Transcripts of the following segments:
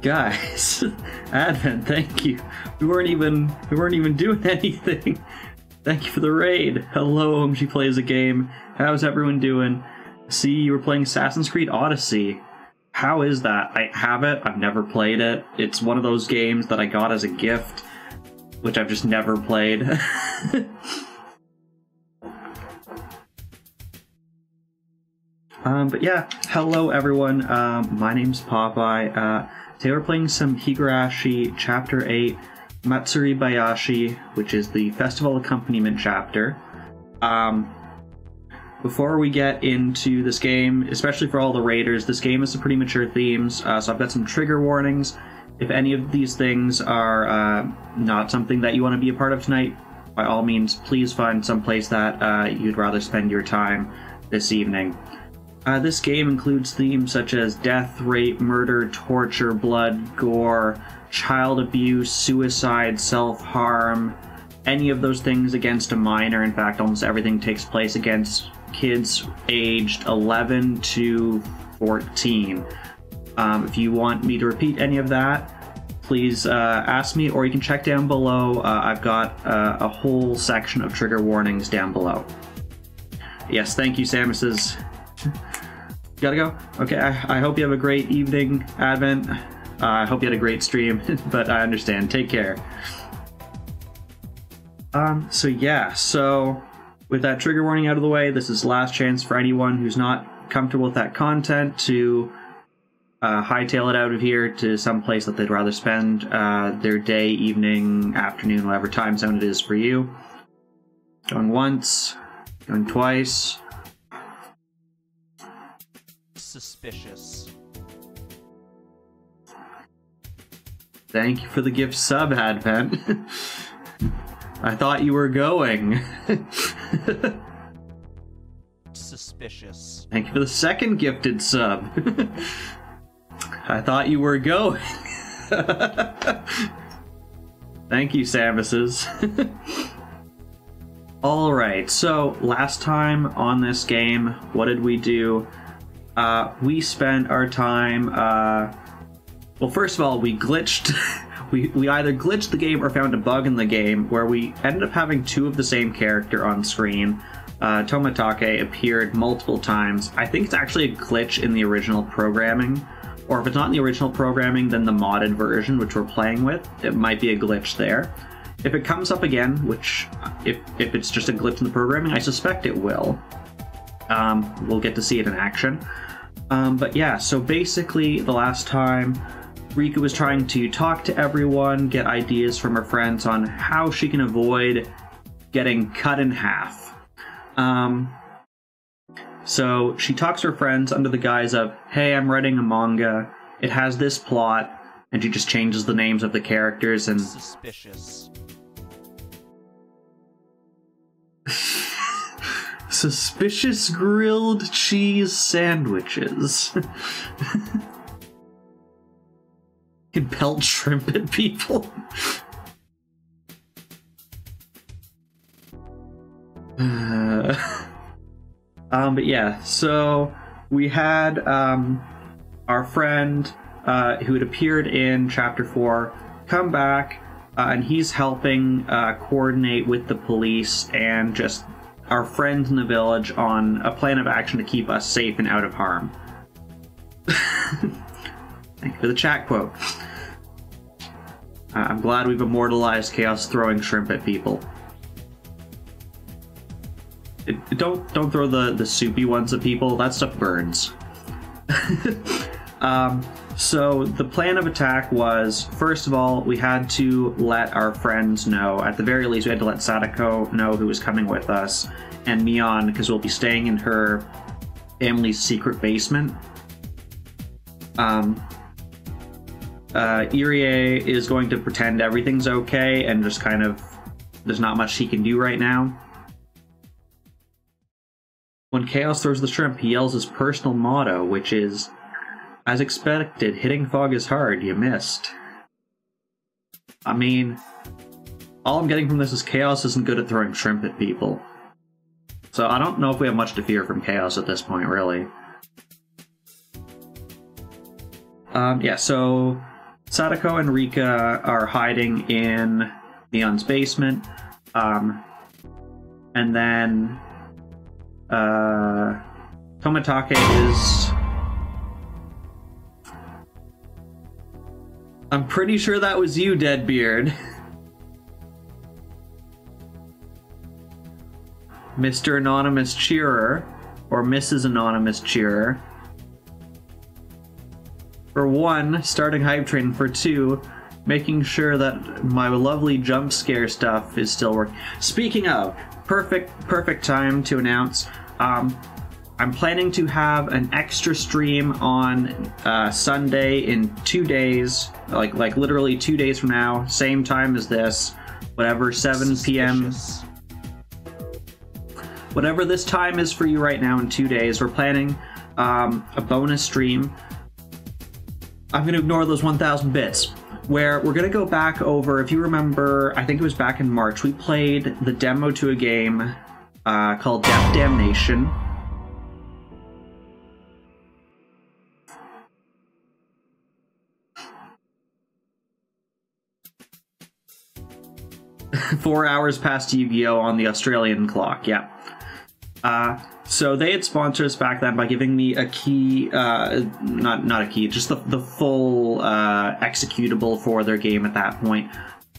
Guys, Advent, thank you. We weren't even doing anything. Thank you for the raid. Hello, OMG Plays a Game. How's everyone doing? See, you were playing Assassin's Creed Odyssey. How is that? I have it. I've never played it. It's one of those games that I got as a gift, which I've just never played. But yeah, hello everyone. My name's Popeye. Today we're playing some Higurashi Chapter 8, Matsuribayashi, which is the Festival Accompaniment chapter. Before we get into this game, especially for all the raiders, this game has some pretty mature themes, so I've got some trigger warnings. If any of these things are not something that you want to be a part of tonight, by all means, please find some place that you'd rather spend your time this evening. This game includes themes such as death, rape, murder, torture, blood, gore, child abuse, suicide, self-harm, any of those things against a minor. In fact, almost everything takes place against kids aged 11 to 14. If you want me to repeat any of that, please ask me, or you can check down below. I've got a whole section of trigger warnings down below. Yes, thank you, Samus's. Gotta go? Okay, I hope you have a great evening, Advent. I hope you had a great stream, but I understand. Take care. So with that trigger warning out of the way, this is the last chance for anyone who's not comfortable with that content to hightail it out of here to some place that they'd rather spend their day, evening, afternoon, whatever time zone it is for you. Going once, going twice. Suspicious. Thank you for the gift sub, Advent. I thought you were going. Suspicious. Thank you for the second gifted sub. I thought you were going. Thank you, Samus's. Alright, so last time on this game, what did we do? We spent our time, well, first of all, we glitched, we either glitched the game or found a bug in the game where we ended up having two of the same character on screen. Tomatake appeared multiple times. I think it's actually a glitch in the original programming, or if it's not in the original programming, then the modded version, which we're playing with, it might be a glitch there. If it comes up again, which, if it's just a glitch in the programming, I suspect it will. We'll get to see it in action. But yeah, so basically the last time, Rika was trying to talk to everyone, get ideas from her friends on how she can avoid getting cut in half. So she talks to her friends under the guise of, hey, I'm writing a manga, it has this plot, and she just changes the names of the characters and... Suspicious. Suspicious grilled cheese sandwiches. Can pelt shrimp at people. But yeah, so we had our friend who had appeared in Chapter 4 come back, and he's helping coordinate with the police and just our friends in the village on a plan of action to keep us safe and out of harm. Thank you for the chat quote. I'm glad we've immortalized Chaos throwing shrimp at people. Don't throw the soupy ones at people. That stuff burns. So the plan of attack was, first of all, we had to let our friends know. At the very least, we had to let Sadako know who was coming with us, and Mion, because we'll be staying in her family's secret basement. Irie is going to pretend everything's okay and just kind of, there's not much he can do right now. When Chaos throws the shrimp, he yells his personal motto, which is, as expected, hitting fog is hard, you missed. I mean, all I'm getting from this is Chaos isn't good at throwing shrimp at people. So I don't know if we have much to fear from Chaos at this point, really. Yeah, so Sadako and Rika are hiding in Neon's basement. And then Tomitake is... I'm pretty sure that was you, Deadbeard. Mr. Anonymous Cheerer, or Mrs. Anonymous Cheerer. For 1, starting hype train. For 2, making sure that my lovely jump scare stuff is still working. Speaking of, perfect time to announce. I'm planning to have an extra stream on Sunday in 2 days, like literally 2 days from now, same time as this, whatever, 7 p.m. Whatever this time is for you right now in 2 days, we're planning a bonus stream. I'm going to ignore those 1,000 bits, where we're going to go back over, if you remember, I think it was back in March, we played the demo to a game called Death Damnation. Four hours past Yu-Gi-Oh! On the Australian clock, yeah. So they had sponsored us back then by giving me a key, not a key, just the full executable for their game at that point.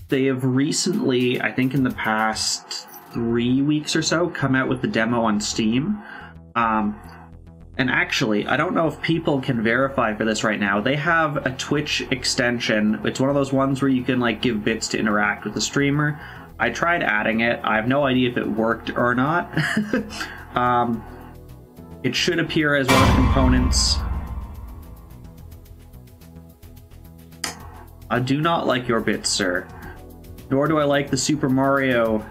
They have recently, I think in the past 3 weeks or so, come out with the demo on Steam. And actually, I don't know if people can verify for this right now. They have a Twitch extension. It's one of those ones where you can like give bits to interact with the streamer. I tried adding it. I have no idea if it worked or not. It should appear as one of the components. I do not like your bits, sir. Nor do I like the Super Mario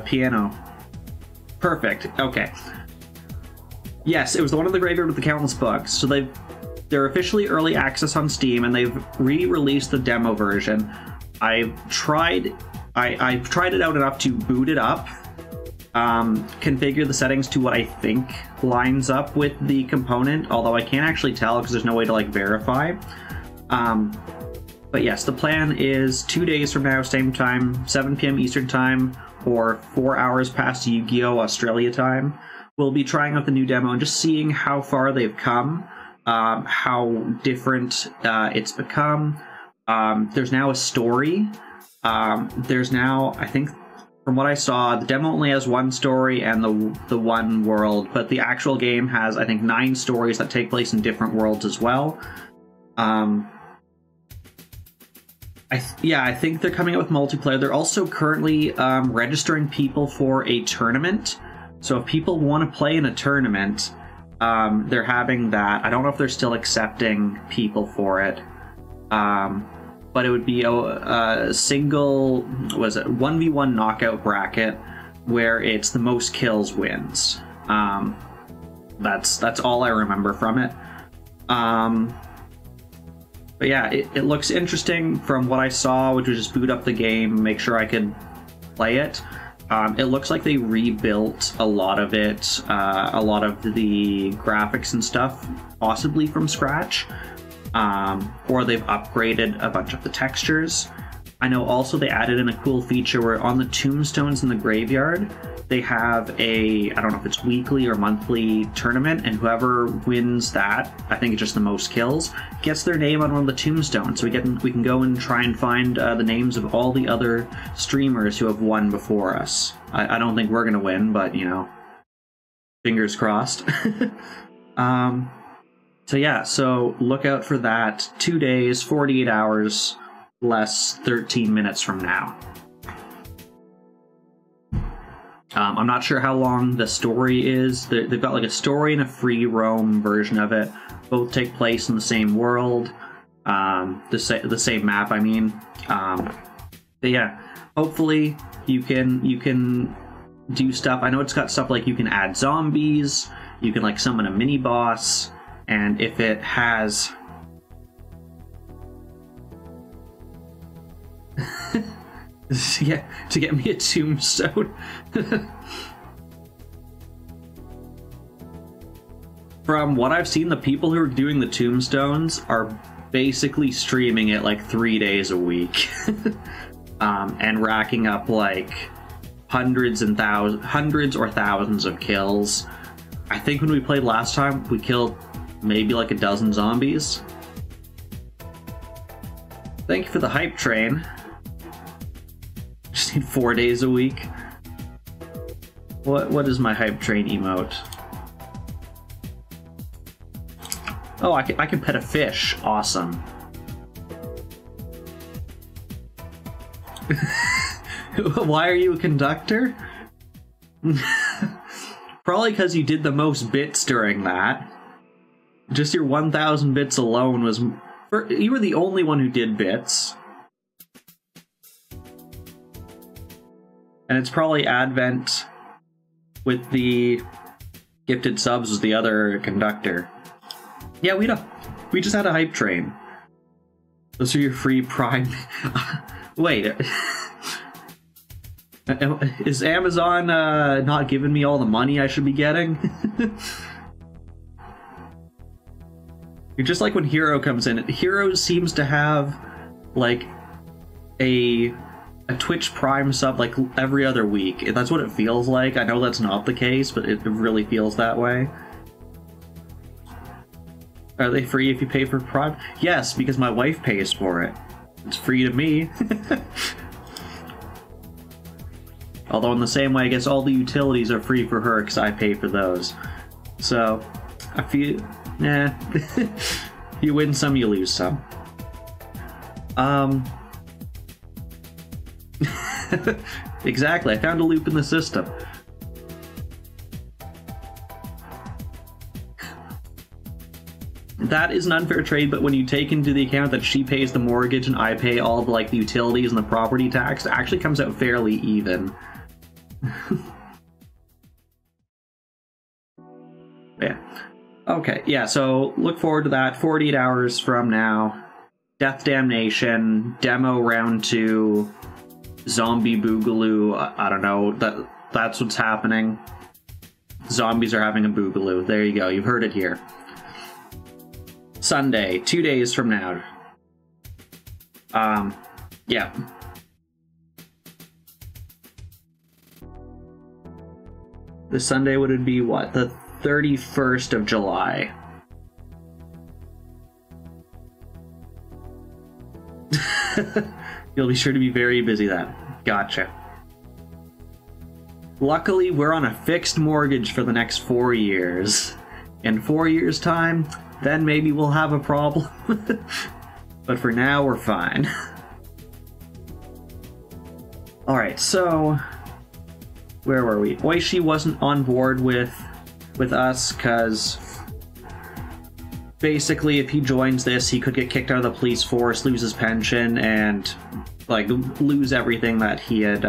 piano. Perfect. Okay. Yes, it was the one in the graveyard with the countless bugs. So they're officially early access on Steam, and they've re-released the demo version. I've tried it out enough to boot it up, configure the settings to what I think lines up with the component, although I can't actually tell because there's no way to like verify. But yes, the plan is 2 days from now, same time, 7 p.m. Eastern time, or 4 hours past Yu-Gi-Oh! Australia time. We'll be trying out the new demo and just seeing how far they've come, how different it's become. There's now a story. There's now, I think, from what I saw, the demo only has one story and the one world, but the actual game has, I think, 9 stories that take place in different worlds as well. I think they're coming out with multiplayer. They're also currently registering people for a tournament. So if people want to play in a tournament, they're having that. I don't know if they're still accepting people for it. But it would be a single, 1v1 knockout bracket where it's the most kills wins. That's all I remember from it. But yeah, it looks interesting from what I saw, which was just boot up the game, make sure I could play it. It looks like they rebuilt a lot of it, a lot of the graphics and stuff, possibly from scratch. Or they've upgraded a bunch of the textures. I know also they added in a cool feature where on the tombstones in the graveyard, they have a, I don't know if it's weekly or monthly tournament, and whoever wins that, I think it's just the most kills, gets their name on one of the tombstones. So we can go and try and find the names of all the other streamers who have won before us. I don't think we're going to win, but, you know, fingers crossed. So yeah, so look out for that. 2 days, 48 hours, less 13 minutes from now. I'm not sure how long the story is. They've got like a story and a free roam version of it. Both take place in the same world, the same map, I mean. But yeah, hopefully you can do stuff. I know it's got stuff like you can add zombies, you can like summon a mini boss, and if it has yeah, to get me a tombstone. From what I've seen, the people who are doing the tombstones are basically streaming it like 3 days a week. And racking up like hundreds or thousands of kills. I think when we played last time, we killed maybe like a dozen zombies. Thank you for the hype train. Just need 4 days a week. What is my hype train emote? Oh, I can pet a fish. Awesome. Why are you a conductor? Probably because you did the most bits during that. Just your 1,000 bits alone was... You were the only one who did bits. And it's probably Advent with the gifted subs was the other conductor. Yeah, we just had a hype train. Those are your free Prime... Wait... Is Amazon not giving me all the money I should be getting? You're just like when Hero comes in. Hero seems to have like a Twitch Prime sub like every other week. That's what it feels like. I know that's not the case, but it really feels that way. Are they free if you pay for Prime? Yes, because my wife pays for it. It's free to me. Although in the same way, I guess all the utilities are free for her because I pay for those. So, I feel... Nah. You win some, you lose some. Exactly, I found a loop in the system. That is an unfair trade, but when you take into the account that she pays the mortgage and I pay all of like the utilities and the property tax, it actually comes out fairly even. Yeah. Okay, yeah, so look forward to that. 48 hours from now. Death Damnation, demo round 2, Zombie Boogaloo, I don't know, that's what's happening. Zombies are having a Boogaloo. There you go, you've heard it here. Sunday, 2 days from now. Yeah. This Sunday would it be what? The 31st of July. You'll be sure to be very busy then. Gotcha. Luckily, we're on a fixed mortgage for the next 4 years. In 4 years' time, then maybe we'll have a problem. But for now, we're fine. Alright, so... Where were we? Oishi wasn't on board with us, because basically if he joins this, he could get kicked out of the police force, lose his pension, and like lose everything that he had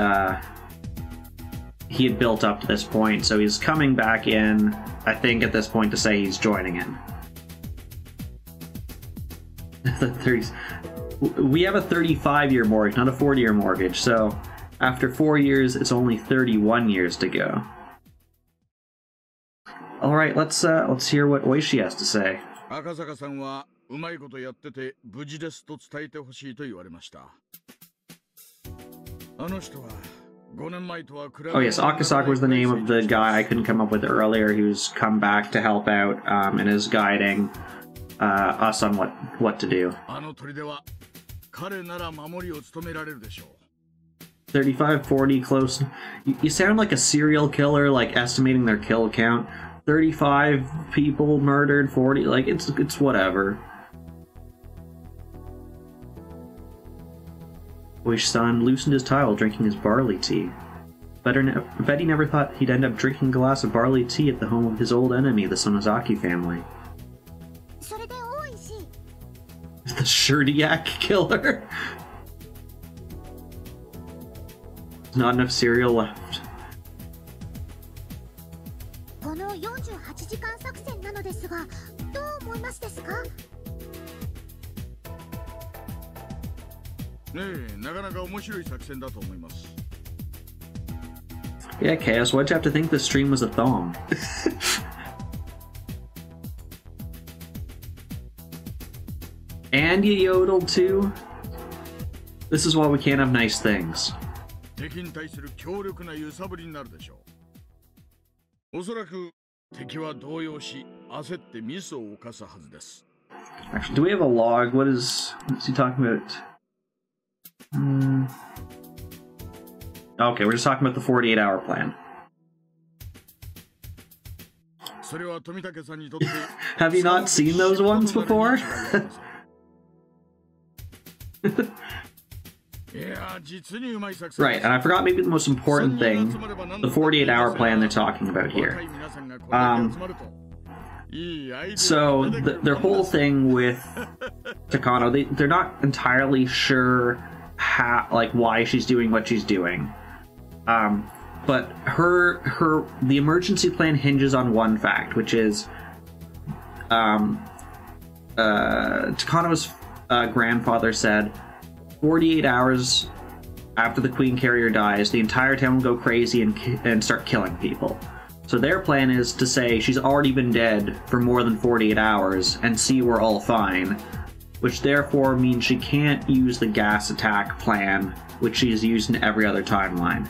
built up to this point. So he's coming back in, I think, at this point to say he's joining in. We have a 35-year mortgage, not a 40-year mortgage, so after 4 years, it's only 31 years to go. All right, let's hear what Oishi has to say. Akasaka-san wa umai koto yattete buji desu to tsutaete hoshii to iwaremashita. Ano hito wa 5年前とは比べて Oh yes, Akasaka was the name of the guy I couldn't come up with earlier who's come back to help out and is guiding us on what to do. あの砦は彼なら守りを務められるでしょう。 35, 40, close. You sound like a serial killer, like estimating their kill count. 35 people murdered, 40, like it's whatever. Oishi-san loosened his tie while drinking his barley tea. Bet he never thought he'd end up drinking a glass of barley tea at the home of his old enemy, the Sonozaki family. The Shirdiak killer. Not enough cereal left. この48時間作戦なのですが、どう思いますですか？ねえ、なかなか面白い作戦だと思います。 Yeah, Chaos, why'd you have to think this stream was a thong? And you yodeled too? This is why we can't have nice things. 敵に対する強力な揺さぶりになるでしょう。おそらく敵は動揺し、焦ってミスを犯すはずです。Actually, do we have a log? What is he talking about? Okay, we're just talking about the 48-hour plan. Have you not seen those ones before? Right, and I forgot maybe the most important thing, the 48-hour plan they're talking about here. So their whole thing with Takano, they're not entirely sure how, like, why she's doing what she's doing. But the emergency plan hinges on one fact, which is Takano's grandfather said 48 hours after the Queen Carrier dies, the entire town will go crazy and start killing people. So their plan is to say she's already been dead for more than 48 hours and see we're all fine, which therefore means she can't use the gas attack plan, which she has used in every other timeline.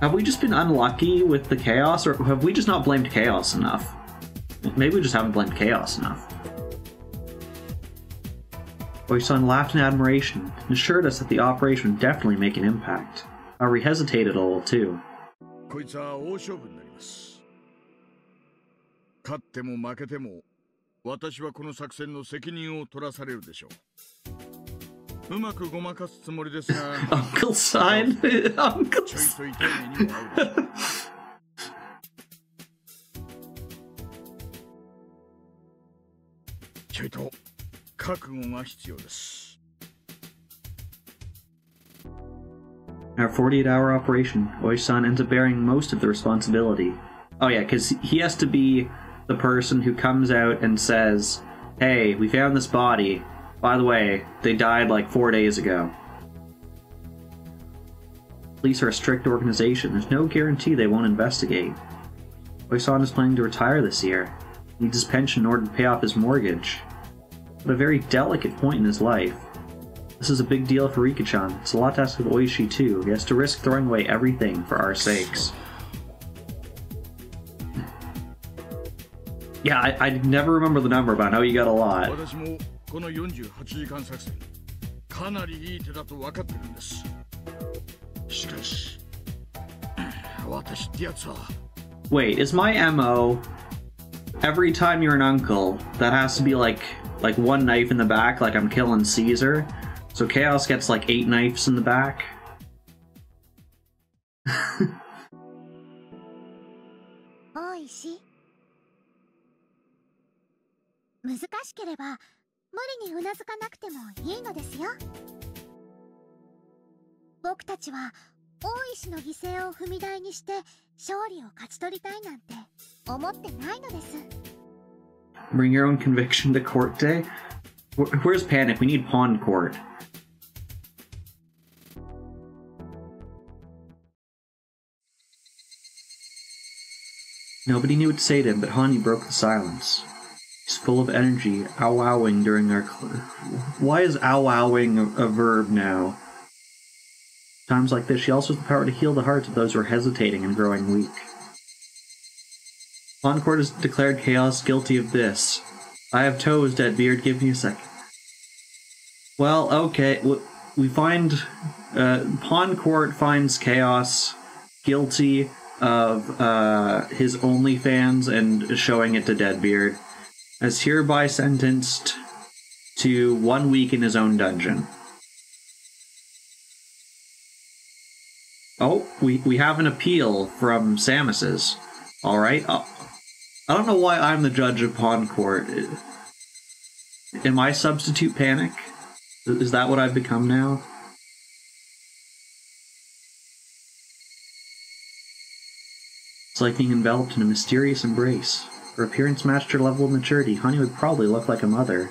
Have we just been unlucky with the chaos, or have we just not blamed chaos enough? Maybe we just haven't blamed chaos enough. Oisan laughed in admiration and assured us that the operation would definitely make an impact. We hesitated a little too. Uncle sign? Uncle sign. Our 48-hour operation, Oisan ends up bearing most of the responsibility. Oh yeah, because he has to be the person who comes out and says, hey, we found this body. By the way, they died like 4 days ago. Police are a strict organization. There's no guarantee they won't investigate. Oisan is planning to retire this year. He needs his pension in order to pay off his mortgage. But a very delicate point in his life. This is a big deal for Rika-chan. It's a lot to ask of Oishi too. He has to risk throwing away everything for our sakes. Yeah, I never remember the number, but I know you got a lot. Wait, is my MO every time you're an uncle, that has to be like one knife in the back, like I'm killing Caesar? So Chaos gets like 8 knives in the back? 難しければ無理にうなずかなくてもいいのですよ。僕たちは大石の犠牲を踏み台にして勝利を勝ち取りたいなんて思ってないのです。Bring your own conviction to court day? Where's Panic? We need pawn court. Nobody knew what to say to him, but Hani broke the silence. He's full of energy, ow-wowing during our... Why is ow-wowing a verb now? Times like this, she also has the power to heal the hearts of those who are hesitating and growing weak. Pawn Court has declared Chaos guilty of this. I have toes, Deadbeard. Give me a second. Well, okay. We find... Pawn Court finds Chaos guilty of his OnlyFans and showing it to Deadbeard, as hereby sentenced to 1 week in his own dungeon. Oh, we have an appeal from Samus's. Alright. I don't know why I'm the judge of Pawn Court. Am I substitute Panic? Is that what I've become now? It's like being enveloped in a mysterious embrace. Her appearance matched her level of maturity. Honey would probably look like a mother.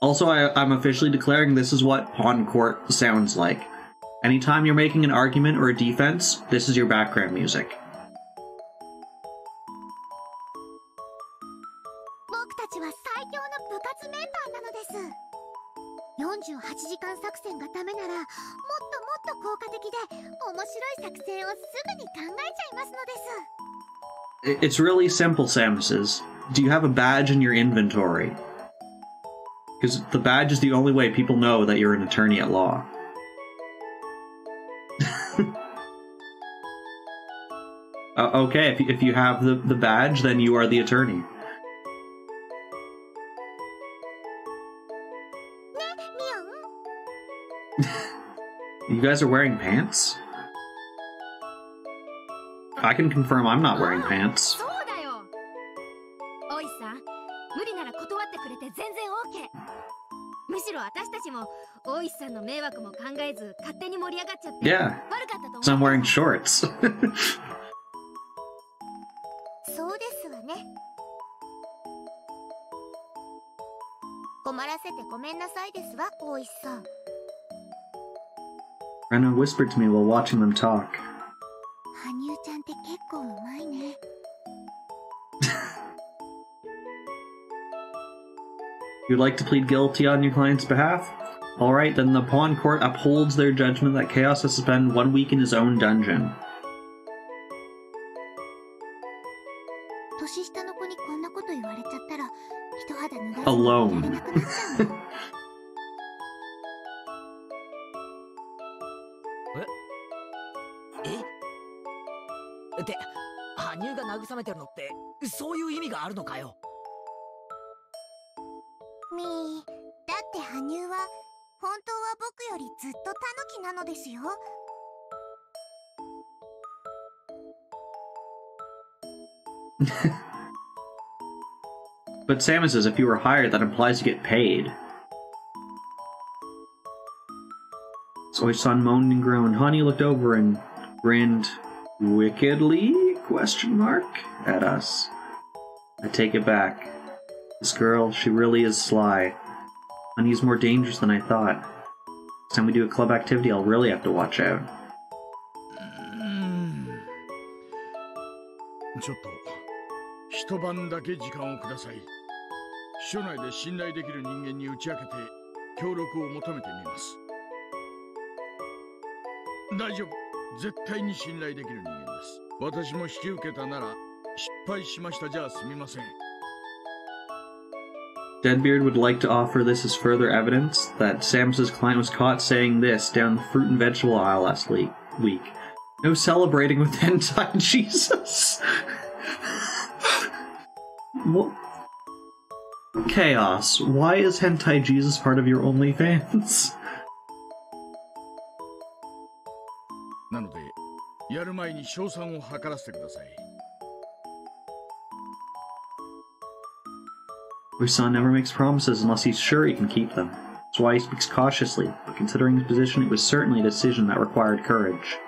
Also, I'm officially declaring this is what Pawn Court sounds like. Anytime you're making an argument or a defense, this is your background music. 僕たちは最強の部活メンバーなのです。48時間作戦がダメなら、もっともっと効果的で面白い作戦をすぐに考えちゃいますのです。It's really simple, Samuses. Do you have a badge in your inventory? Because the badge is the only way people know that you're an attorney at law. Okay, if you have the badge, then you are the attorney. You guys are wearing pants? I can confirm I'm not wearing pants. そうだよ。おいさん、無理なら断ってくれて全然 OK。むしろ私たちも大石さんの迷惑も考えず勝手に盛り上がっちゃって。Yeah, 悪かったと思う。 because I'm wearing shorts. そうですわね。困らせてごめんなさいですわ、大石さん。Rena whispered to me while watching them talk. 羽生ちゃんって結構うまいね。You'd like to plead guilty on your client's behalf? Alright, then the pawn court upholds their judgment that Chaos has to spend 1 week in his own dungeon. 年下の子にこんなこと言われちゃったら、一肌脱がずに Alone. やれなくなっちゃうの。って羽生が慰めてるのってそういう意味があるのかよ。みー、だって羽生は本当は僕よりずっとタヌキなのですよ。But Samus says if you were hired, that implies you get paid. Soy-san moaned and groaned. Honey looked over and grinned wickedly? Question mark at us. I take it back. This girl, she really is sly. Honey's more dangerous than I thought. Next time we do a club activity, I'll really have to watch out. ちょっと一晩だけ時間をください。署内で信頼できる人間に打ち明けて協力を求めてみます。大丈夫、絶対に信頼できる人間です。私も引き受けたなら失敗しましたじゃすみません。Deadbeard would like to offer this as further evidence that Samus's client was caught saying this down the fruit and vegetable aisle last week. No celebrating with hentai Jesus. What? Chaos. Why is hentai Jesus part of your OnlyFans? なので、やる前に賞賛を図らせてください。Usan never makes promises unless he's sure he can keep them. That's why he speaks cautiously, but considering his position, it was certainly a decision that required courage.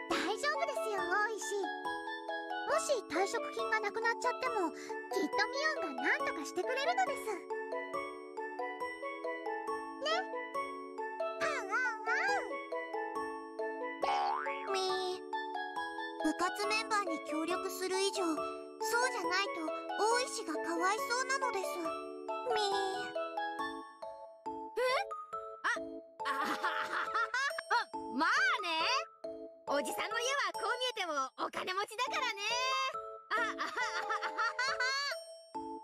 大丈夫ですよ、大石。もし退職金がなくなっちゃっても、きっとミオンが何とかしてくれるのです。ね。みー、部活メンバーに協力する以上、そうじゃないと大石がかわいそうなのです。みー。まあね。おじさんの家はこう見えてもお金持ちだからね。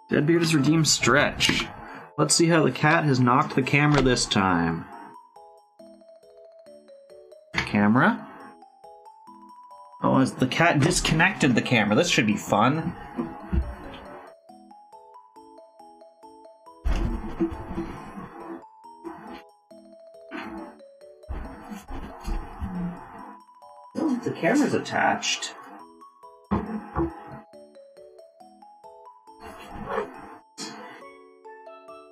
Deadbeard has redeemed Stretch. Let's see how the cat has knocked the camera this time. Camera? Oh, the cat disconnected the camera. This should be fun. The camera's attached.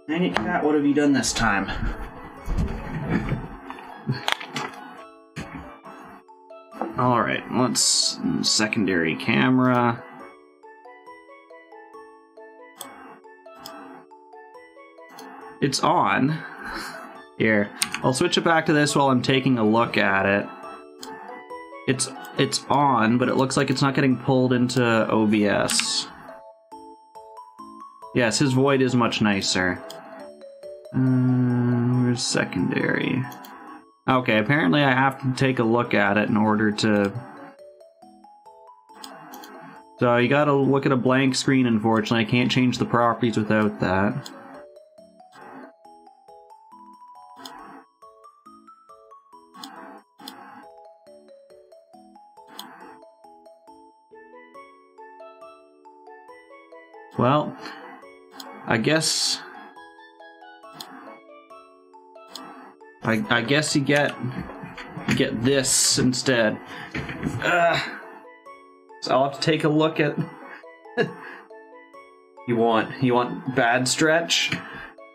Dang it, cat, what have you done this time? Alright, let's... secondary camera. It's on. Here, I'll switch it back to this while I'm taking a look at it. It's on, but it looks like it's not getting pulled into OBS. Yes, his void is much nicer. Where's secondary? Okay, apparently I have to take a look at it in order to... So you gotta look at a blank screen, unfortunately. I can't change the properties without that. Well, I guess... I guess you get this instead. So I'll have to take a look at... You want bad stretch?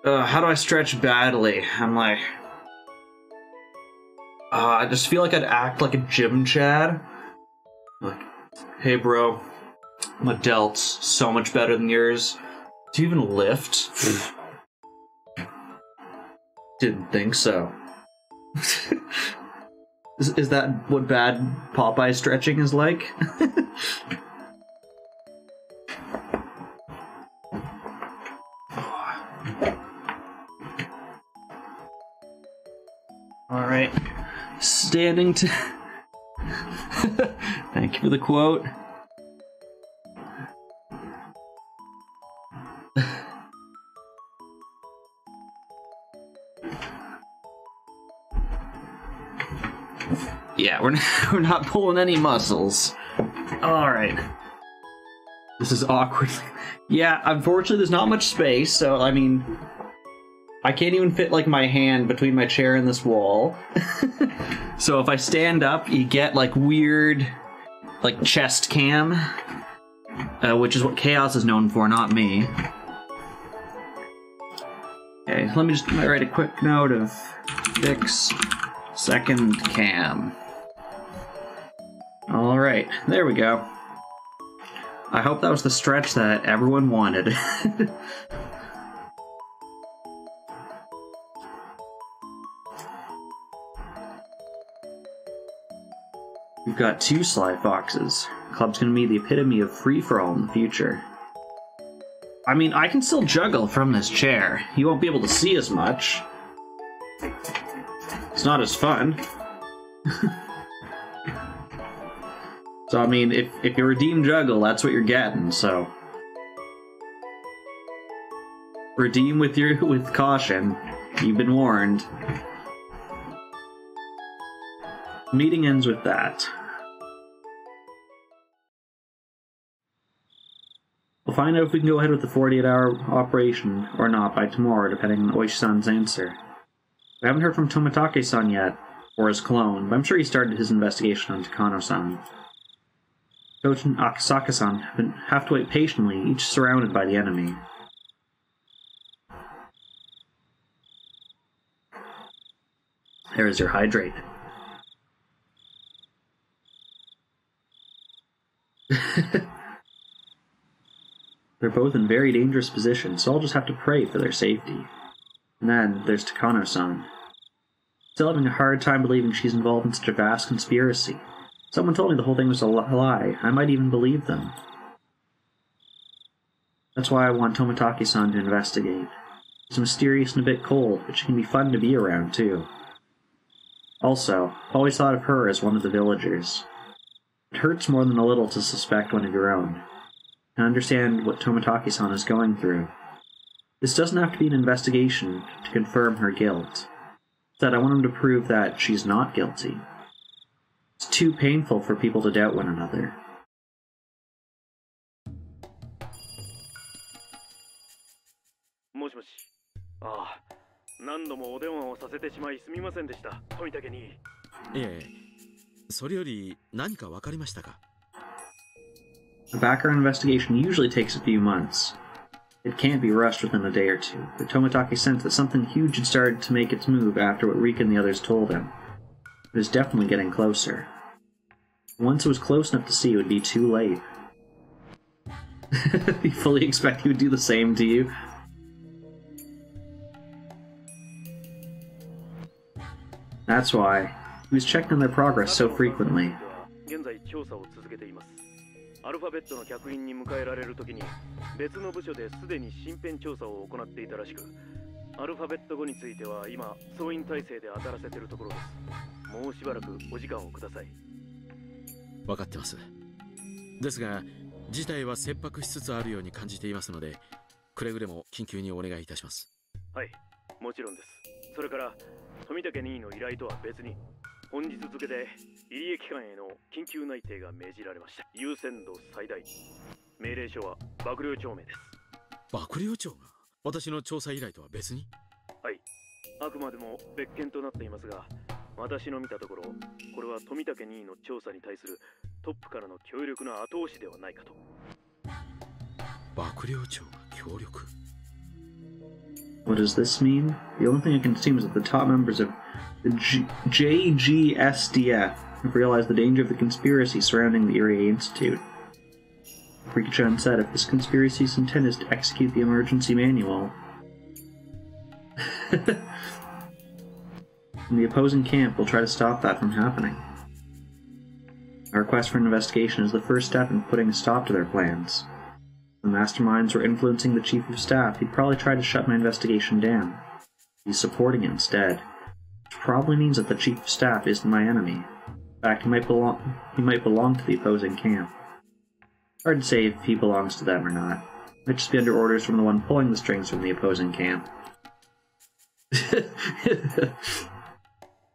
How do I stretch badly? I'm like... I just feel like I'd act like a gym chad. Like, hey bro, my delt's so much better than yours. Do you even lift? Didn't think so. Is that what bad Popeye stretching is like? Alright. Standing to... Thank you for the quote. Yeah, we're not pulling any muscles. Alright. This is awkward. Yeah, unfortunately there's not much space, so I mean... I can't even fit like my hand between my chair and this wall. So if I stand up, you get like weird, like chest cam, which is what Chaos is known for, not me. Okay, let me just write a quick note of fix second cam. Alright, there we go. I hope that was the stretch that everyone wanted. We've got 2 Sly Foxes. The club's gonna be the epitome of free-for-all in the future. I mean, I can still juggle from this chair. You won't be able to see as much. It's not as fun. So, I mean, if you redeem juggle, that's what you're getting, so... Redeem with caution. You've been warned. Meeting ends with that. We'll find out if we can go ahead with the 48-hour operation or not by tomorrow, depending on Oishi-san's answer. We haven't heard from Tomitake-san yet, or his clone, but I'm sure he started his investigation on Takano-san. Coach and Akasaka-san have to wait patiently, each surrounded by the enemy. There is your hydrate. They're both in very dangerous positions, so I'll just have to pray for their safety. And then there's Takano-san. Still having a hard time believing she's involved in such a vast conspiracy. Someone told me the whole thing was a lie. I might even believe them. That's why I want Tomitake-san to investigate. She's mysterious and a bit cold, but she can be fun to be around, too. Also, I've always thought of her as one of the villagers. It hurts more than a little to suspect one of your own. And understand what Tomitake-san is going through. This doesn't have to be an investigation to confirm her guilt. Instead, I want him to prove that she's not guilty. It's too painful for people to doubt one another. A background investigation usually takes a few months. It can't be rushed within a day or two, but Tomitake sensed that something huge had started to make its move after what Rika and the others told him. It was definitely getting closer. Once it was close enough to see, it would be too late. You fully expect he would do the same to you? That's why he was checking on their progress so frequently. アルファベットの客員に迎えられるときに別の部署ですでに身辺調査を行っていたらしく、アルファベット語については今総員体制で当たらせているところです。もうしばらくお時間をください。分かってます。ですが事態は切迫しつつあるように感じていますので、くれぐれも緊急にお願いいたします。はい、もちろんです。それから富武任意の依頼とは別に本日付で入江機関への緊急内定が命じられました。優先度最大。命令書は幕僚長命です。幕僚長が私の調査依頼とは別に？はい、あくまでも別件となっていますが、私の見たところこれは富武任意の調査に対するトップからの強力な後押しではないかと。幕僚長が協力？ What does this mean? The only thing I can assume is that the top members of the JGSDF have realized the danger of the conspiracy surrounding the Irie Institute. Rikichan said if this conspiracy's intent is to execute the emergency manual, and the opposing camp will try to stop that from happening. Our request for an investigation is the first step in putting a stop to their plans. If the masterminds were influencing the chief of staff, he'd probably try to shut my investigation down. He's supporting it instead. Which probably means that the chief of staff isn't my enemy. In fact, he might belong to the opposing camp. Hard to say if he belongs to them or not. Might just be under orders from the one pulling the strings from the opposing camp.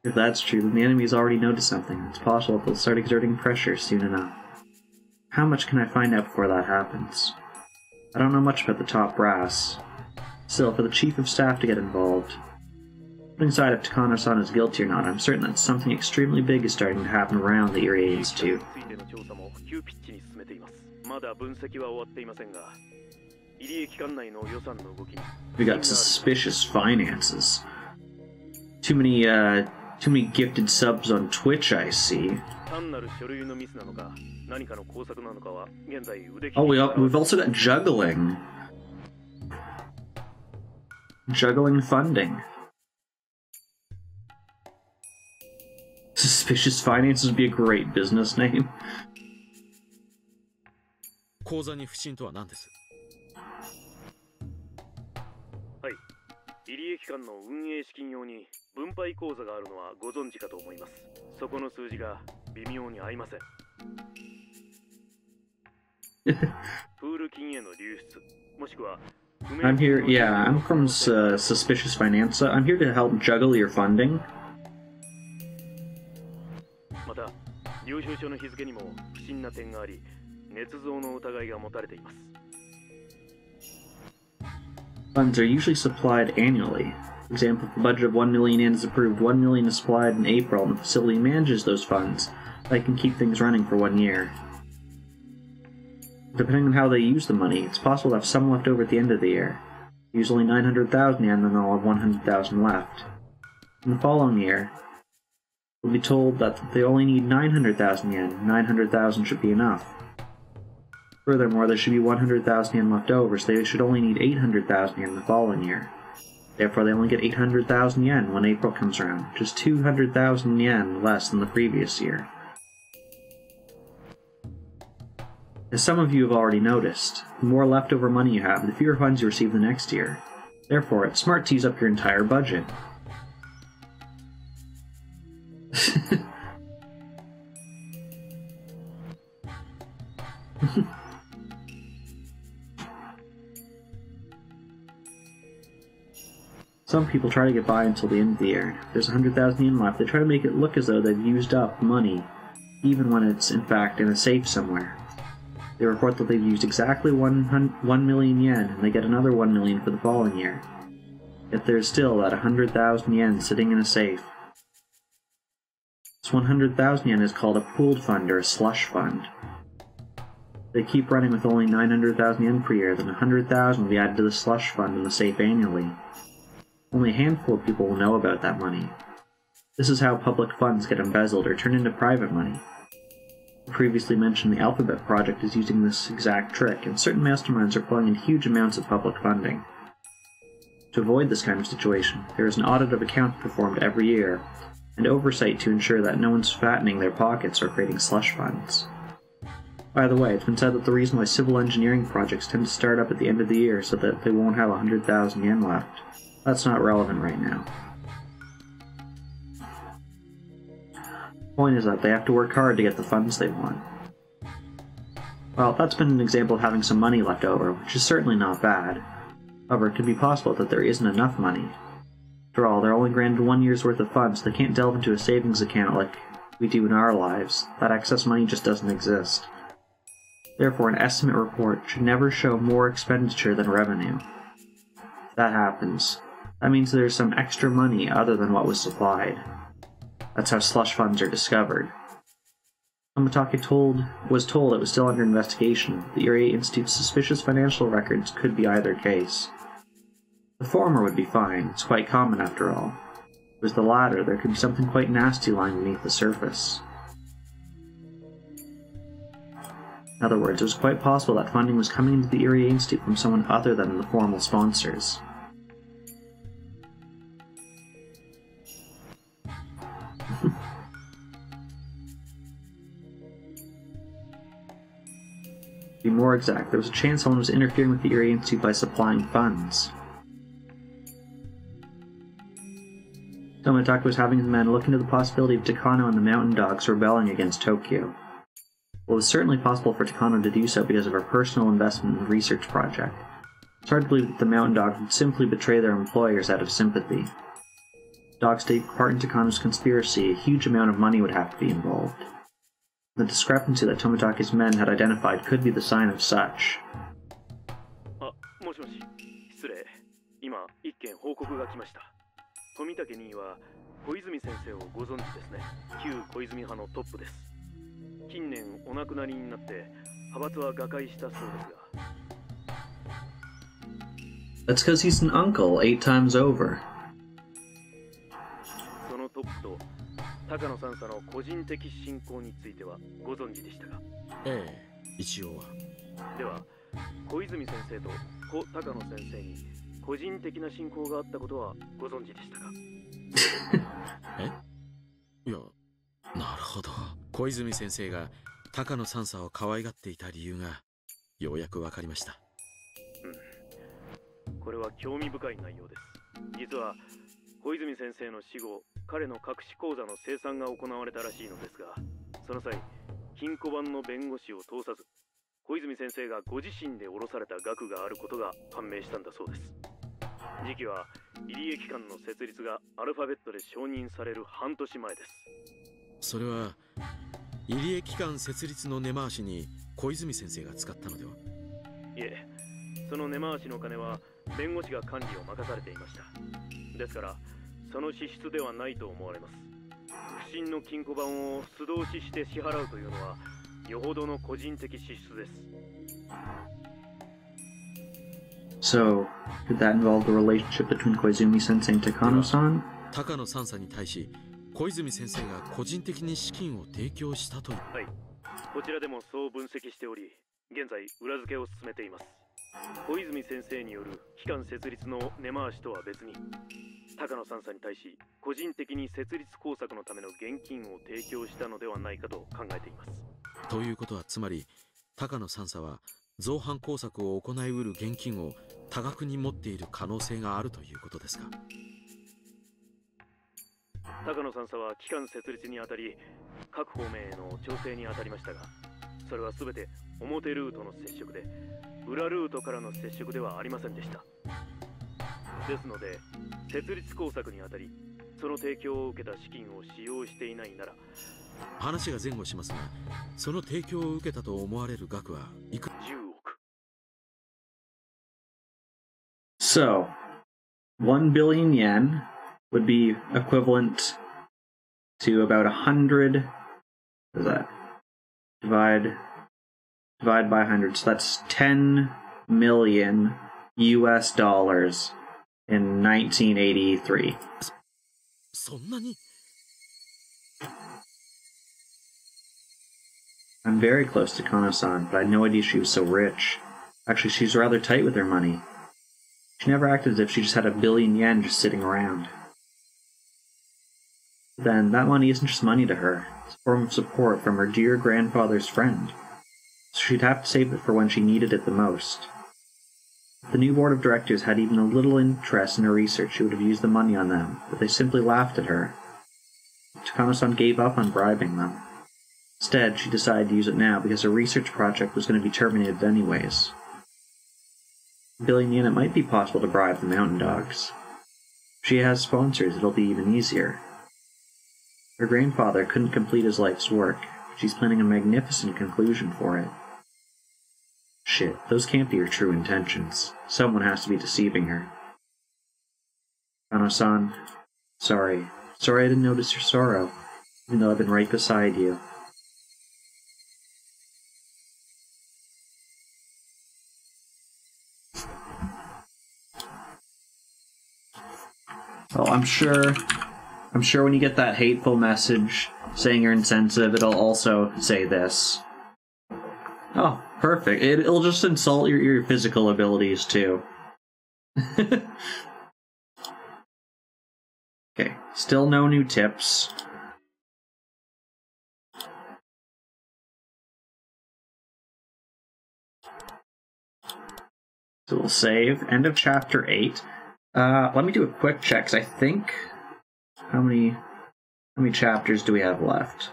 If that's true, then the enemy's already noticed something. It's possible they'll start exerting pressure soon enough. How much can I find out before that happens? I don't know much about the top brass. Still, for the chief of staff to get involved, putting aside if Takano-san is guilty or not, I'm certain that something extremely big is starting to happen around the Irie Institute. We got suspicious finances. Too many gifted subs on Twitch, I see. Oh, we've also got juggling. Juggling funding. Suspicious finances would be a great business name. 口座に不審とは何です？はい、入江機関の運営資金用に分配口座があるのはご存知かと思います。そこの数字が微妙に合いません。プール金への流出、もしくは I'm here, yeah, I'm from Suspicious Finance. I'm here to help juggle your funding. また、領収書の日付にも不審な点があり、捏造の疑いが持たれています。Funds are usually supplied annually. For example, if the budget of 1 million yen is approved, 1 million is supplied in April, and the facility manages those funds. That can keep things running for 1 year. Depending on how they use the money, it's possible to have some left over at the end of the year. Use only 900,000 yen, then they'll have 100,000 left. In the following year, we'll be told that they only need 900,000 yen. 900,000 should be enough. Furthermore, there should be 100,000 yen left over, so they should only need 800,000 yen the following year. Therefore, they only get 800,000 yen when April comes around, just 200,000 yen less than the previous year. As some of you have already noticed, the more leftover money you have, the fewer funds you receive the next year. Therefore, it's smart to use up your entire budget. Some people try to get by until the end of the year. If there's 100,000 yen left, they try to make it look as though they've used up money, even when it's in fact in a safe somewhere. They report that they've used exactly 1 million yen, and they get another 1 million for the following year. Yet there's still that 100,000 yen sitting in a safe. This 100,000 yen is called a pooled fund or a slush fund. If they keep running with only 900,000 yen per year, then 100,000 will be added to the slush fund in the safe annually. Only a handful of people will know about that money. This is how public funds get embezzled or turned into private money. The previously mentioned the Alphabet Project is using this exact trick, and certain masterminds are pulling in huge amounts of public funding. To avoid this kind of situation, there is an audit of accounts performed every year, and oversight to ensure that no one's fattening their pockets or creating slush funds. By the way, it's been said that the reason why civil engineering projects tend to start up at the end of the year is so that they won't have 100,000 yen left. That's not relevant right now. The point is that they have to work hard to get the funds they want. Well, that's been an example of having some money left over, which is certainly not bad. However, it could be possible that there isn't enough money. After all, they're only granted 1 year's worth of funds, so they can't delve into a savings account like we do in our lives. That excess money just doesn't exist. Therefore, an estimate report should never show more expenditure than revenue. If that happens, that means there's some extra money other than what was supplied. That's how slush funds are discovered. Tomotage was told it was still under investigation. The Irie Institute's suspicious financial records could be either case. The former would be fine, it's quite common after all. If it was the latter, there could be something quite nasty lying beneath the surface. In other words, it was quite possible that funding was coming into the Irie Institute from someone other than the formal sponsors. To be more exact, there was a chance someone was interfering with the Irie Institute by supplying funds. Tomotage was having his men look into the possibility of Takano and the Mountain Dogs rebelling against Tokyo. Well, it was certainly possible for Takano to do so because of her personal investment in the research project. It's hard to believe that the Mountain Dogs would simply betray their employers out of sympathy. If dogs take part in Takano's conspiracy, a huge amount of money would have to be involved. The discrepancy that Tomotake's men had identified could be the sign of such. もしもし、失礼。今、一件報告が来ました。富武には小泉先生をご存知ですね。旧小泉派のトップです。近年お亡くなりになって派閥は瓦解したそうですが。That's because he's an uncle 8 times over. そのトップと高野三佐の個人的信仰についてはご存知でしたか？ええ、一応は。では、小泉先生と小高野先生に個人的な信仰があったことはご存知でしたか？え？いや、なるほど。小泉先生が高野三佐を可愛がっていた理由がようやくわかりました。これは興味深い内容です。実は小泉先生の死後、彼の隠し口座の清算が行われたらしいのですが、その際、金庫番の弁護士を通さず、小泉先生がご自身で下ろされた額があることが判明したんだそうです。時期は入江機関の設立がアルファベットで承認される半年前です。それは入江機関設立の根回しに小泉先生が使ったのでは？いえ、その根回しの金は弁護士が管理を任されていました。ですからその支出ではないと思われます。不審の金庫番を素通しして支払うというのはよほどの個人的支出です。So, could that involve the relationship between Koizumi-sensei and Takano-san? 高野三佐に対し小泉先生が個人的に資金を提供したという。はい、こちらでもそう分析しており、現在裏付けを進めています。小泉先生による機関設立の根回しとは別に、高野三佐に対し個人的に設立工作のための現金を提供したのではないかと考えています。ということはつまり高野三佐は造反工作を行いうる現金を多額に持っている可能性があるということですか？高野三佐は機関設立にあたり各方面への調整にあたりましたが、それは全て表ルートの接触で裏ルートからの接触ではありませんでした。ですので設立工作にあたりその提供を受けた資金を使用していないなら、話が前後しますが、その提供を受けたと思われる額はいくら？ 10億。 So, 1 billion yen would be equivalent to about 100. What is that? Divide by 100. So that's 10 million US dollars in 1983. そんなに？ I'm very close to Kano-san, but I had no idea she was so rich. Actually, she's rather tight with her money. She never acted as if she just had 1 billion yen just sitting around. Then, that money isn't just money to her. It's a form of support from her dear grandfather's friend. so she'd have to save it for when she needed it the most. If the new board of directors had even a little interest in her research, she would have used the money on them, but they simply laughed at her. Takano-san gave up on bribing them. Instead, she decided to use it now because her research project was going to be terminated anyways. $1 billion yen, it might be possible to bribe the mountain dogs. If she has sponsors, it'll be even easier. Her grandfather couldn't complete his life's work, but she's planning a magnificent conclusion for it. Shit, those can't be her true intentions. Someone has to be deceiving her. Takano-san, sorry. Sorry I didn't notice your sorrow, even though I've been right beside you. Well, I'm sure when you get that hateful message saying you're insensitive, it'll also say this. Oh, perfect. It'll just insult your physical abilities, too. Okay, still no new tips. So we'll save. End of chapter 8. Let me do a quick check, because I think... How many chapters do we have left?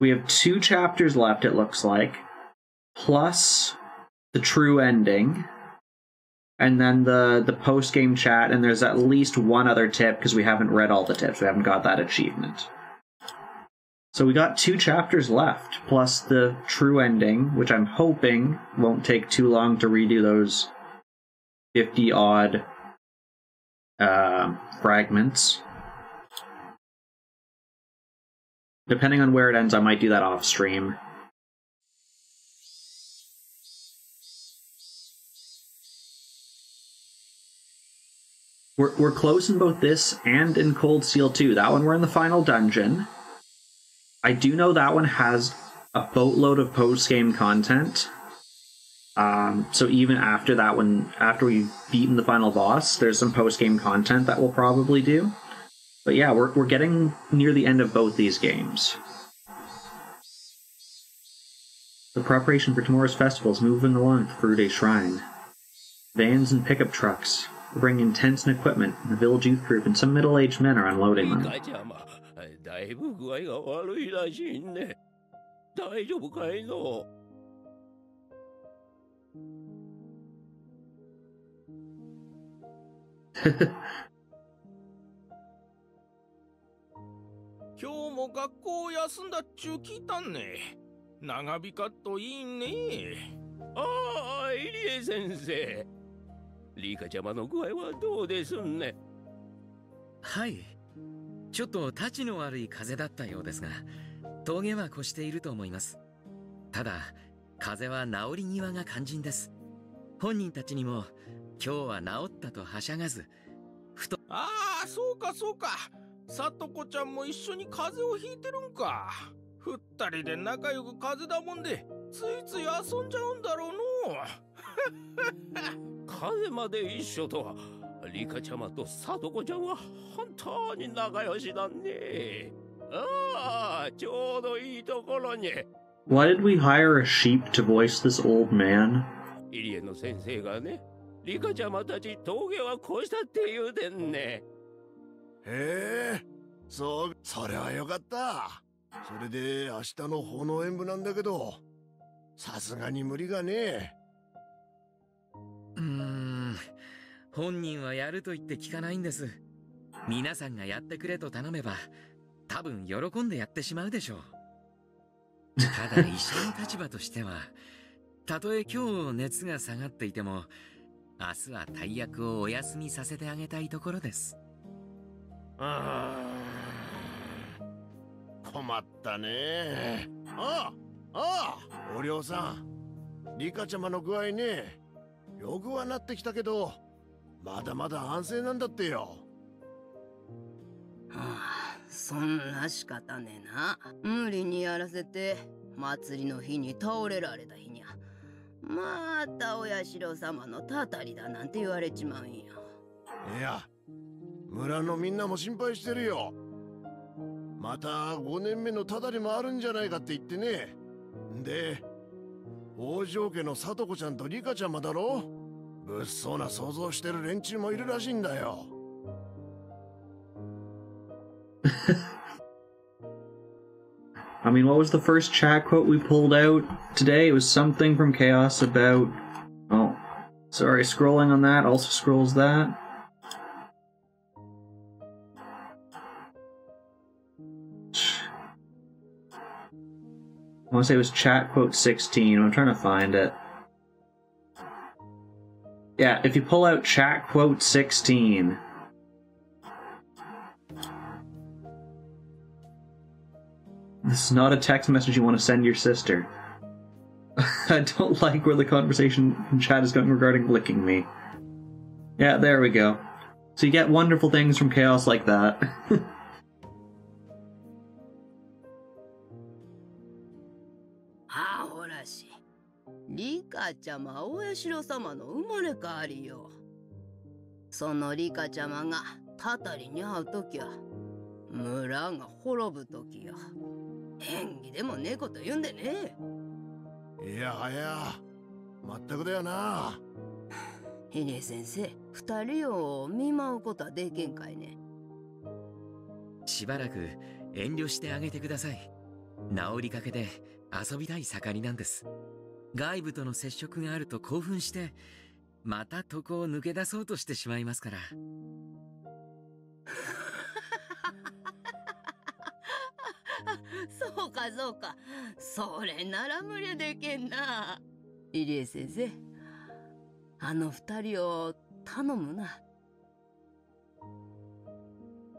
We have 2 chapters left, it looks like, plus the true ending, and then the post-game chat, and there's at least one other tip, because we haven't read all the tips, we haven't got that achievement. So we got 2 chapters left, plus the true ending, which I'm hoping won't take too long to redo those 50-odd fragments. Depending on where it ends, I might do that off stream. We're close in both this and in Cold Steel 2. That one we're in the final dungeon. I do know that one has a boatload of post-game content. So even after that one, after we've beaten the final boss, there's some post-game content that we'll probably do. But yeah, we're getting near the end of both these games. The preparation for tomorrow's festival is moving along at the Furude Shrine. Vans and pickup trucks are bringing tents and equipment, and the village youth group and some middle-aged men are unloading them.はい。ちょっとたちの悪い風だったようですが、峠は越していると思います。ただ、風は治り際が肝心です。本人たちにも今日は治ったとはしゃがず、ふと。ああ、そうかそうか。さとこちゃんも一緒に風邪をひいてるんか。二人で仲良く風邪だもんで、ついつい遊んじゃうんだろうの。風邪まで一緒とは、リカちゃまとさとこちゃんは本当に仲良しだね。ああ、ちょうどいいところに。Why did we hire a sheep to voice this old man? イリエの先生がね、リカちゃまたち峠は越したって言うてんね。へえ、それはよかった。それで明日の炎演舞なんだけど、さすがに無理がね。本人はやると言って聞かないんです。皆さんがやってくれと頼めば、多分喜んでやってしまうでしょう。ただ医者の立場としては、たとえ今日熱が下がっていても、明日は大役をお休みさせてあげたいところです。困ったね。ああ、お涼さん、リカちゃまの具合ね、よくはなってきたけど、まだまだ安静なんだってよ。そんな仕方ねえな。無理にやらせて祭りの日に倒れられた日にゃ、またお社様のたたりだなんて言われちまうんよ。いや、村のみんなも心配してるよ。また5年目のただりもあるんじゃないかって言ってね。で、王城家の里子ちゃんとリカちゃんもだろ。物騒な想像してる連中もいるらしいんだよ。I mean, what was the first chat quote we pulled out today? It was something from Chaos about... Oh, sorry, scrolling on that also scrolls that. I want to say it was chat quote 16. I'm trying to find it. Yeah, if you pull out chat quote 16... This is not a text message you want to send your sister. I don't like where the conversation in chat is going regarding licking me. Yeah, there we go. So you get wonderful things from Chaos like that. あほらし、リカちゃまはお社様の生まれ変わりよ。そのリカちゃまがたたりに会うときは、村が滅ぶときよ。演技でもねえこと言うんでね。いやはや、まったくだよな。ヒリ先生、二人を見舞うことはできんかいね。しばらく遠慮してあげてください。治りかけで遊びたい盛りなんです。外部との接触があると興奮して、また床を抜け出そうとしてしまいますから。そうかそうか、それなら無理でけんな。入江先生、あの二人を頼むな。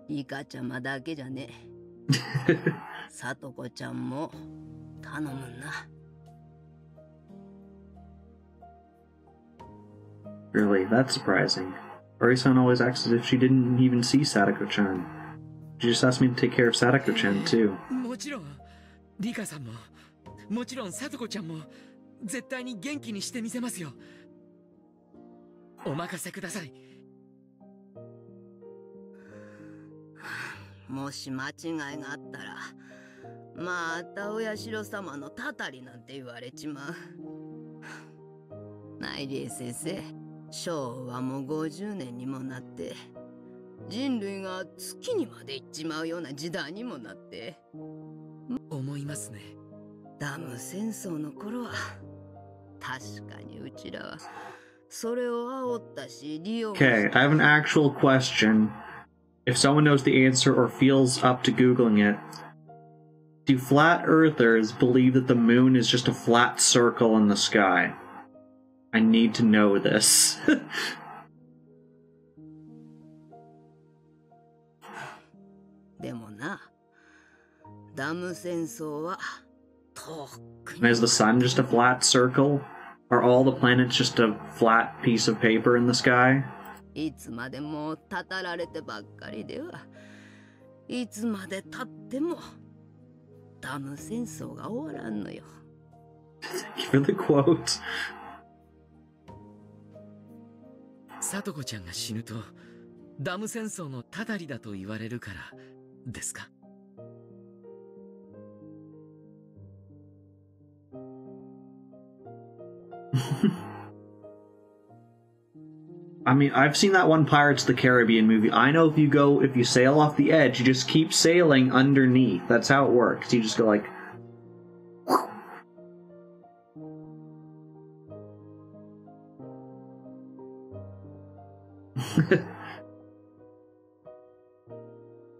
リカちゃまだけじゃねえ。さとこちゃんも頼むな。Really, that's surprising. Ori-san always acts as if she didn't even see Sadako-chan. She just asked me to take care of Sadako-chan, too. もちろん、リカさんも、もちろんさとこちゃんも、絶対に元気にしてみせますよ。お任せください。もし間違いがあったら、またお社様のたたりなんて言われちまう。ナイリエ先生、昭和も50年にもなって、人類が月にまで行っちまうような時代にもなって。思いますね。ダム戦争の頃は、確かにうちらは、それを煽ったし、利用。Okay, I have an actual question. If someone knows the answer or feels up to Googling it, do flat earthers believe that the moon is just a flat circle in the sky? I need to know this. でもな、ダム戦争は遠くに。And is the sun just a flat circle? Are all the planets just a flat piece of paper in the sky? いつまでもたたられてばっかりでは、いつまでたってもダム戦争が終わらんのよ。Thank you for the quote. さとこちゃんが死ぬと、ダム戦争のたたりだと言われるからですか？ I mean, I've seen that one Pirates of the Caribbean movie. I know if you sail off the edge, you just keep sailing underneath. That's how it works. You just go like...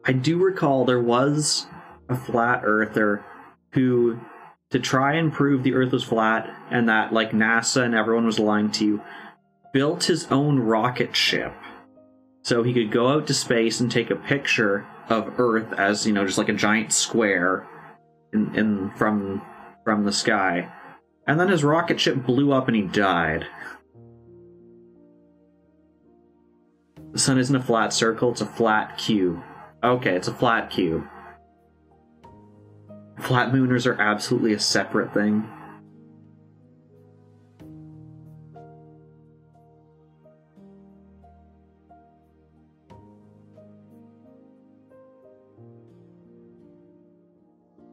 I do recall there was a flat earther who, to try and prove the Earth was flat and that, like, NASA and everyone was lying to you, built his own rocket ship so he could go out to space and take a picture of Earth as, you know, just like a giant square from the sky. And then his rocket ship blew up and he died. The sun isn't a flat circle, it's a flat cube. Okay, it's a flat cube. Flat mooners are absolutely a separate thing.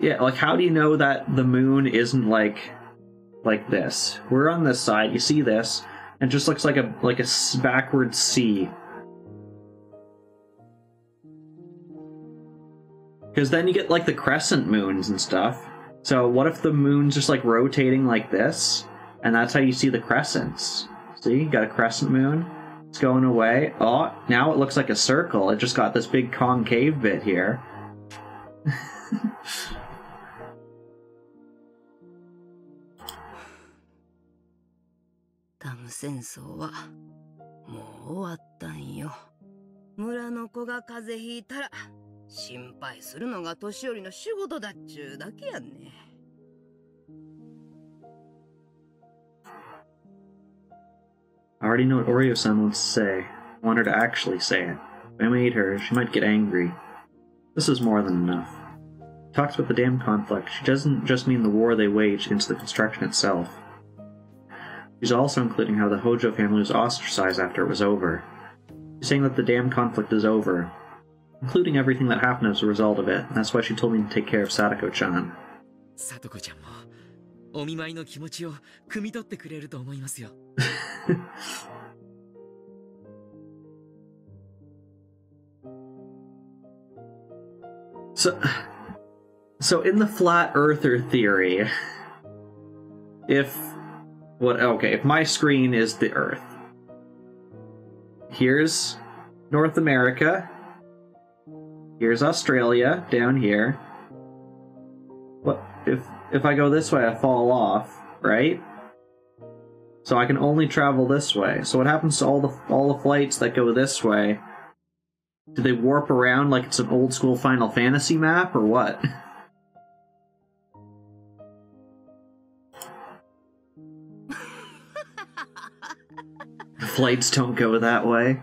Yeah, like, how do you know that the moon isn't like this? We're on this side, you see this, and it just looks like a backward C. Because then you get, like, the crescent moons and stuff. So what if the moon's just, like, rotating like this? And that's how you see the crescents. See? You got a crescent moon. It's going away. Oh, now it looks like a circle. It just got this big concave bit here. タム戦争はもう終わったんよ。村の子が風邪ひいたら心配するのが年寄りの仕事だっちゅうだけやんね。I already know what Oreo-san wants to say. I want her to actually say it. If I made her, she might get angry. This is more than enough. She talks about the damn conflict. She doesn't just mean the war they waged into the construction itself. She's also including how the Hojo family was ostracized after it was over. She's saying that the damn conflict is over, including everything that happened as a result of it, and that's why she told me to take care of Sadako-chan. さとこちゃんもお見舞いの気持ちを汲み取ってくれると思いますよ。So in the flat earther theory, if my screen is the Earth, here's North America, here's Australia down here. What if I go this way, I fall off, right? So I can only travel this way. So what happens to all the flights that go this way? Do they warp around like it's an old school Final Fantasy map, or what? Flights don't go that way.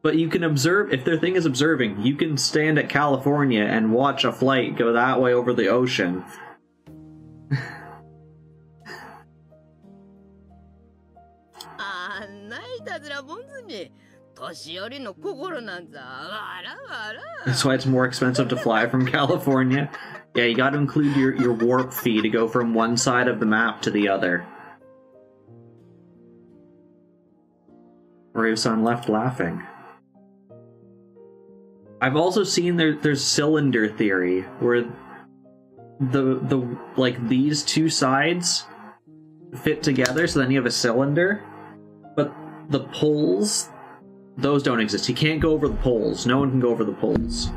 But you can observe, if their thing is observing, you can stand at California and watch a flight go that way over the ocean. That's why it's more expensive to fly from California. Yeah, you gotta include your warp fee to go from one side of the map to the other. Oreo-san left laughing. I've also seen there's cylinder theory, where the like these two sides fit together, so then you have a cylinder, but the poles, those don't exist. You can't go over the poles. No one can go over the poles.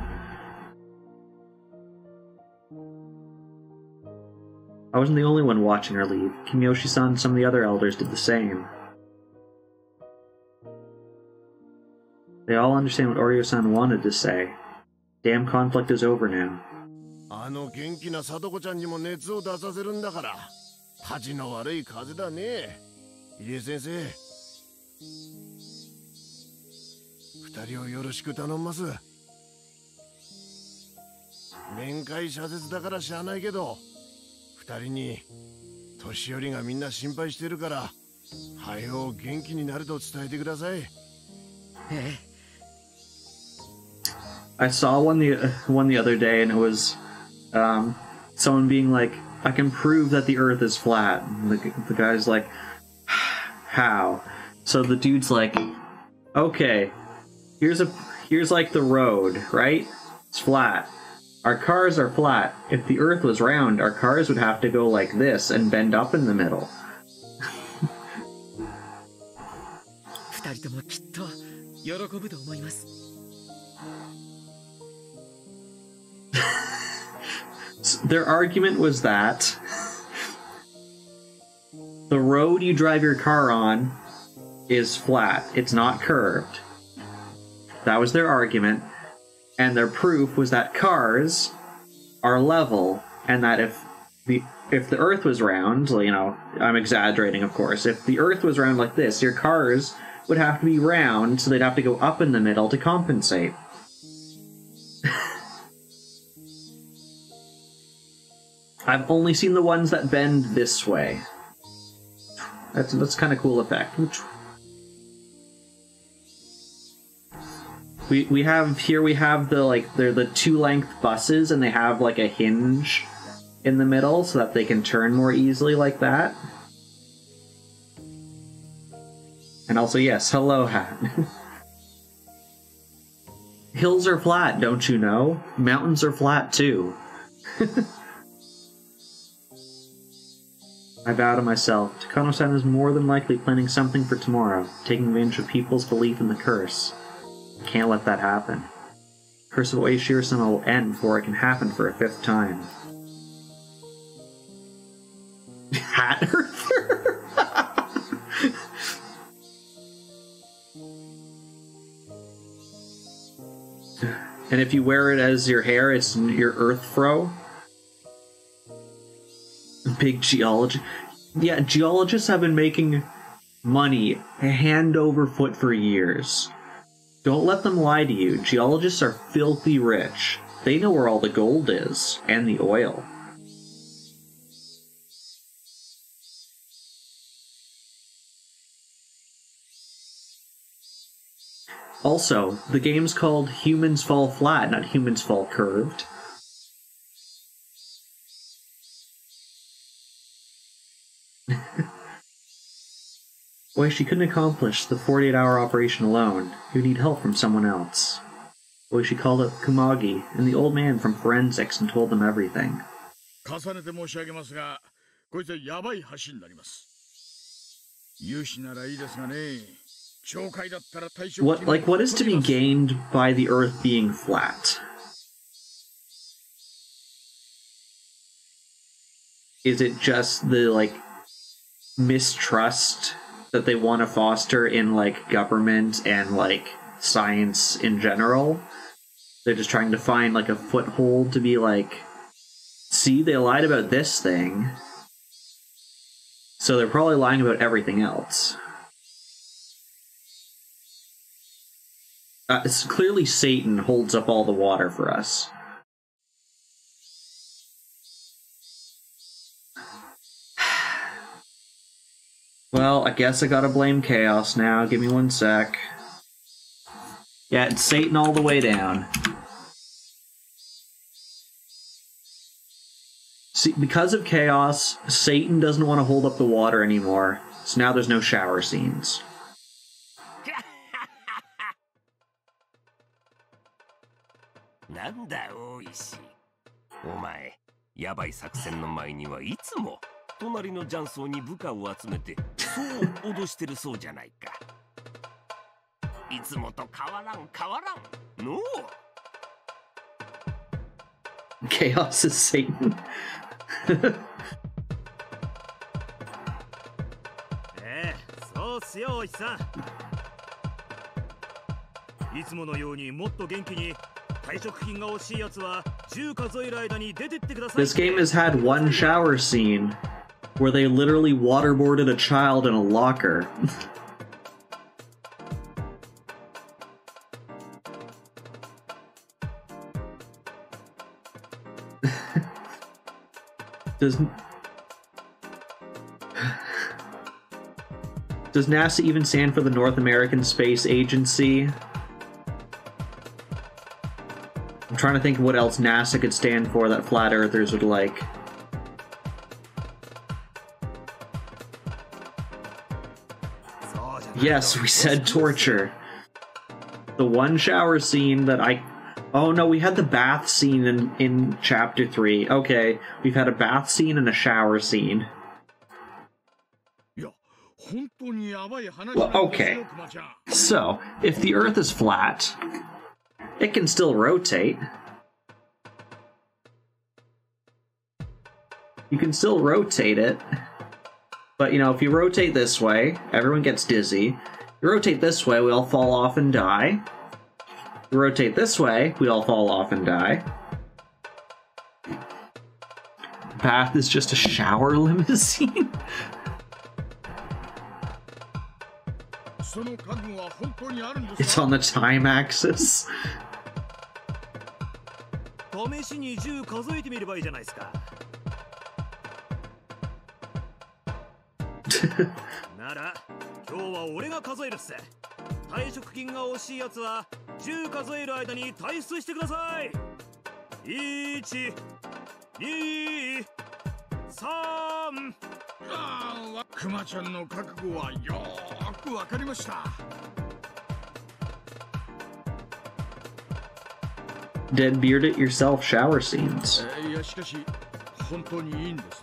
I wasn't the only one watching her leave. Kimiyoshi-san and some of the other elders did the same. They all understand what Oreo-san wanted to say. Damn conflict is over now. あの元気な聡子ちゃんにも熱を出させるんだから、たちの悪い風だね。入江先生。二人をよろしく頼んます。面会謝絶だからしゃあないけど、二人に年寄りがみんな心配してるから、はよ元気になると伝えてください。I saw one the other day, and it was someone being like, "I can prove that the Earth is flat." And the guy's like, "How?" So the dude's like, "Okay, here's like the road, right? It's flat. Our cars are flat. If the Earth was round, our cars would have to go like this and bend up in the middle." 二人ともきっと喜ぶと思います。Their argument was that the road you drive your car on is flat. It's not curved. That was their argument. And their proof was that cars are level, and that if the Earth was round, you know, I'm exaggerating, of course. If the Earth was round like this, your cars would have to be round, so they'd have to go up in the middle to compensate. I've only seen the ones that bend this way. That's kind of cool effect. We have the they're the 2-length buses, and they have like a hinge in the middle so that they can turn more easily like that. And also, yes, hello, hat. Hills are flat, don't you know? Mountains are flat too. I vow to myself, Takano-san is more than likely planning something for tomorrow, taking advantage of people's belief in the curse. I can't let that happen. Curse of Oishiro-san will end before it can happen for a 5th time. Hat Earther? And if you wear it as your hair, it's your Earth Fro. Big geology. Yeah, geologists have been making money hand over foot for years. Don't let them lie to you. Geologists are filthy rich. They know where all the gold is, and the oil. Also, the game's called Humans Fall Flat, not Humans Fall Curved. Boy, she couldn't accomplish the 48-hour operation alone. You need help from someone else. Boy, she called up Kamagi and the old man from forensics and told them everything. What is to be gained by the Earth being flat? Is it just the, mistrust that they want to foster in, government and, science in general? They're just trying to find, a foothold to be see, they lied about this thing, so they're probably lying about everything else. It's clearly Satan holds up all the water for us. Well, I guess I gotta blame Chaos now. Give me 1 sec. Yeah, it's Satan all the way down. See, because of Chaos, Satan doesn't want to hold up the water anymore, so now there's no shower scenes. Chaos is Satan. This game has had one shower scene where they literally waterboarded a child in a locker. Does NASA even stand for the North American Space Agency? I'm trying to think of what else NASA could stand for that flat earthers would like. Yes, we said torture. The one shower scene that oh no, we had the bath scene in Chapter 3. Okay, we've had a bath scene and a shower scene. Well, okay. So, if the Earth is flat, it can still rotate. You can still rotate it. But, if you rotate this way, everyone gets dizzy. You rotate this way, we all fall off and die. You rotate this way, we all fall off and die. Bath is just a shower limousine? It's on the time axis. 10数える間に退出してください。1、2、3。クマちゃんの覚悟はよーくわかりました。Dead beard it yourself shower scenes. いやしかし本当にいいんです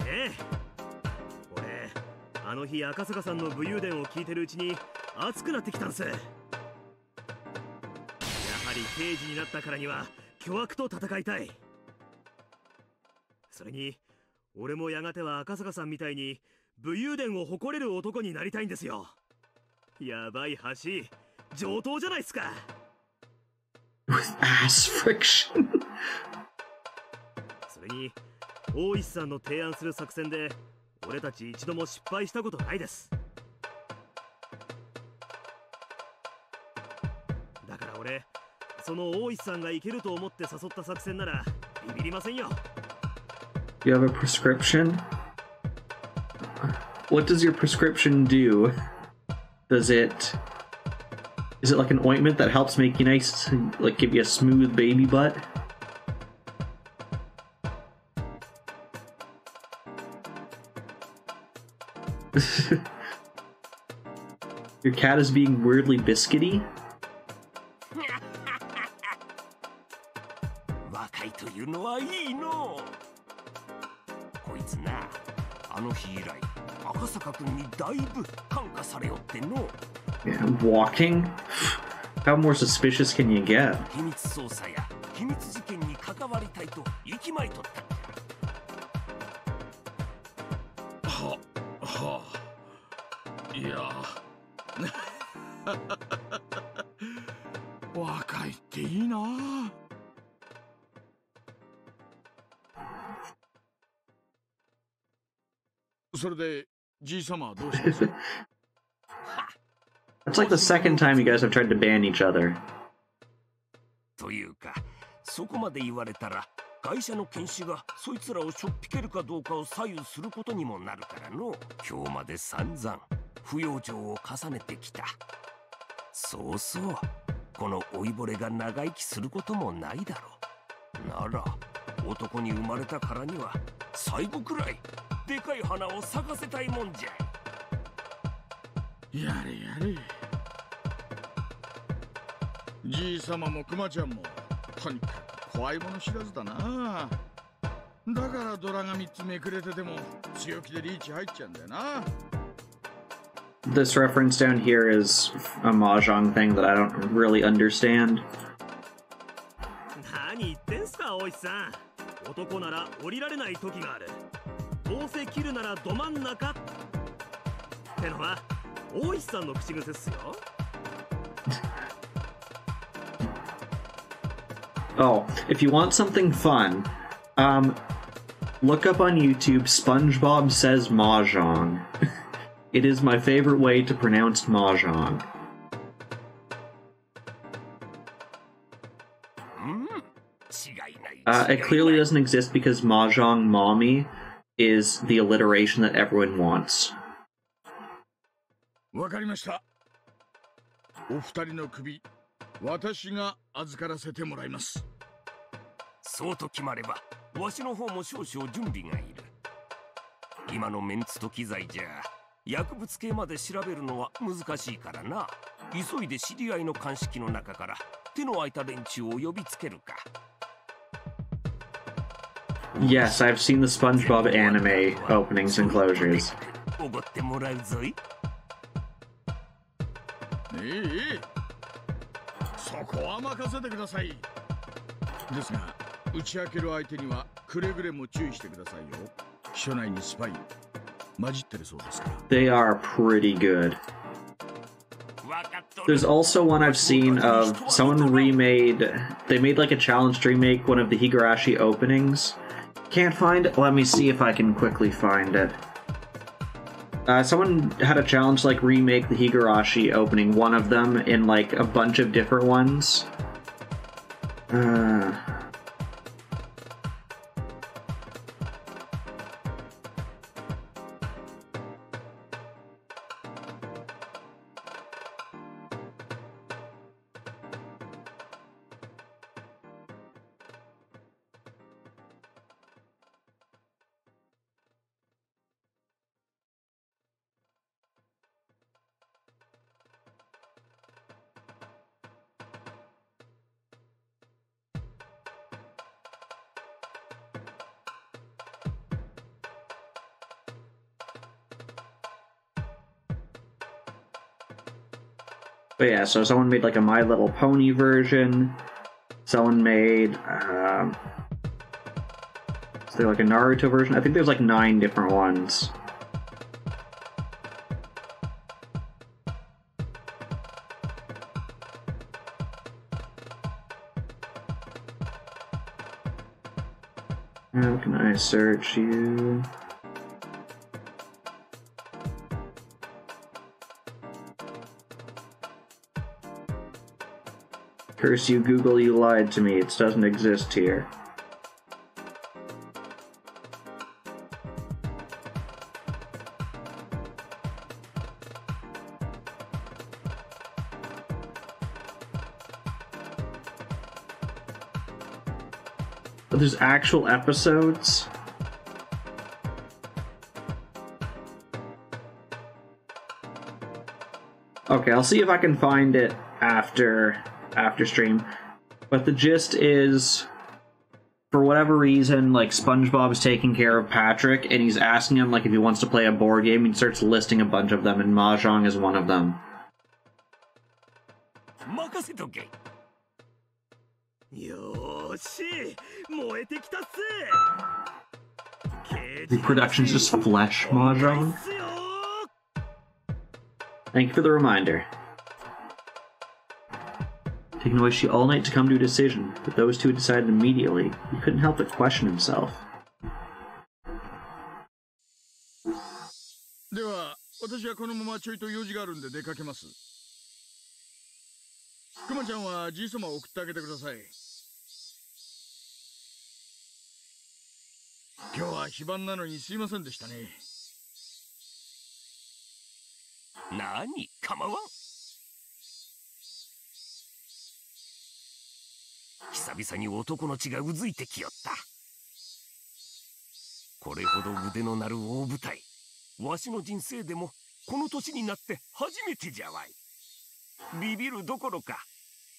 ね。俺あの日赤坂さんの武勇伝を聞いてるうちに熱くなってきたんす。やはり刑事になったからには巨悪と戦いたい。それに俺もやがては赤坂さんみたいに武勇伝を誇れる男になりたいんですよ。やばい橋上等じゃないっすか。With ass friction. それに大石さんの提案する作戦で俺たち一度も失敗したことないです。だから俺その大石さんがいけると思って誘った作戦ならビビりませんよ。You have a prescription? What does your prescription do? Is it like an ointment that helps make you nice, like give you a smooth baby butt? Your cat is being weirdly biscuity? 若いというのはいいの。こいつな、あの日以来赤坂君にだいぶ感化されよっての。Yeah, walking? How more suspicious can you get? 秘密捜査や秘密事件に関わりたいと息巻いとったんじゃ。はあ、いや若いっていいな。それでじいさまはどうします？ That's like the second time you guys have tried to ban each other. というか、そこまで言われたら会社の研修がそいつらをしょっぴけるかどうかを左右することにもなるからの。今日まで散々不養生を重ねてきた。そうそう、この老いぼれが長生きすることもないだろう。なら男に生まれたからには最後くらいでかい花を咲かせたいもんじゃ。やれやれ。じいさまもクマちゃんもとにかく怖いもの知らずだな。だからドラが3つめくれてても強気でリーチ入っちゃうんだよな。This reference down here is a mahjong thing that I don't really understand. 何言ってんすか、大石さん。男なら降りられない時がある。どうせ切るならど真ん中ってのは大石さんの口癖っすよ。Oh, if you want something fun, look up on YouTube SpongeBob Says Mahjong. It is my favorite way to pronounce Mahjong. It clearly doesn't exist because Mahjong Mommy is the alliteration that everyone wants. わかりました。お二人の首、私が預からせてもらいます。そうと決まれば、わしの方も少々準備がいる。今のメンツと機材じゃ、薬物系まで調べるのは難しいからな。急いで知り合いの鑑識の中から手の空いた連中を呼びつけるか。Yes, I've seen the SpongeBob anime openings and closures. おごってもらうぞい。そこは任せてください。ですが、打ち明ける相手にはくれぐれも注意してくださいよ。署内にスパイ混じってるそうですから。They are pretty good. There's also one I've seen of someone they made like a challenge to remake one of the Higurashi openings. Can't find it? Let me see if I can quickly find it. Someone had a challenge like remake the Higurashi opening, one of them in like a bunch of different ones. But yeah, so someone made like a My Little Pony version. Someone made, is there like a Naruto version? I think there's like 9 different ones. How can I search you? Curse you, Google, you lied to me. It doesn't exist here. But there's actual episodes? Okay, I'll see if I can find it after stream. But the gist is, for whatever reason, like, SpongeBob's taking care of Patrick, and he's asking him, like, if he wants to play a board game, and he starts listing a bunch of them, and Mahjong is one of them. The production's just Flesh Mahjong? Thank you for the reminder. Taking Oishi all night to come to a decision, but those two had decided immediately. He couldn't help but question himself. では、私はこのままちょいと用事があるんで出かけます。くまちゃんはじいさまを送ってあげてください。今日は非番なのにすいませんでしたね。何、構わん。久々に男の血がうずいてきよった。これほど腕の鳴る大舞台、わしの人生でもこの年になって初めてじゃわい。ビビるどころか、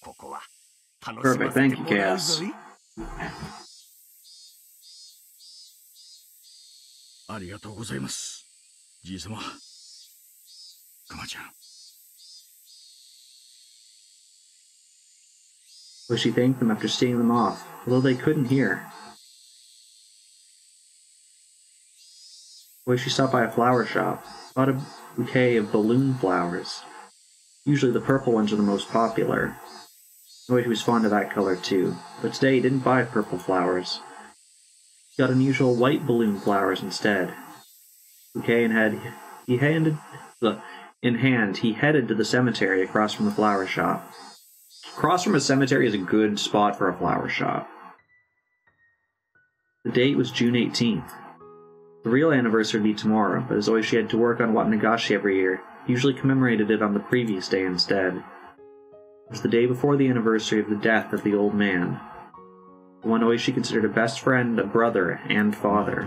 ここは楽しませてもらうぞい。ありがとうございます、じいさま。くまちゃん。Oishi thanked them after seeing them off, although they couldn't hear. Oishi stopped by a flower shop, bought a bouquet of balloon flowers. Usually the purple ones are the most popular. Oishi was fond of that color too, but today he didn't buy purple flowers. He got unusual white balloon flowers instead. Bouquet in hand, he headed to the cemetery across from the flower shop. Across from a cemetery is a good spot for a flower shop. The date was June 18th. The real anniversary would be tomorrow, but as Oishi had to work on Watanagashi every year, he usually commemorated it on the previous day instead. It was the day before the anniversary of the death of the old man. The one Oishi considered a best friend, a brother, and father.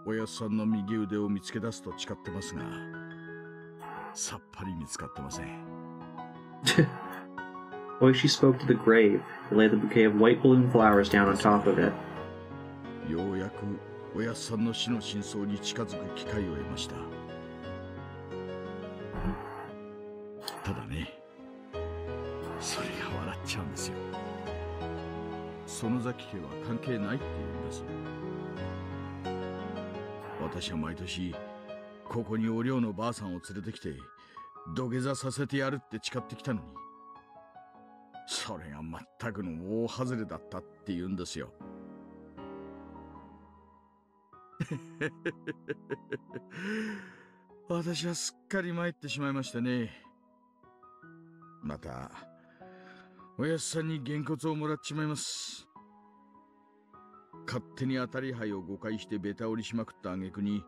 おやっさんの右腕を見つけ出すと誓ってますが、さっぱり見つかってません。Oishi spoke to the grave and laid the bouquet of white balloon flowers down on top of it. ようやくおやっさんの死の真相に近づく機会を得ました。ただね、それが笑っちゃうんですよ。園崎家は関係ないって言うんです。私は毎年ここにお寮のばあさんを連れてきて土下座させてやるって誓ってきたのに、それが全くの大外れだったって言うんですよ。私はすっかり参ってしまいましたね。またおやっさんにげんこつをもらっちまいます。勝手に当たり牌を誤解してベタ折りしまくった挙句に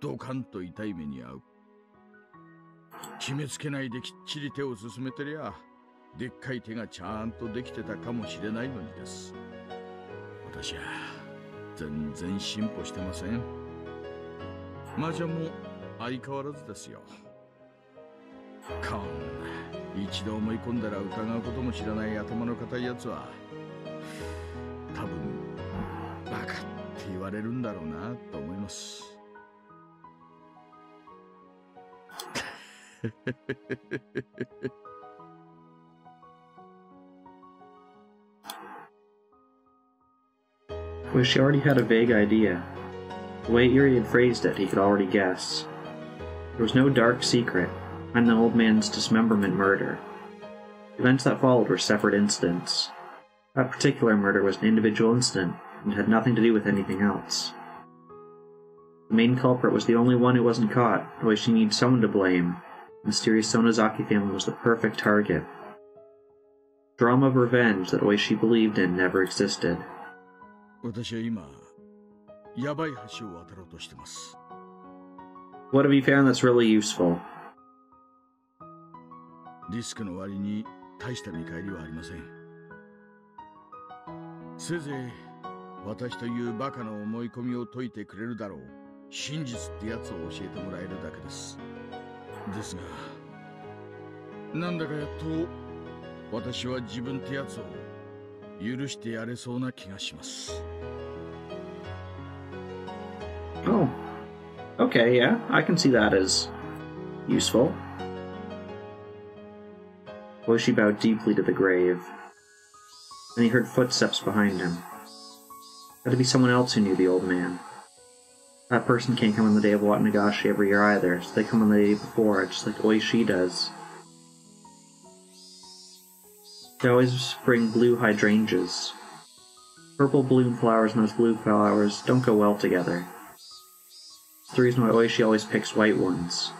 ドカンと痛い目に遭う。決めつけないできっちり手を進めてりゃ、でっかい手がちゃんとできてたかもしれないのにです。私は全然進歩してません。麻雀も相変わらずですよ。こんな一度思い込んだら疑うことも知らない頭の固いやつは多分バカって言われるんだろうなと思います。Well, she already had a vague idea. The way Erie had phrased it, he could already guess. There was no dark secret behind the old man's dismemberment murder. The events that followed were separate incidents. That particular murder was an individual incident and had nothing to do with anything else. The main culprit was the only one who wasn't caught, though she needed someone to blame. The mysterious Sonozaki family was the perfect target. The drama of revenge that Oishi believed in never existed. What have you found that's really useful? リスクの割に大した見返りはありません。せいぜい私というバカの思い込みを解いてくれるだろう真実ってやつを教えてもらえるだけです。ですが、なんだかやっと私は自分ってやつを許してやれそうな気がします。Oh. Okay, yeah, I can see that as useful. Oishi bowed deeply to the grave. Then he heard footsteps behind him. Had to be someone else who knew the old man. That person can't come on the day of Watanagashi every year either, so they come on the day before, just like Oishi does. They always bring blue hydrangeas. Purple bloom flowers and those blue flowers don't go well together. It's the reason why Oishi always picks white ones.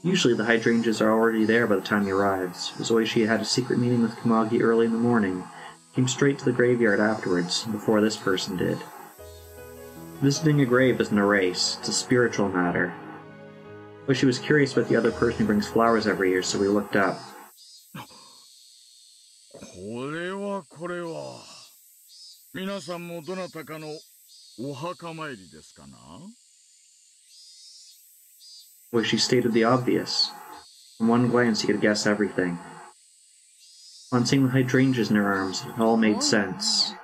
Usually the hydrangeas are already there by the time he arrives, as Oishi had a secret meeting with Kamagi early in the morning, came straight to the graveyard afterwards, before this person did. Visiting a grave isn't a race, it's a spiritual matter. Oishi was curious about the other person who brings flowers every year, so we looked up. これはこれは。皆さんもどなたかのお墓参りですかな? Oishi stated the obvious. In one glance he could guess everything. On seeing the hydrangeas in her arms, it all made sense.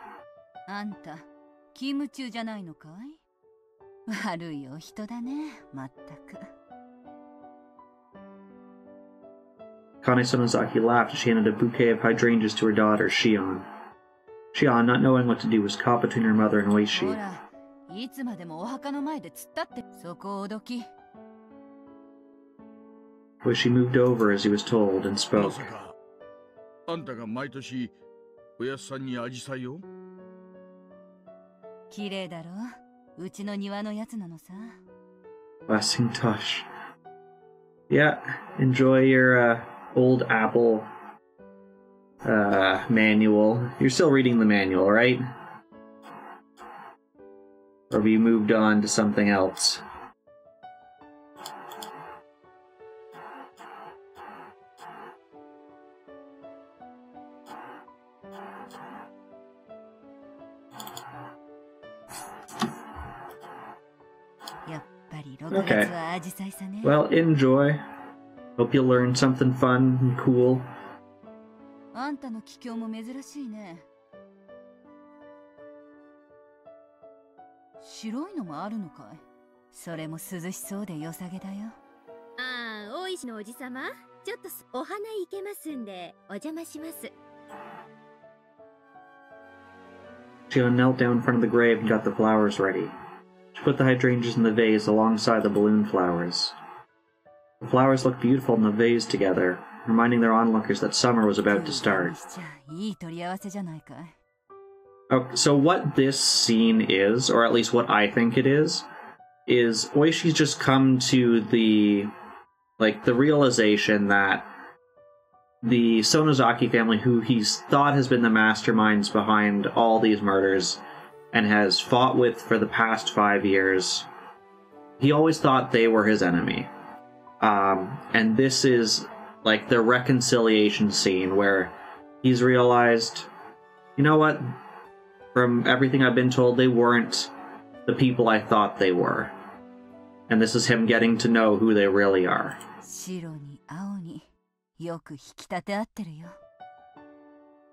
あんた、勤務中じゃないのかい? 悪いお人だね、まったく。Kane Sonozaki laughed as she handed a bouquet of hydrangeas to her daughter, Shion. Shion, not knowing what to do, was caught between her mother and Oishi. ほら、いつまでもお墓の前で突っ立って、そこをおどき。Oishi moved over as he was told and spoke. あんたが毎年おやっさんにアジサイを? 綺麗だろうちの庭のやつなのさ。Blessing touch. Yeah, enjoy your old Apple manual. You're still reading the manual, right? Or have you moved on to something else? Okay. Well, enjoy. Hope you learn something fun and cool. あんたの帰郷も珍しいね。白いのもあるのかい? それも涼しそうで良さげだよ。ああ、大石のおじさま、ちょっとお花いけますんでお邪魔します。Shion knelt down in front of the grave and got the flowers ready. She put the hydrangeas in the vase alongside the balloon flowers. The flowers looked beautiful in the vase together, reminding their onlookers that summer was about to start. Okay, so what this scene is, or at least what I think it is Oishi's just come to the realization that the Sonozaki family, who he's thought has been the masterminds behind all these murders, and has fought with for the past 5 years, he always thought they were his enemy. And this is like the reconciliation scene where he's realized, you know what? From everything I've been told, they weren't the people I thought they were. And this is him getting to know who they really are. 白に青によく引き立て合ってるよ。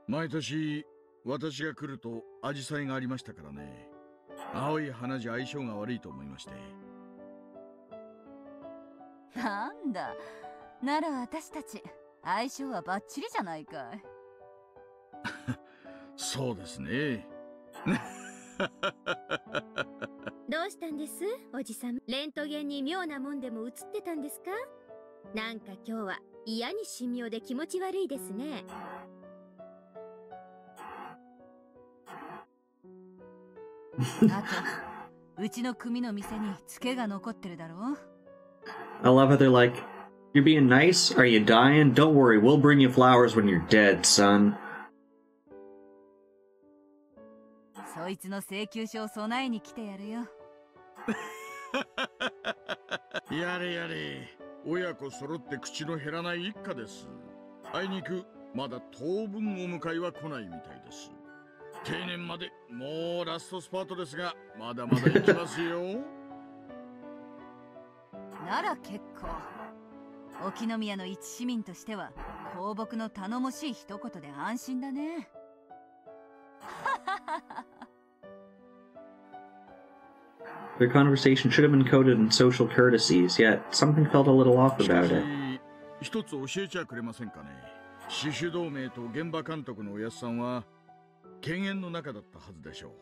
毎年私が来るとアジサイがありましたからね。青い花じゃ相性が悪いと思いまして。なんだ。なら私たち、相性はバッチリじゃないかい。そうですね。どうしたんです、おじさん。レントゲンに妙なもんでも映ってたんですか？なんか今日は嫌に神妙で気持ち悪いですね。あと、うちの組の店にツケが残ってるだろう。I love how they're like, "You're being nice? Are you dying? Don't worry, we'll bring you flowers when you're dead, son." そいつの請求書を備えに来てやるよ。やれやれ。親子揃って口の減らない一家です。あいにくまだ当分お迎えは来ないみたいです。定年までもうラストスパートですが、まだまだ行きますよ。なら結構。沖宮の一市民としては公僕の頼もしい一言で安心だね。Their conversation should have been coded in social courtesies, yet something felt a little off about it. 一つ教えちゃくれませんかね。死守同盟と現場監督のおやすさんは犬猿の中だったはずでしょう。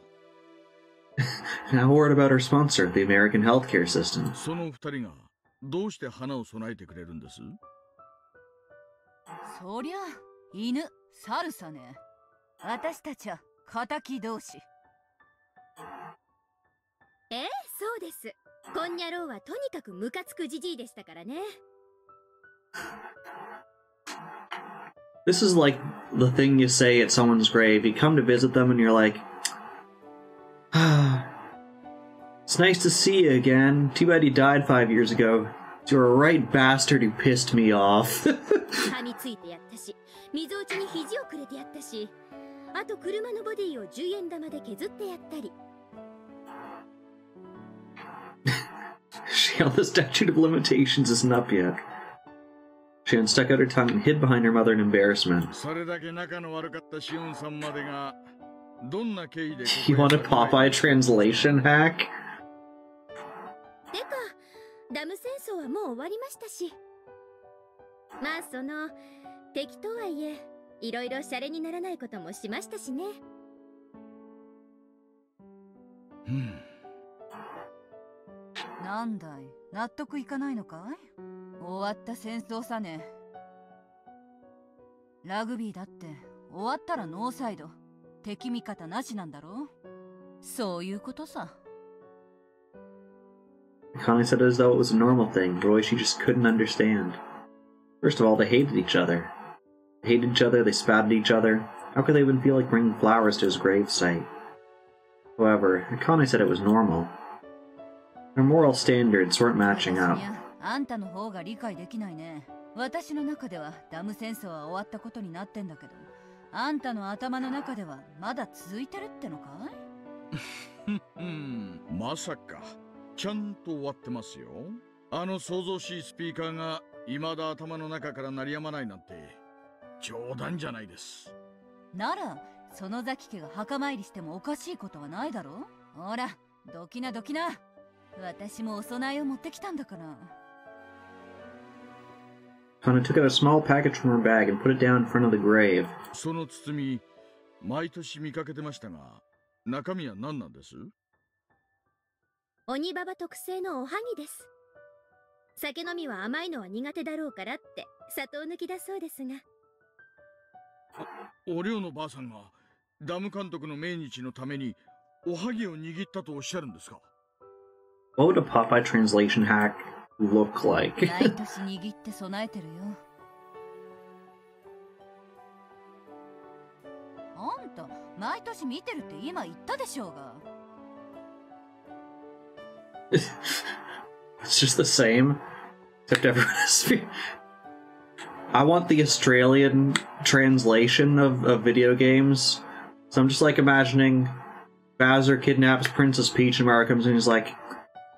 Now a word about our sponsor, the American healthcare system. その二人がどうして花を備えてくれるんです？そりゃ、犬、猿さね。私たちは敵同士。そうです。こんにゃろうはとにかくムカつくじじいでしたからね。This is like the thing you say at someone's grave. You come to visit them and you're like, "It's nice to see you again. Too bad you died 5 years ago. You're a right bastard who pissed me off." 噛みついてやったし、溝落ちに肘をくれてやったし、あと車のボディを10円玉で削ってやったり。She, the statute of limitations isn't up yet. Shion stuck out her tongue and hid behind her mother in embarrassment. You want a Popeye translation hack? てか、ダム戦争はもう終わりましたし。まあ敵とはいえ、いろいろシャレにならないこともしましたしね。なんだい、納得いかないのかい？終わった戦争さね。ラグビーだって終わったらノーサイド、敵味方なしなんだろう？そういうことさ。Connie said it as though it was a normal thing, Roy she just couldn't understand. First of all, they hated each other. They hated each other, they spat at each other. How could they even feel like bringing flowers to his gravesite? However, Connie said it was normal. Their moral standards weren't matching up. あんたの方が理解できないね。私の中ではダム戦争は終わったことになってんだけど、あんたの頭の中ではまだ続いてるってのかい？まさか、ちゃんと終わってますよ。あの想像しいスピーカーが未だ頭の中から鳴りやまないなんて冗談じゃないです。なら、そのザキ家が墓参りしてもおかしいことはないだろ？ほら、どきなどきな。私もお供えを持ってきたんだから。Kana took out a small package from her bag and put it down in front of the grave. その包み、毎年見かけてましたが、中身は何なんです？鬼ババ特製のおはぎです。酒飲みは甘いのは苦手だろうからって砂糖抜きだそうですが。お寮のばあさんがダム監督の命日のためにおはぎを握ったとおっしゃるんですか？ What would a Popeye translation hack look like? 毎年握って備えてるよ。あんた、毎年見てるって今言ったでしょうが。It's just the same, except everyone has. I want the Australian translation of video games, so I'm just like imagining Bowser kidnaps Princess Peach and Mario comes in and he's like,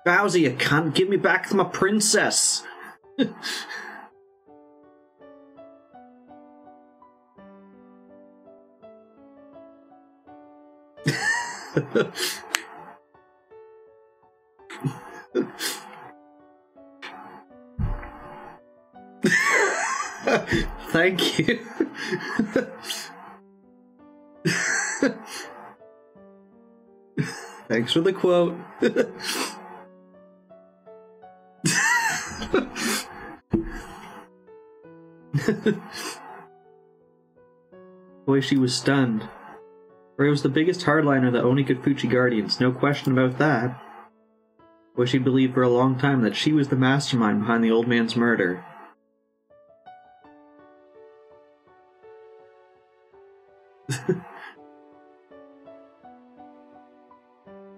"Bowser, you can't give me back my princess." thank you. Thanks for the quote. Boy, she was stunned. Ray was the biggest hardliner the Onikafuchi Guardians, no question about that. Boy, she believed for a long time that she was the mastermind behind the old man's murder.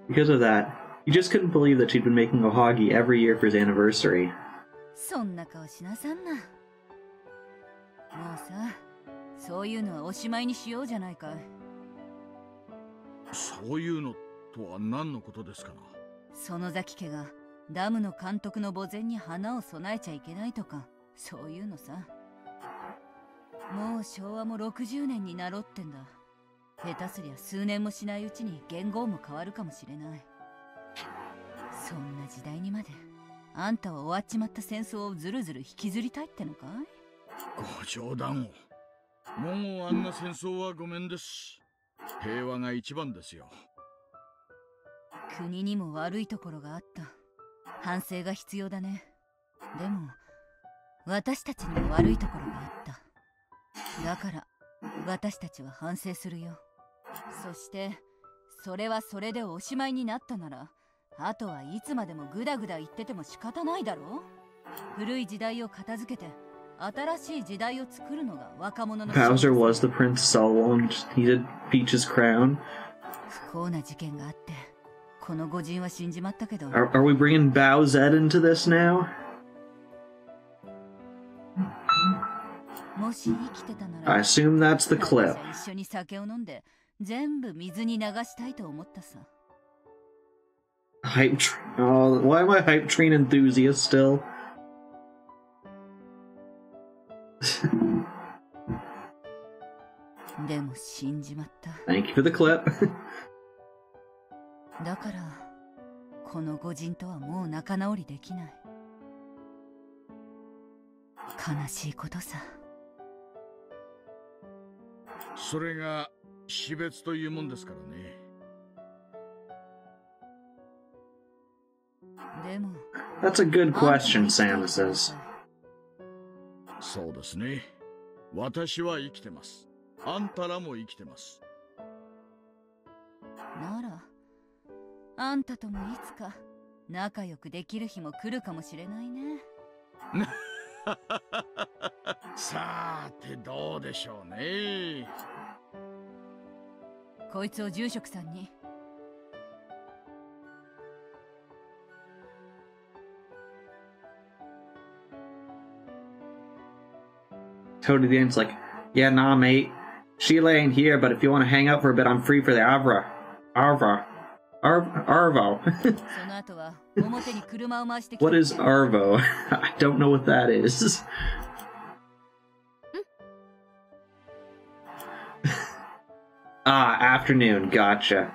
Because of that, he just couldn't believe that she'd been making ohagi every year for his anniversary. そんな顔しなさんな。もうさ、そういうのはおしまいにしようじゃないかい。そういうのとは何のことですかな。園崎家がダムの監督の墓前に花を供えちゃいけないとか、そういうのさ。もう昭和も60年になろってんだ。下手すりゃ数年もしないうちに元号も変わるかもしれない。そんな時代にまであんたは終わっちまった戦争をずるずる引きずりたいってのかい？ご冗談を。もうあんな戦争はごめんです。平和が一番ですよ。国にも悪いところがあった。反省が必要だね。でも私たちにも悪いところがあった。だから私たちは反省するよ。そしてそれはそれでおしまいになったなら、あとはいつまでもグダグダ言ってても仕方ないだろう。古い時代を片付けて新しい時代を作るのが若者の。Bowser was the Prince all along, just needed Peach's crown. 不幸な事件があってこの御人は死んじまったけど。Are we bringing Bowser into this now? もし生きてたなら I assume that's the clip. 一緒に酒を飲んで全部水に流したいと思ったさ。Hype train. Oh, why am I hype train enthusiast still? でも死んじまった。Thank you for the clip. だからこの御人とはもう仲直りできない。悲しいことさ。それが死別というもんですからね。でも That's a good question, Sam says. そうですね。私は生きてます。あんたらも生きてます。ならあんたともいつか仲良くできる日も来るかもしれないね。さてどうでしょうね。こいつを住職さんに。Tony the Ant's like, yeah, nah, mate. Sheila ain't here, but if you want to hang out for a bit, I'm free for the Arvo. その後は表に車を回してきて。What is Arvo? I don't know what that is. Afternoon, gotcha.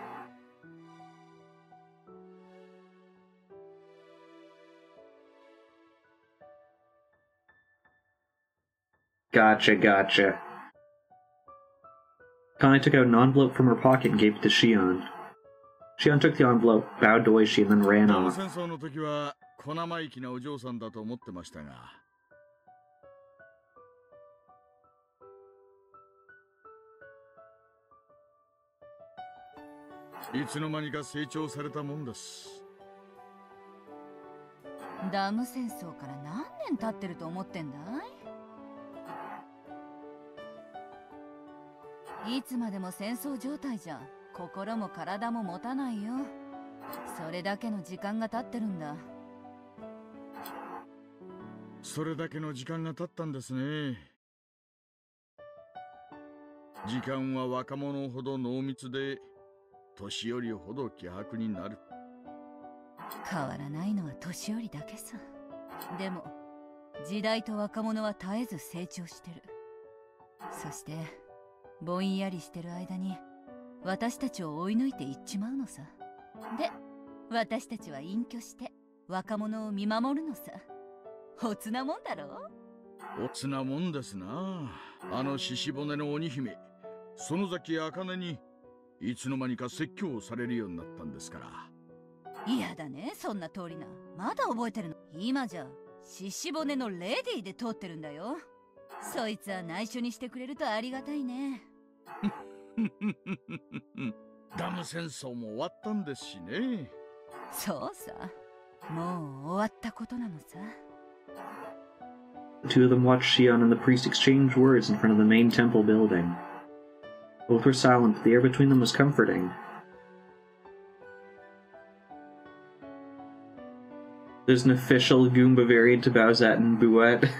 Gotcha. Connie took out an envelope from her pocket and gave it to Shion. Shion took the envelope, bowed to Oishi, and then ran off. 戦争の時は小生意気なお嬢さんだと思ってましたが。いつの間にか成長されたもんです。ダム戦争から何年経ってると思ってんだい？いつまでも戦争状態じゃ心も体も持たないよ。それだけの時間が経ってるんだ。それだけの時間が経ったんですね。時間は若者ほど濃密で年寄りほど希薄になる。変わらないのは年寄りだけさ。でも時代と若者は絶えず成長してる。そしてぼんやりしてる間に私たちを追い抜いていっちまうのさ。で私たちは隠居して若者を見守るのさ。ほつなもんだろ。おつなもんですな。あの獅子骨の鬼姫、園崎茜にいつの間にか説教をされるようになったんですから。嫌だね、そんな通りな。まだ覚えてるの？今じゃ獅子骨のレディーで通ってるんだよ。そいつは内緒にしてくれるとありがたいね。ダム戦争も終わったんですしね。そうさ、もう終わったことなのさ。The two of them watched Shion and the priest exchange words in front of the main temple building. Both were silent, but the air between them was comforting. There's an official Goomba variant to Bowsette and Bouette.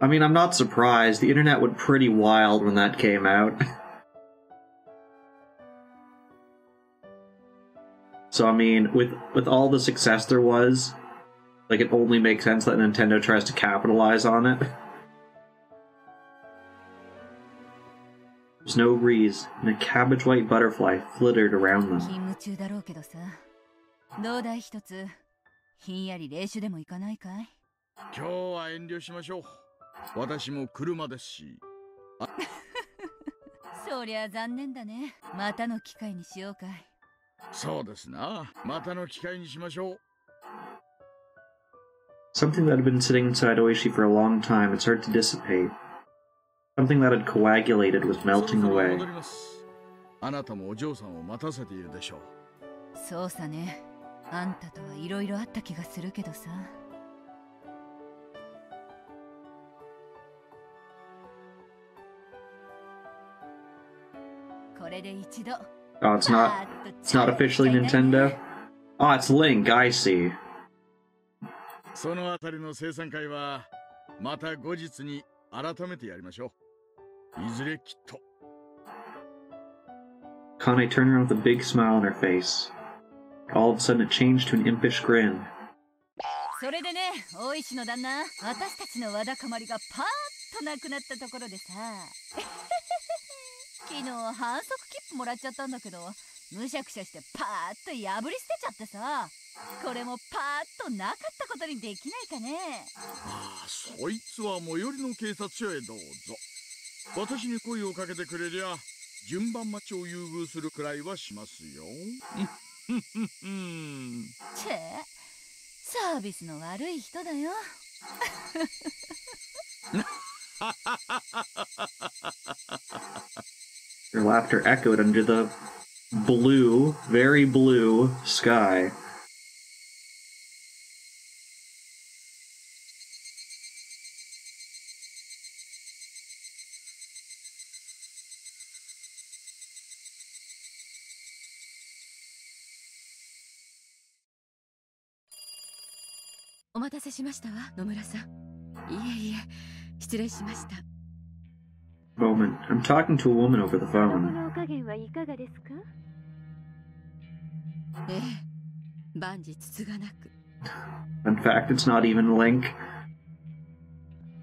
I mean, I'm not surprised. The internet went pretty wild when that came out. So, I mean, with all the success there was, like, it only makes sense that Nintendo tries to capitalize on it. There's no breeze, and a cabbage-white butterfly flittered around them. 勤務中だろうけどさ。どうだい一つ。ひんやり練習でも行かないかい？今日は遠慮しましょう。私も車ですし。そりゃ残念だね。またの機会にしようかい。そうですな。またの機会にしましょう。Something that had been sitting inside Oishi for a long time had started to dissipate. Something that had coagulated was melting away. あなたもお嬢さんを待たせているでしょう。そうさね。あんたとはいろいろあった気がするけどさ。これで一度。Oh, it's not officially Nintendo? Oh, it's Link, I see. そのあたりの生産会はまた後日に改めてやりましょう。いずれきっと。Kane turned around with a big smile on her face. All of a sudden it changed to an impish grin. それでね、大石の旦那、私たちのわだかまりがパーッとなくなったところでさ。昨日反則切符もらっちゃったんだけど、むしゃくしゃしてパーッと破り捨てちゃってさ。これもパーッとなかったことにできないかね。ああ、そいつは最寄りの警察署へどうぞ。私に声をかけてくれりゃ順番待ちを優遇するくらいはしますよ。サービスの悪い人だよ。Her laughter echoed under the blue, very blue sky. Moment. I'm talking to a woman over the phone. In fact, it's not even Link.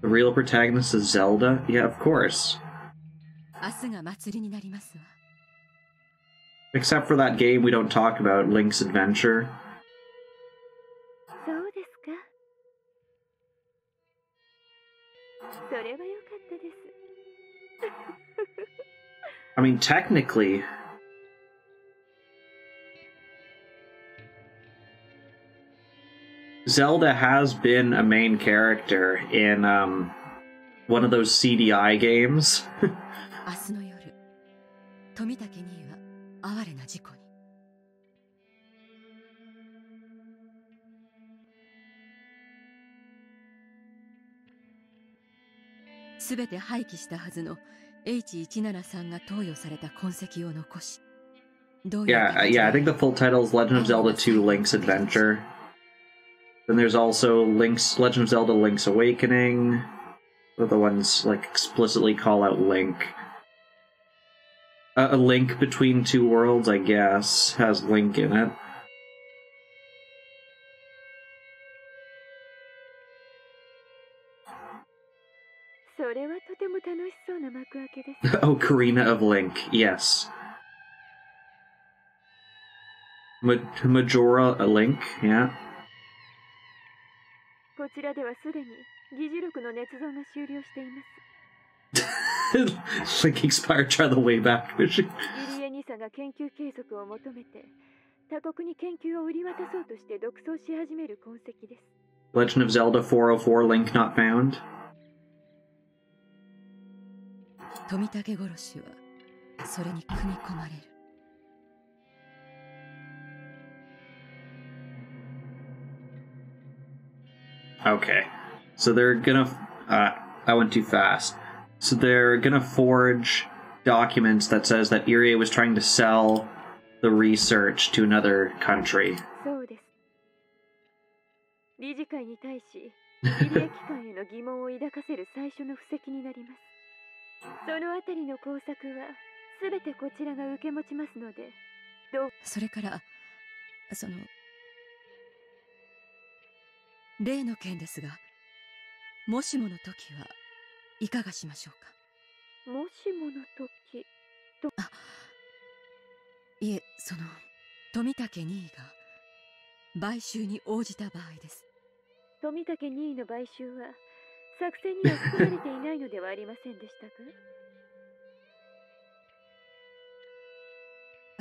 The real protagonist is Zelda? Yeah, of course. Except for that game we don't talk about, Link's Adventure. I mean, technically, Zelda has been a main character in one of those CDI games. すべて廃棄したはずの H173 が投与された痕跡を残し、Yeah, I think the full title is Legend of Zelda 2 Link's Adventure. Then there's also Legend of Zelda Link's Awakening. The other ones like explicitly call out Link. A Link Between Two Worlds, I guess, has Link in it. Ocarina of Link, yes. Majora Link, yeah. 議事録の捏造が終了しています。Like expired try the way back. 入江ニサが研究継続を求めて他国に研究を売り渡そうとして独走し始める痕跡です。Legend of Zelda 404 link not found. 富武殺しはそれに組み込まれる。Okay, so they're gonna. I went too fast. So they're gonna forge documents that says that Irie was trying to sell the research to another country. そうです。理事会に対し、入江機関への疑問を抱かせる最初の布石になります。そのあたりの工作はすべてこちらが受け持ちますので、どう？それからその例の件ですが、もしもの時はいかがしましょうか。もしもの時と、いえ、その富武2位が買収に応じた場合です。富武2位の買収は作戦には含まれていないのではありませんでしたか。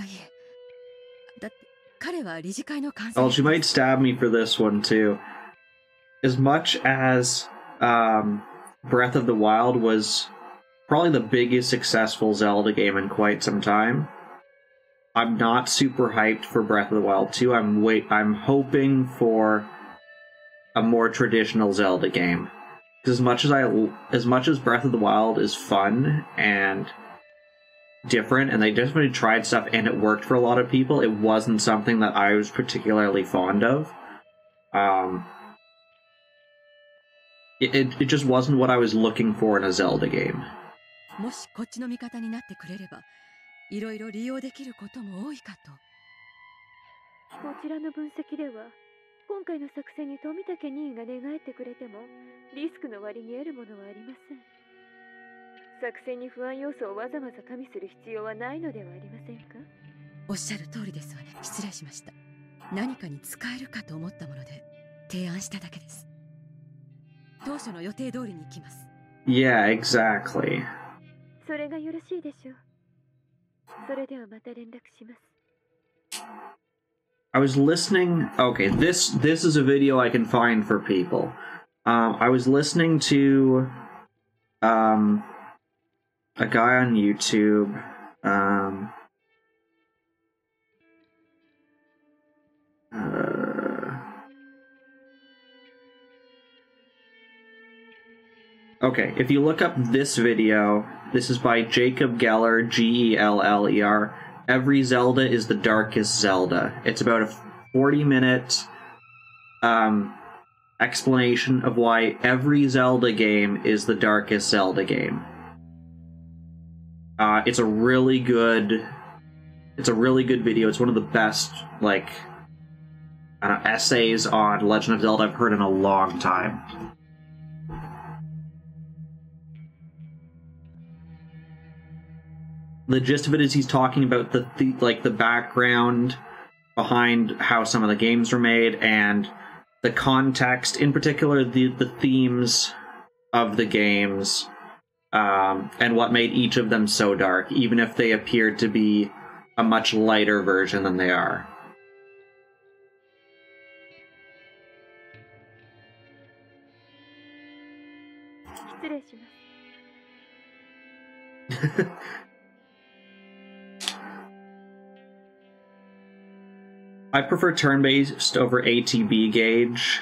いえ、だって彼は理事会の監査。Oh, she might stab me for this one too. As much as Breath of the Wild was probably the biggest successful Zelda game in quite some time, I'm not super hyped for Breath of the Wild 2. I'm hoping for a more traditional Zelda game. As much as Breath of the Wild is fun and different, and they definitely tried stuff and it worked for a lot of people, it wasn't something that I was particularly fond of. It just wasn't what I was looking for in a Zelda game. もしこっちの味方になってくれれば、いろいろ利用できることも多いかと。こちらの分析では、今回の作戦に富武2位が寝返ってくれても、リスクの割に得るものはありません。作戦に不安要素をわざわざ加味する必要はないのではありませんか。おっしゃる通りですわね。失礼しました。何かに使えるかと思ったもので提案しただけです。当初の予定通りに行きます。Yeah, exactly. それがよろしいでしょう。それではまた連絡します。I was listening. Okay, this is a video I can find for people. I was listening to a guy on YouTube. Okay, if you look up this video, this is by Jacob Geller, Geller. Every Zelda is the darkest Zelda. It's about a 40-minute explanation of why every Zelda game is the darkest Zelda game. It's a really good video. It's one of the best, like, essays on Legend of Zelda I've heard in a long time. The gist of it is he's talking about the background behind how some of the games were made and the context, in particular the themes of the games, and what made each of them so dark, even if they appeared to be a much lighter version than they are. I prefer turn-based over ATB gauge.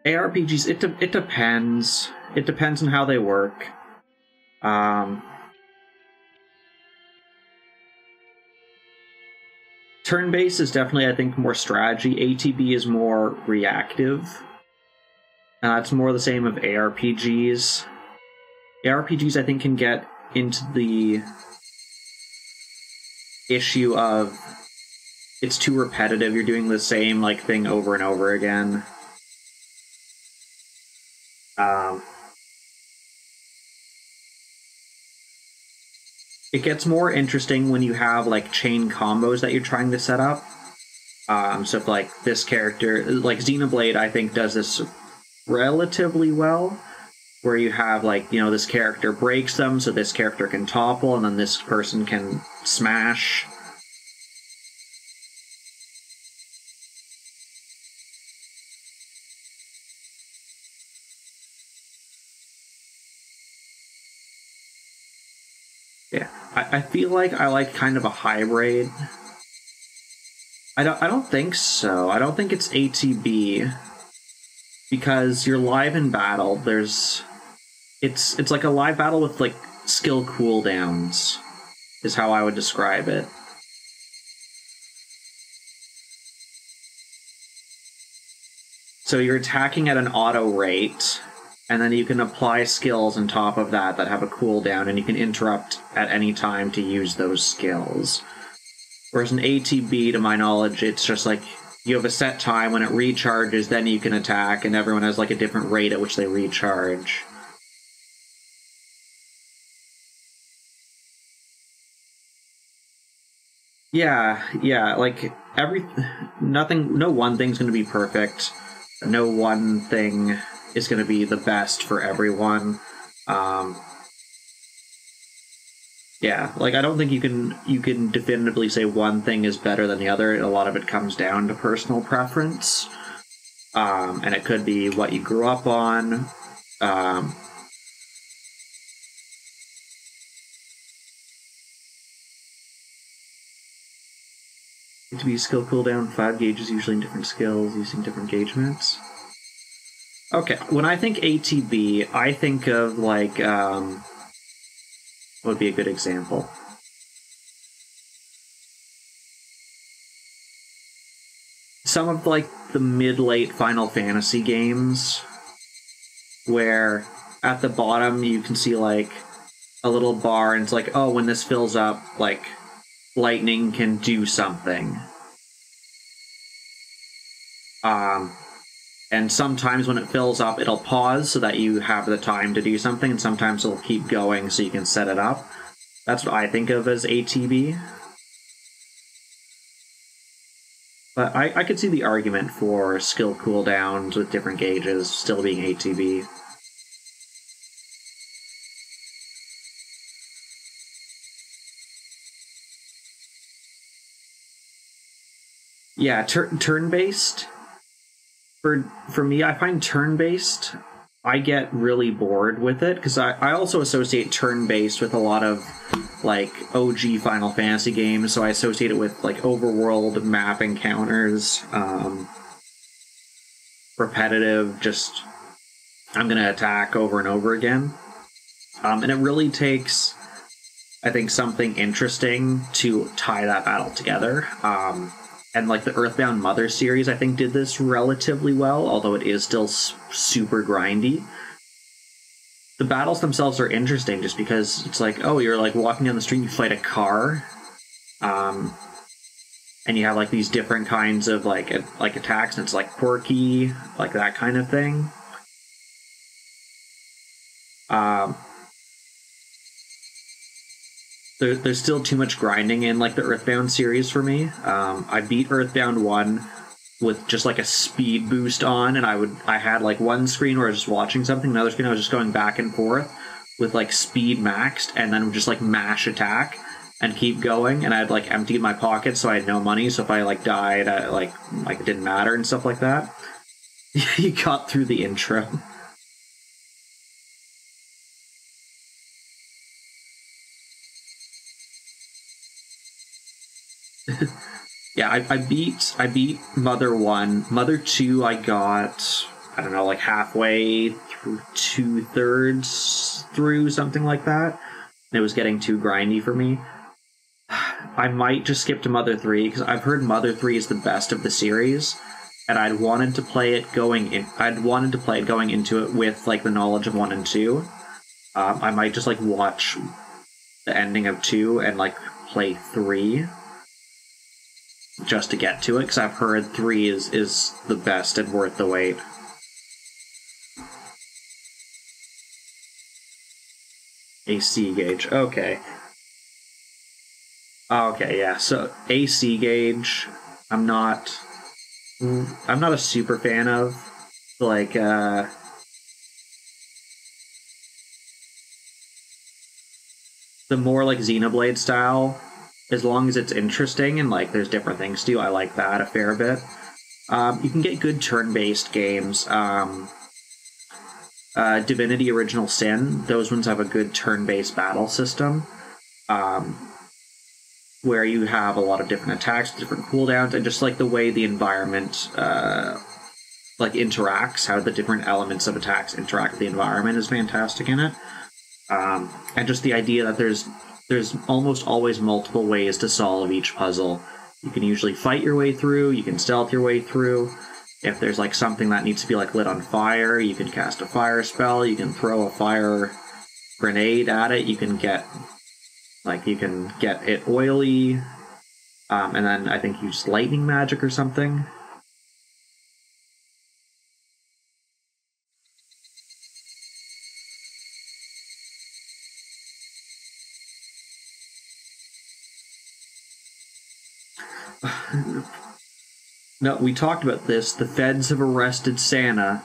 ARPGs, it depends. It depends on how they work. Turn-based is definitely, I think, more strategy. ATB is more reactive. And that's more the same of ARPGs. ARPGs, I think, can get into the issue of it's too repetitive. You're doing the same thing over and over again. It gets more interesting when you have like chain combos that you're trying to set up. So if like this character, like Xenoblade, I think does this relatively well, where you have like, you know, this character breaks them, so this character can topple, and then this person can smash. Yeah, I feel like I like kind of a hybrid. I don't think so. I don't think it's ATB, because you're live in battle. It's like a live battle with like skill cooldowns, is how I would describe it. So you're attacking at an auto rate, and then you can apply skills on top of that have a cooldown, and you can interrupt at any time to use those skills. Whereas an ATB, to my knowledge, it's just like you have a set time when it recharges, then you can attack, and everyone has like a different rate at which they recharge. Yeah, like no one thing's going to be perfect. No one thing is going to be the best for everyone. Yeah, like I don't think you can definitively say one thing is better than the other. A lot of it comes down to personal preference, and it could be what you grew up on. To be skill cooldown, 5 gauges usually in different skills using different engagements. Okay, when I think ATB, I think of like what would be a good example? Some of like the mid-late Final Fantasy games, where at the bottom you can see like a little bar, and it's like, oh, when this fills up, like lightning can do something. And sometimes when it fills up, it'll pause so that you have the time to do something, and sometimes it'll keep going so you can set it up. That's what I think of as ATB. But I could see the argument for skill cooldowns with different gauges still being ATB. Yeah, turn-based. For me, I find turn-based, I get really bored with it, because I also associate turn-based with a lot of, like, OG Final Fantasy games, so I associate it with, like, overworld map encounters, repetitive, just, I'm gonna attack over and over again. And it really takes, I think, something interesting to tie that battle together. And like the Earthbound Mother series, I think, did this relatively well, although it is still super grindy. The battles themselves are interesting just because it's like, oh, you're like walking down the street, you fight a car, and you have like these different kinds of like attacks, and it's like quirky, like that kind of thing. There's still too much grinding in like the Earthbound series for me. I beat Earthbound 1 with just like a speed boost on, and I had like one screen where I was just watching something, another screen I was just going back and forth with like speed maxed, and then just like mash attack and keep going, and I'd like emptied my pockets so I had no money, so if I like died, like it didn't matter and stuff like that. You got through the intro. Yeah, I beat Mother 1. Mother 2 I got, I don't know, like halfway through, 2/3 through, something like that. And it was getting too grindy for me. I might just skip to Mother 3, because I've heard Mother 3 is the best of the series, and I'd wanted to play it going into it with like the knowledge of 1 and 2. I might just like watch the ending of 2 and like play 3. Just to get to it, because I've heard 3 is the best and worth the wait. A C gauge, okay. Okay, yeah. So AC gauge, I'm not a super fan of. Like, the more like Xenoblade style, as long as it's interesting and like there's different things to do, I like that a fair bit. You can get good turn-based games. Divinity Original Sin, those ones have a good turn-based battle system. Where you have a lot of different attacks, different cooldowns, and just like the way the environment like interacts, how the different elements of attacks interact with the environment is fantastic in it. And just the idea that there's almost always multiple ways to solve each puzzle. You can usually fight your way through, you can stealth your way through. If there's like something that needs to be like lit on fire, you can cast a fire spell, you can throw a fire grenade at it, you can get it oily, and then I think use lightning magic or something. No, we talked about this. The feds have arrested Santa.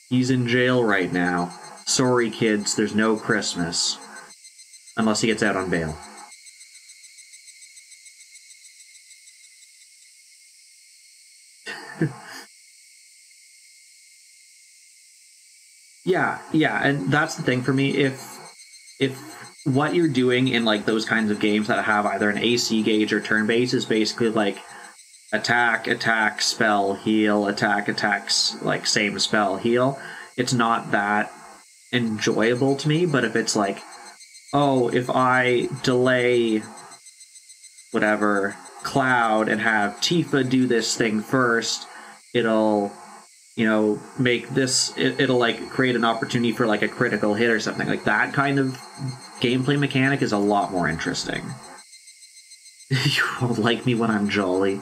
He's in jail right now. Sorry, kids, there's no Christmas. Unless he gets out on bail. Yeah, and that's the thing for me. If what you're doing in like those kinds of games that have either an AC gauge or turn based is basically like attack, spell, heal, attack, like same spell, heal, it's not that enjoyable to me. But if it's like, oh, if I delay whatever Cloud and have Tifa do this thing first, it'll, make this, it'll like create an opportunity for like a critical hit or something. Like that kind of gameplay mechanic is a lot more interesting. You won't like me when I'm jolly.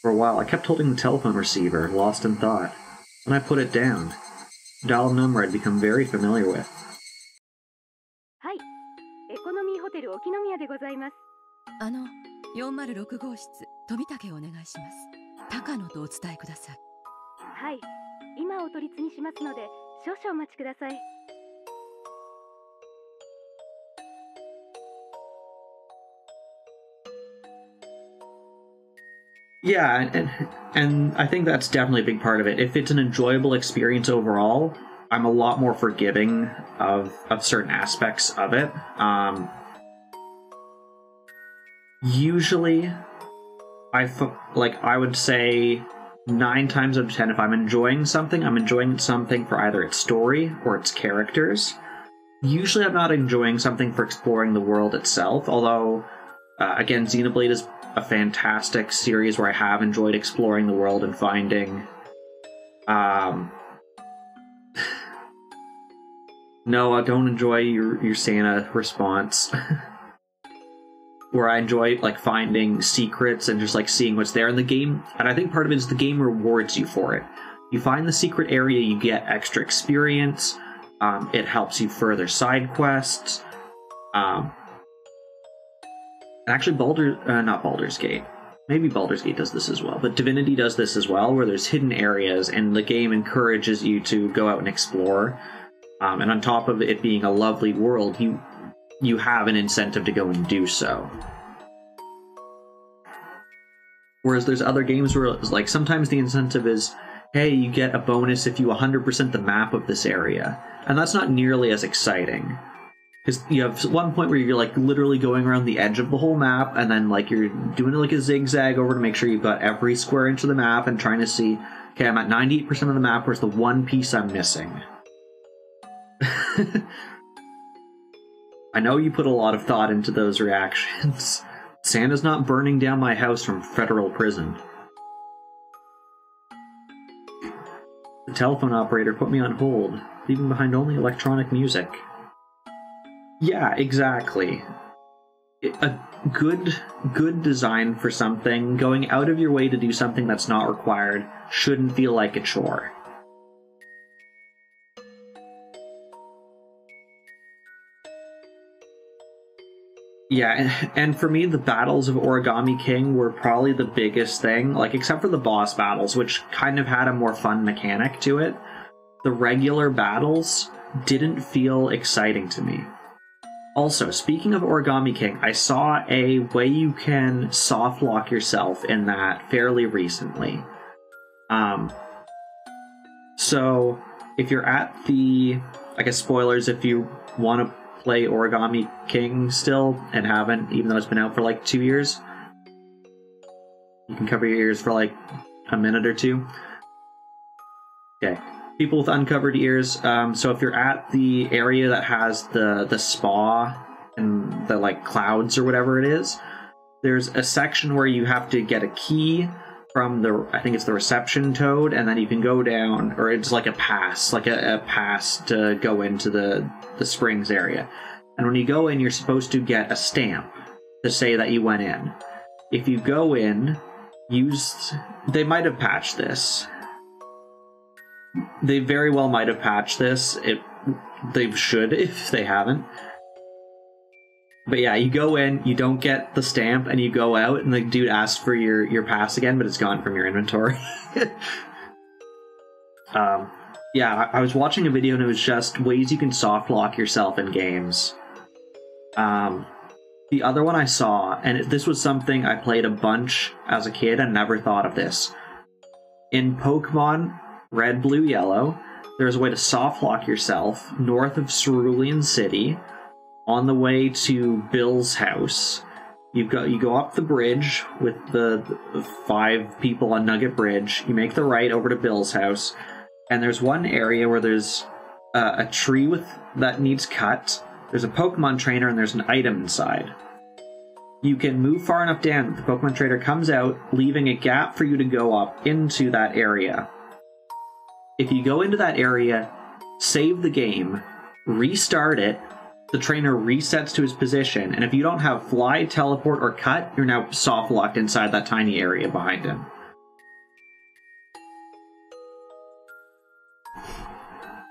For a while, I kept holding the telephone receiver, lost in thought. Then I put it down. Dial number I'd become very familiar with. はい、エコノミーホテル沖宮でございます。406号室、飛竹をお願いします。高野とお伝えください。はい、今お取り次ぎしますので、少々お待ちください。Yeah, and I think that's definitely a big part of it. If it's an enjoyable experience overall, I'm a lot more forgiving of certain aspects of it. Usually, I would say 9 times out of 10, if I'm enjoying something for either its story or its characters. Usually I'm not enjoying something for exploring the world itself, although, again, Xenoblade is a fantastic series where I have enjoyed exploring the world and finding... No, I don't enjoy your Santa response. Where I enjoy like finding secrets and just like seeing what's there in the game. And I think part of it is the game rewards you for it. You find the secret area, you get extra experience. It helps you further side quests. Actually, not Baldur's Gate. Maybe Baldur's Gate does this as well, but Divinity does this as well, where there's hidden areas, and the game encourages you to go out and explore. And on top of it being a lovely world, you have an incentive to go and do so. Whereas there's other games where, like, sometimes the incentive is, hey, you get a bonus if you 100% the map of this area. And that's not nearly as exciting. Because you have one point where you're like literally going around the edge of the whole map, and then like you're doing like a zigzag over to make sure you've got every square inch of the map and trying to see, okay, I'm at 98% of the map, where's the one piece I'm missing? I know you put a lot of thought into those reactions. Santa's not burning down my house from federal prison. The telephone operator put me on hold, leaving behind only electronic music. Yeah, exactly. A good design for something, going out of your way to do something that's not required, shouldn't feel like a chore. Yeah, and for me, the battles of Origami King were probably the biggest thing, like, except for the boss battles, which kind of had a more fun mechanic to it. The regular battles didn't feel exciting to me. Also, speaking of Origami King, I saw a way you can soft lock yourself in that fairly recently. So, if you're at the, I guess spoilers if you want to play Origami King still and haven't, even though it's been out for like 2 years. You can cover your ears for like a minute or two. Okay. People with uncovered ears. So if you're at the area that has the spa and the like clouds or whatever it is, there's a section where you have to get a key from the, I think it's the reception toad, and then you can go down, or it's like a pass to go into the springs area. And when you go in, you're supposed to get a stamp to say that you went in. If you go in, they might have patched this. They very well might have patched this. They should if they haven't. But yeah, you go in, you don't get the stamp, and you go out, and the dude asks for your pass again, but it's gone from your inventory. Yeah, I was watching a video, and it was just ways you can soft lock yourself in games. The other one I saw, and this was something I played a bunch as a kid and never thought of this. In Pokemon Red, Blue, Yellow, there's a way to soft lock yourself north of Cerulean City, on the way to Bill's house. You go up the bridge with the 5 people on Nugget Bridge. You make the right over to Bill's house, and there's one area where there's a tree that needs cut. There's a Pokemon trainer, and there's an item inside. You can move far enough down that the Pokemon trainer comes out, leaving a gap for you to go up into that area. If you go into that area, save the game, restart it, the trainer resets to his position, and if you don't have fly, teleport, or cut, you're now soft locked inside that tiny area behind him.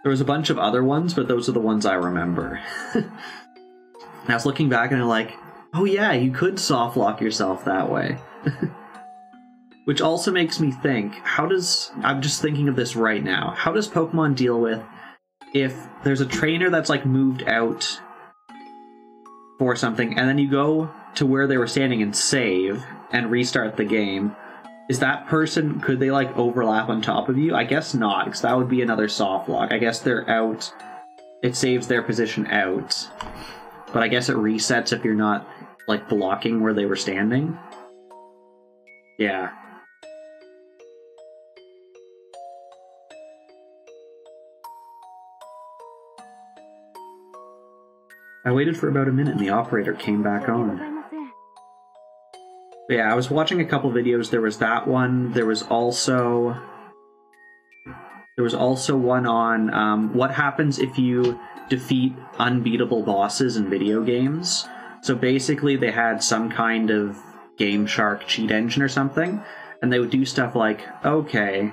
There was a bunch of other ones, but those are the ones I remember. And I was looking back and I'm like, oh yeah, you could soft lock yourself that way. Which also makes me think, I'm just thinking of this right now, how does Pokemon deal with if there's a trainer that's like moved out for something, and then you go to where they were standing and save and restart the game? Is that person, could they like overlap on top of you? I guess not, because that would be another soft lock. I guess they're out, it saves their position out, but I guess it resets if you're not like blocking where they were standing. Yeah. I waited for about a minute and the operator came back on. But yeah, I was watching a couple videos. There was that one. There was also one on what happens if you defeat unbeatable bosses in video games. So basically they had some kind of Game Shark cheat engine or something, and they would do stuff like, okay,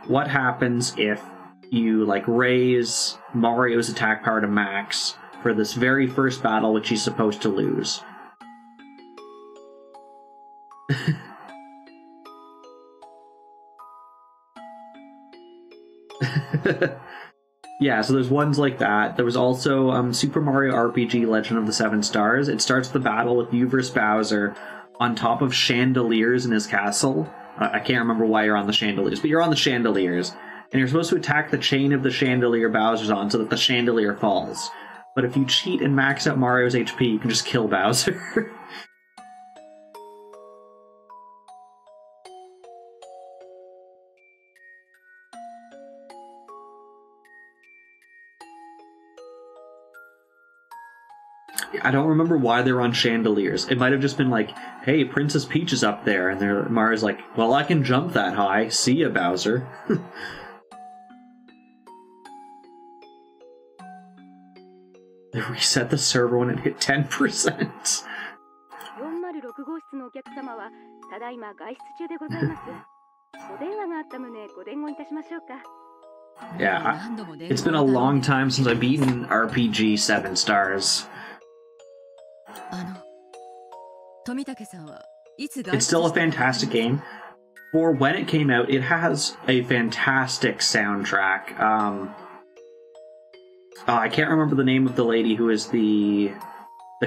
what happens if you like raise Mario's attack power to max for this very first battle which he's supposed to lose? Yeah, so there's ones like that. There was also Super Mario RPG Legend of the Seven Stars. It starts the battle with you versus Bowser on top of chandeliers in his castle. I can't remember why you're on the chandeliers, but you're on the chandeliers. And you're supposed to attack the chain of the chandelier Bowser's on so that the chandelier falls. But if you cheat and max out Mario's HP, you can just kill Bowser. I don't remember why they were on chandeliers. It might have just been like, hey, Princess Peach is up there, and Mario's like, well, I can jump that high. See ya, Bowser. They reset the server when it hit 10%. Yeah, it's been a long time since I've beaten RPG 7 stars. It's still a fantastic game. For when it came out, it has a fantastic soundtrack. I can't remember the name of the lady who is the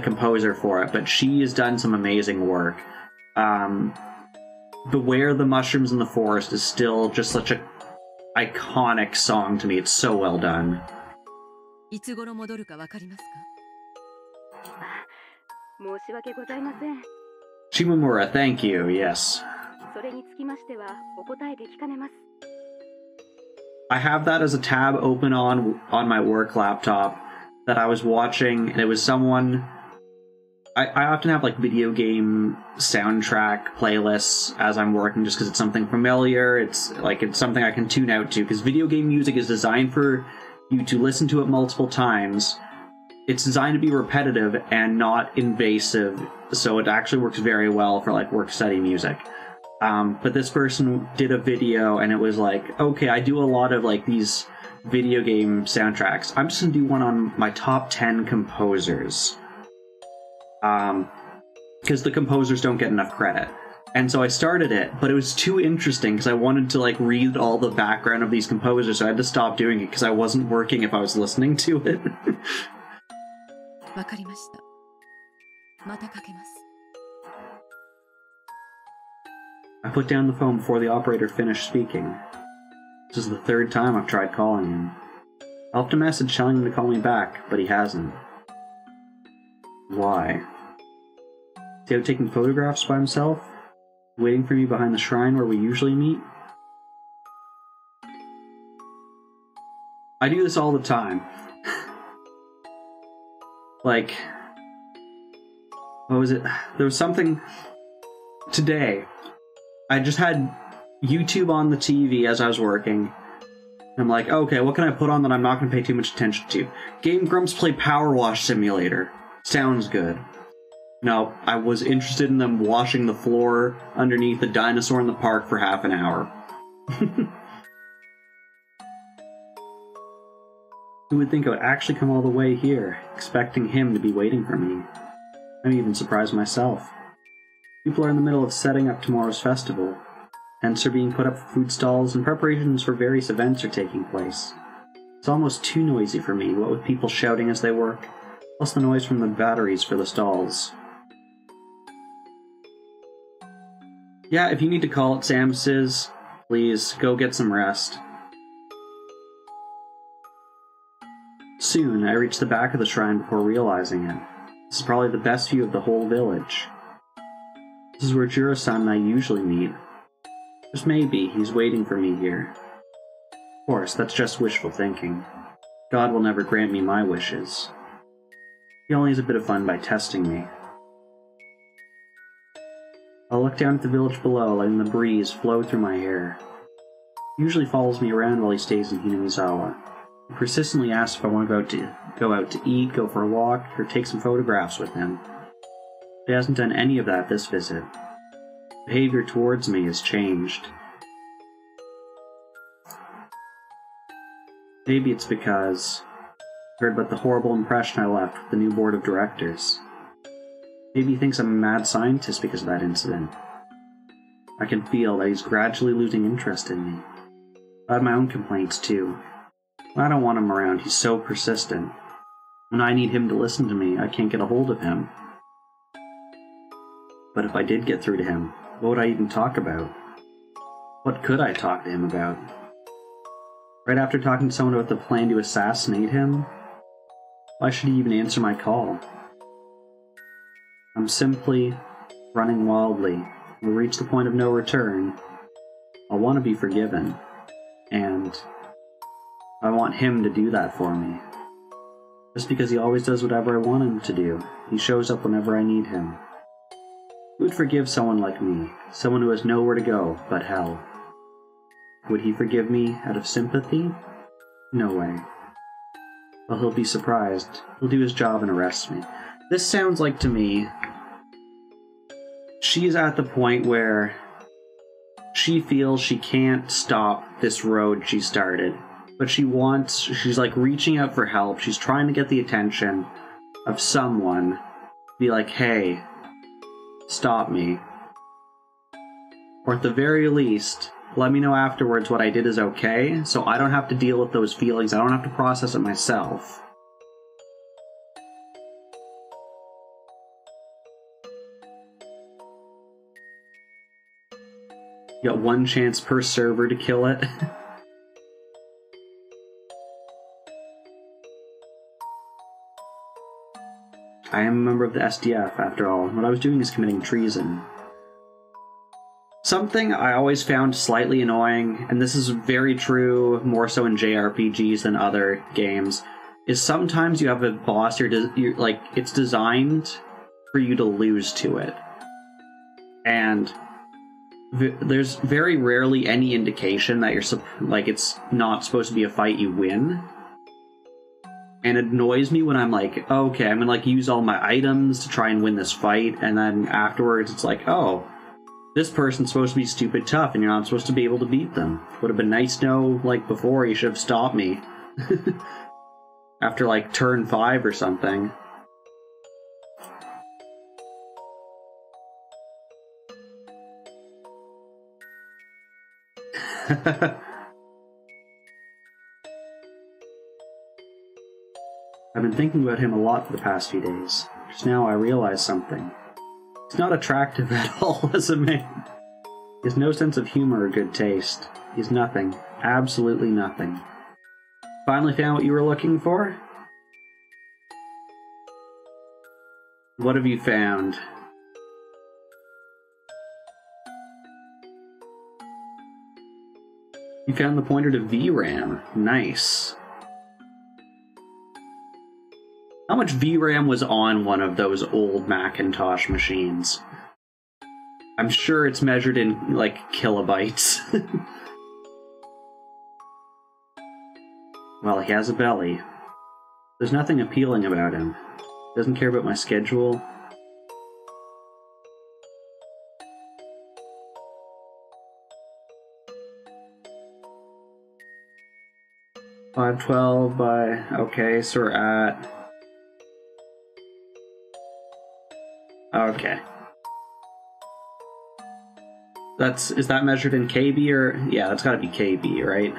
composer for it, but she has done some amazing work. Beware the Mushrooms in the Forest is still just such an iconic song to me. It's so well done. Shimomura, thank you, yes. I have that as a tab open on my work laptop that I was watching, and it was someone... I often have like video game soundtrack playlists as I'm working just because it's something familiar. It's something I can tune out to, because video game music is designed for you to listen to it multiple times. It's designed to be repetitive and not invasive, so it actually works very well for like work study music. But this person did a video and it was like, okay, I do a lot of like these video game soundtracks. I'm just gonna do one on my top 10 composers. Because the composers don't get enough credit. And so I started it, but it was too interesting because I wanted to like read all the background of these composers, so I had to stop doing it because I wasn't working if I was listening to it. I put down the phone before the operator finished speaking. This is the third time I've tried calling him. I left a message telling him to call me back, but he hasn't. Why? Is he out taking photographs by himself? Waiting for me behind the shrine where we usually meet? I do this all the time. Like... what was it? There was something... today. I just had YouTube on the TV as I was working. I'm like, okay, what can I put on that I'm not going to pay too much attention to? Game Grumps play Power Wash Simulator. Sounds good. No, I was interested in them washing the floor underneath the dinosaur in the park for half an hour. Who would think I would actually come all the way here, expecting him to be waiting for me? I'm even surprised myself. People are in the middle of setting up tomorrow's festival. Tents are being put up for food stalls, and preparations for various events are taking place. It's almost too noisy for me, what with people shouting as they work, plus the noise from the batteries for the stalls. Yeah, if you need to call it, Sam says, please, go get some rest. Soon, I reached the back of the shrine before realizing it. This is probably the best view of the whole village. This is where Juro-san and I usually meet. Just maybe he's waiting for me here. Of course, that's just wishful thinking. God will never grant me my wishes. He only has a bit of fun by testing me. I'll look down at the village below, letting the breeze flow through my hair. He usually follows me around while he stays in Hinamizawa. He persistently asks if I want to go out to eat, go for a walk, or take some photographs with him. He hasn't done any of that this visit. Behavior towards me has changed. Maybe it's because I heard about the horrible impression I left with the new board of directors. Maybe he thinks I'm a mad scientist because of that incident. I can feel that he's gradually losing interest in me. I have my own complaints too. When I don't want him around, he's so persistent. When I need him to listen to me, I can't get a hold of him. But if I did get through to him, what would I even talk about? What could I talk to him about? Right after talking to someone about the plan to assassinate him? Why should he even answer my call? I'm simply running wildly. We'll reach the point of no return. I want to be forgiven. And I want him to do that for me. Just because he always does whatever I want him to do. He shows up whenever I need him. Who would forgive someone like me? Someone who has nowhere to go but hell. Would he forgive me out of sympathy? No way. Well, he'll be surprised. He'll do his job and arrest me. This sounds like, to me, she's at the point where she feels she can't stop this road she started. But she's like reaching out for help. She's trying to get the attention of someone. be like, hey, stop me. Or at the very least, let me know afterwards what I did is okay, so I don't have to deal with those feelings, I don't have to process it myself. You got one chance per server to kill it. I am a member of the SDF, after all. What I was doing is committing treason. Something I always found slightly annoying, and this is very true more so in JRPGs than other games, is sometimes you have a boss you're like, it's designed for you to lose to it. And there's very rarely any indication that you're like it's not supposed to be a fight you win. And it annoys me when I'm like, okay, I'm gonna like use all my items to try and win this fight, and then afterwards it's like, oh, this person's supposed to be stupid tough and you're not supposed to be able to beat them. Would have been nice to know, like, before you should have stopped me. After like turn 5 or something. I've been thinking about him a lot for the past few days. Just now I realize something. He's not attractive at all as a man. He has no sense of humor or good taste. He's nothing. Absolutely nothing. Finally found what you were looking for? What have you found? You found the pointer to VRAM. Nice. How much VRAM was on one of those old Macintosh machines? I'm sure it's measured in, like, kilobytes. Well, he has a belly. There's nothing appealing about him. Doesn't care about my schedule. $5.12 by... Okay, so we're at... Okay. Is that measured in KB or... Yeah, that's gotta be KB, right?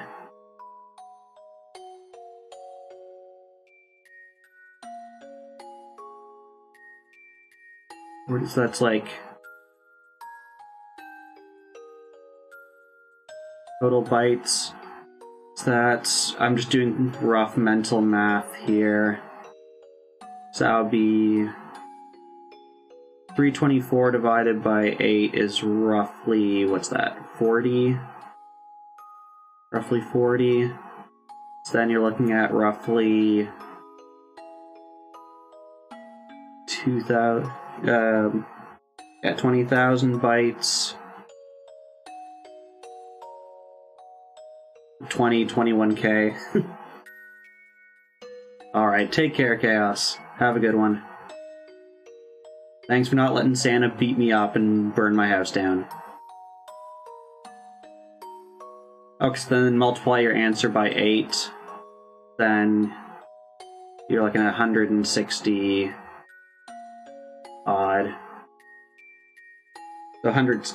So that's like... Total bytes. So that's... I'm just doing rough mental math here. So that would be... 324 divided by 8 is roughly, what's that, 40? Roughly 40. So then you're looking at roughly 2,000, yeah, 20,000 bytes. 21K. Alright, take care, Chaos. Have a good one. Thanks for not letting Santa beat me up and burn my house down. Okay, so then multiply your answer by 8. Then you're looking at 160 odd. So 100.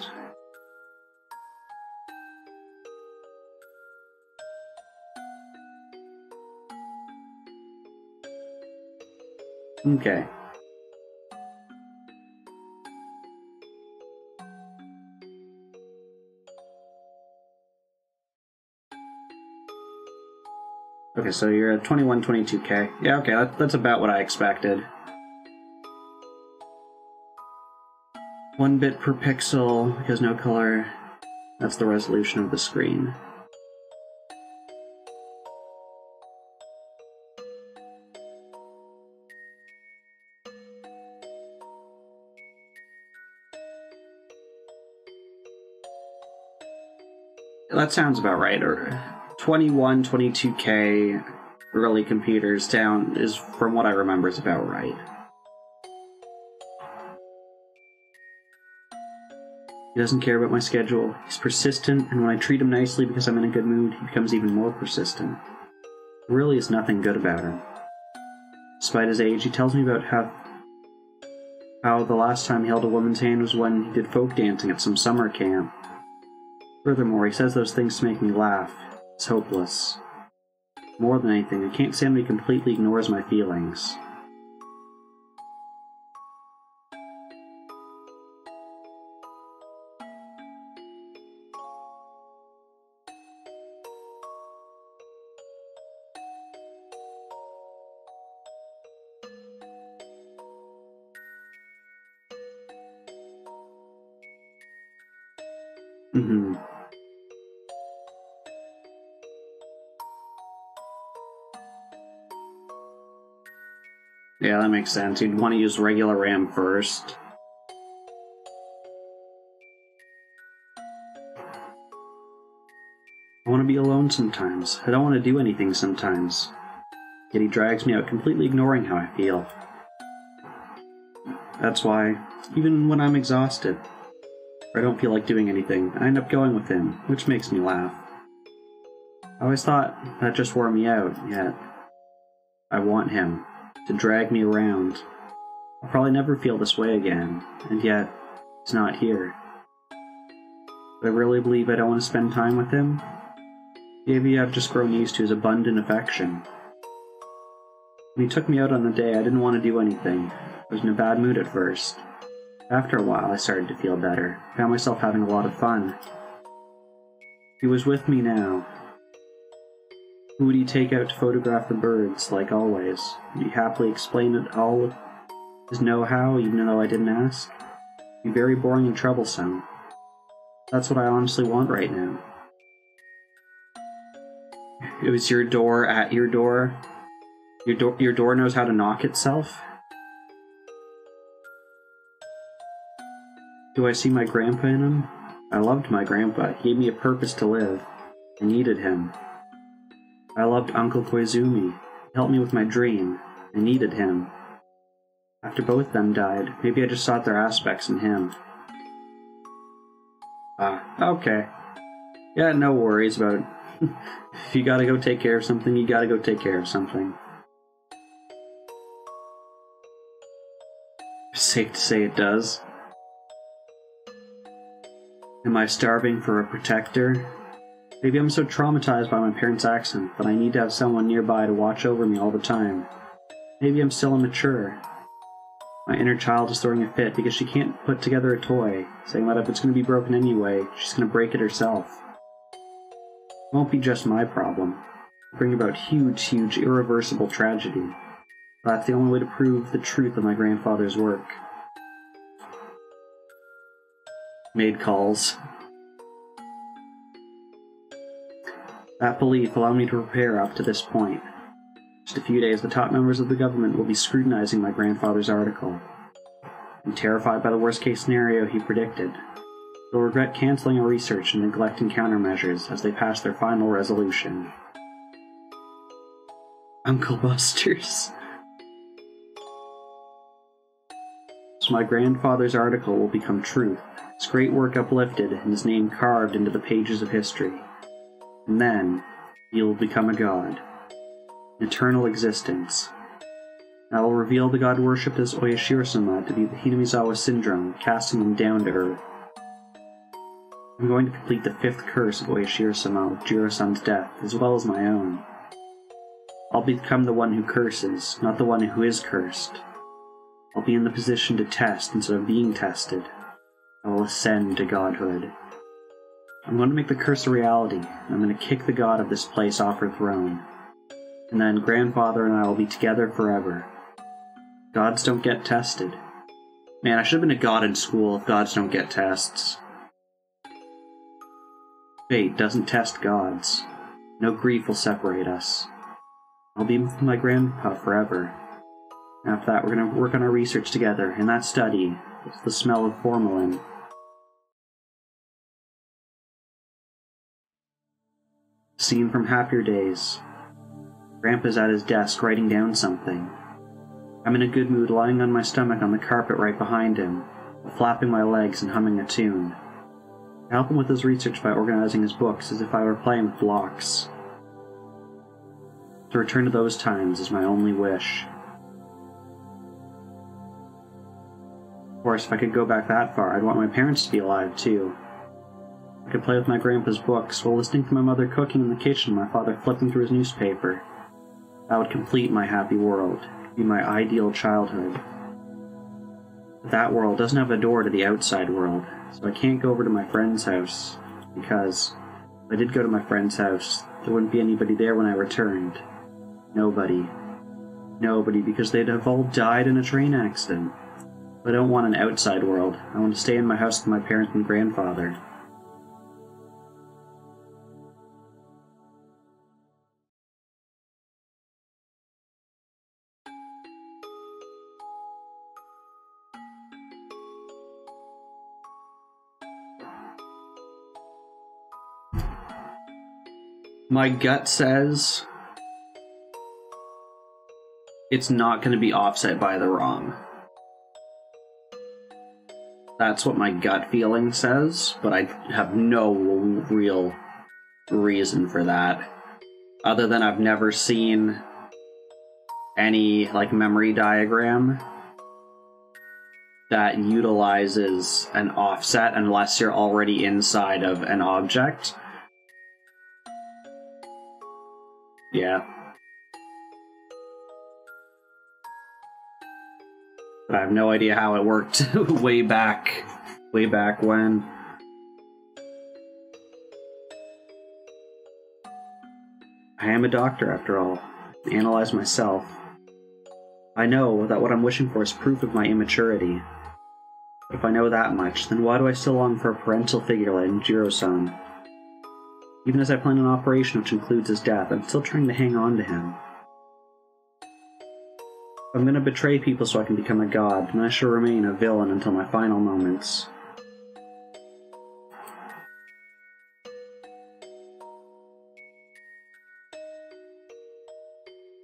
Okay. Okay, so you're at 22K. Yeah, okay, that's about what I expected. 1 bit per pixel, because no color. That's the resolution of the screen. That sounds about right, or 22K early computers down is, from what I remember, is about right. He doesn't care about my schedule. He's persistent, and when I treat him nicely because I'm in a good mood, he becomes even more persistent. There really is nothing good about him. Despite his age, he tells me about how How the last time he held a woman's hand was when he did folk dancing at some summer camp. Furthermore, he says those things to make me laugh. It's hopeless. More than anything, I can't stand when he completely ignores my feelings. Yeah, that makes sense. You'd want to use regular RAM first. I want to be alone sometimes. I don't want to do anything sometimes. Yet he drags me out, completely ignoring how I feel. That's why, even when I'm exhausted, or I don't feel like doing anything, I end up going with him, which makes me laugh. I always thought that just wore me out, yet I want him to drag me around. I'll probably never feel this way again, and yet he's not here. But I really believe I don't want to spend time with him. Maybe I've just grown used to his abundant affection. When he took me out on the day, I didn't want to do anything. I was in a bad mood at first. After a while, I started to feel better. I found myself having a lot of fun. He was with me now. Who would he take out to photograph the birds, like always? Would he happily explain it all with his know-how, even though I didn't ask? It'd be very boring and troublesome. That's what I honestly want right now. It was your door at your door? Your door knows how to knock itself? Do I see my grandpa in him? I loved my grandpa. He gave me a purpose to live. I needed him. I loved Uncle Koizumi. He helped me with my dream. I needed him. After both of them died, maybe I just sought their aspects in him. Okay. Yeah, no worries about it. If you gotta go take care of something, you gotta go take care of something. Safe to say it does. Am I starving for a protector? Maybe I'm so traumatized by my parents' accent that I need to have someone nearby to watch over me all the time. Maybe I'm still immature. My inner child is throwing a fit because she can't put together a toy, saying that if it's going to be broken anyway, she's going to break it herself. It won't be just my problem. It'll bring about huge, irreversible tragedy. That's the only way to prove the truth of my grandfather's work. Made calls. That belief allowed me to prepare up to this point. Just a few days, the top members of the government will be scrutinizing my grandfather's article. I'm terrified by the worst-case scenario he predicted. They'll regret canceling our research and neglecting countermeasures as they pass their final resolution. Uncle Buster's. So my grandfather's article will become truth, his great work uplifted and his name carved into the pages of history. And then, he will become a god. An eternal existence. I will reveal the god worshipped as Oyashiro-sama to be the Hinamizawa syndrome, casting him down to earth. I'm going to complete the 5th curse of Oyashiro-sama with Jiro-san's death, as well as my own. I'll become the one who curses, not the one who is cursed. I'll be in the position to test instead of being tested. I will ascend to godhood. I'm going to make the curse a reality, and I'm going to kick the god of this place off her throne. And then grandfather and I will be together forever. Gods don't get tested. Man, I should have been a god in school if gods don't get tests. Fate doesn't test gods. No grief will separate us. I'll be with my grandpa forever. After that, we're going to work on our research together, and that study is the smell of formalin. Scene from Happier Days. Grandpa's at his desk writing down something. I'm in a good mood lying on my stomach on the carpet right behind him, flapping my legs and humming a tune. I help him with his research by organizing his books as if I were playing with blocks. To return to those times is my only wish. Of course, if I could go back that far, I'd want my parents to be alive, too. I could play with my grandpa's books while listening to my mother cooking in the kitchen and my father flipping through his newspaper. That would complete my happy world, be my ideal childhood. But that world doesn't have a door to the outside world, so I can't go over to my friend's house, because if I did go to my friend's house, there wouldn't be anybody there when I returned. Nobody. Nobody, because they'd have all died in a train accident. But I don't want an outside world. I want to stay in my house with my parents and grandfather. My gut says it's not going to be offset by the wrong. That's what my gut feeling says, but I have no real reason for that. Other than I've never seen any, like, memory diagram that utilizes an offset unless you're already inside of an object. Yeah. But I have no idea how it worked way back when. I am a doctor, after all. I analyze myself. I know that what I'm wishing for is proof of my immaturity. But if I know that much, then why do I still long for a parental figure like Jiro-san? Even as I plan an operation which includes his death, I'm still trying to hang on to him. I'm gonna betray people so I can become a god, and I shall remain a villain until my final moments.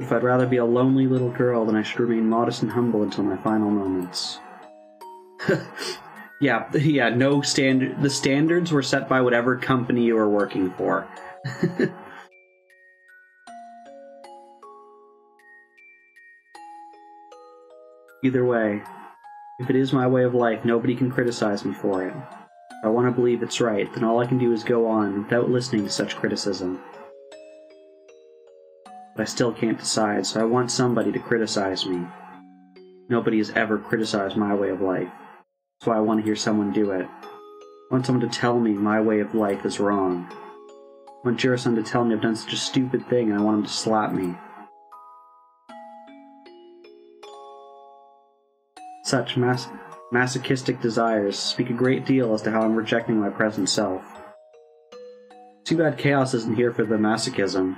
If I'd rather be a lonely little girl, then I should remain modest and humble until my final moments. Yeah, no standard. The standards were set by whatever company you were working for. Either way, if it is my way of life, nobody can criticize me for it. If I want to believe it's right, then all I can do is go on without listening to such criticism. But I still can't decide, so I want somebody to criticize me. Nobody has ever criticized my way of life. That's why I want to hear someone do it. I want someone to tell me my way of life is wrong. I want Jiro-san to tell me I've done such a stupid thing and I want him to slap me. Such masochistic desires speak a great deal as to how I'm rejecting my present self. Too bad Chaos isn't here for the masochism.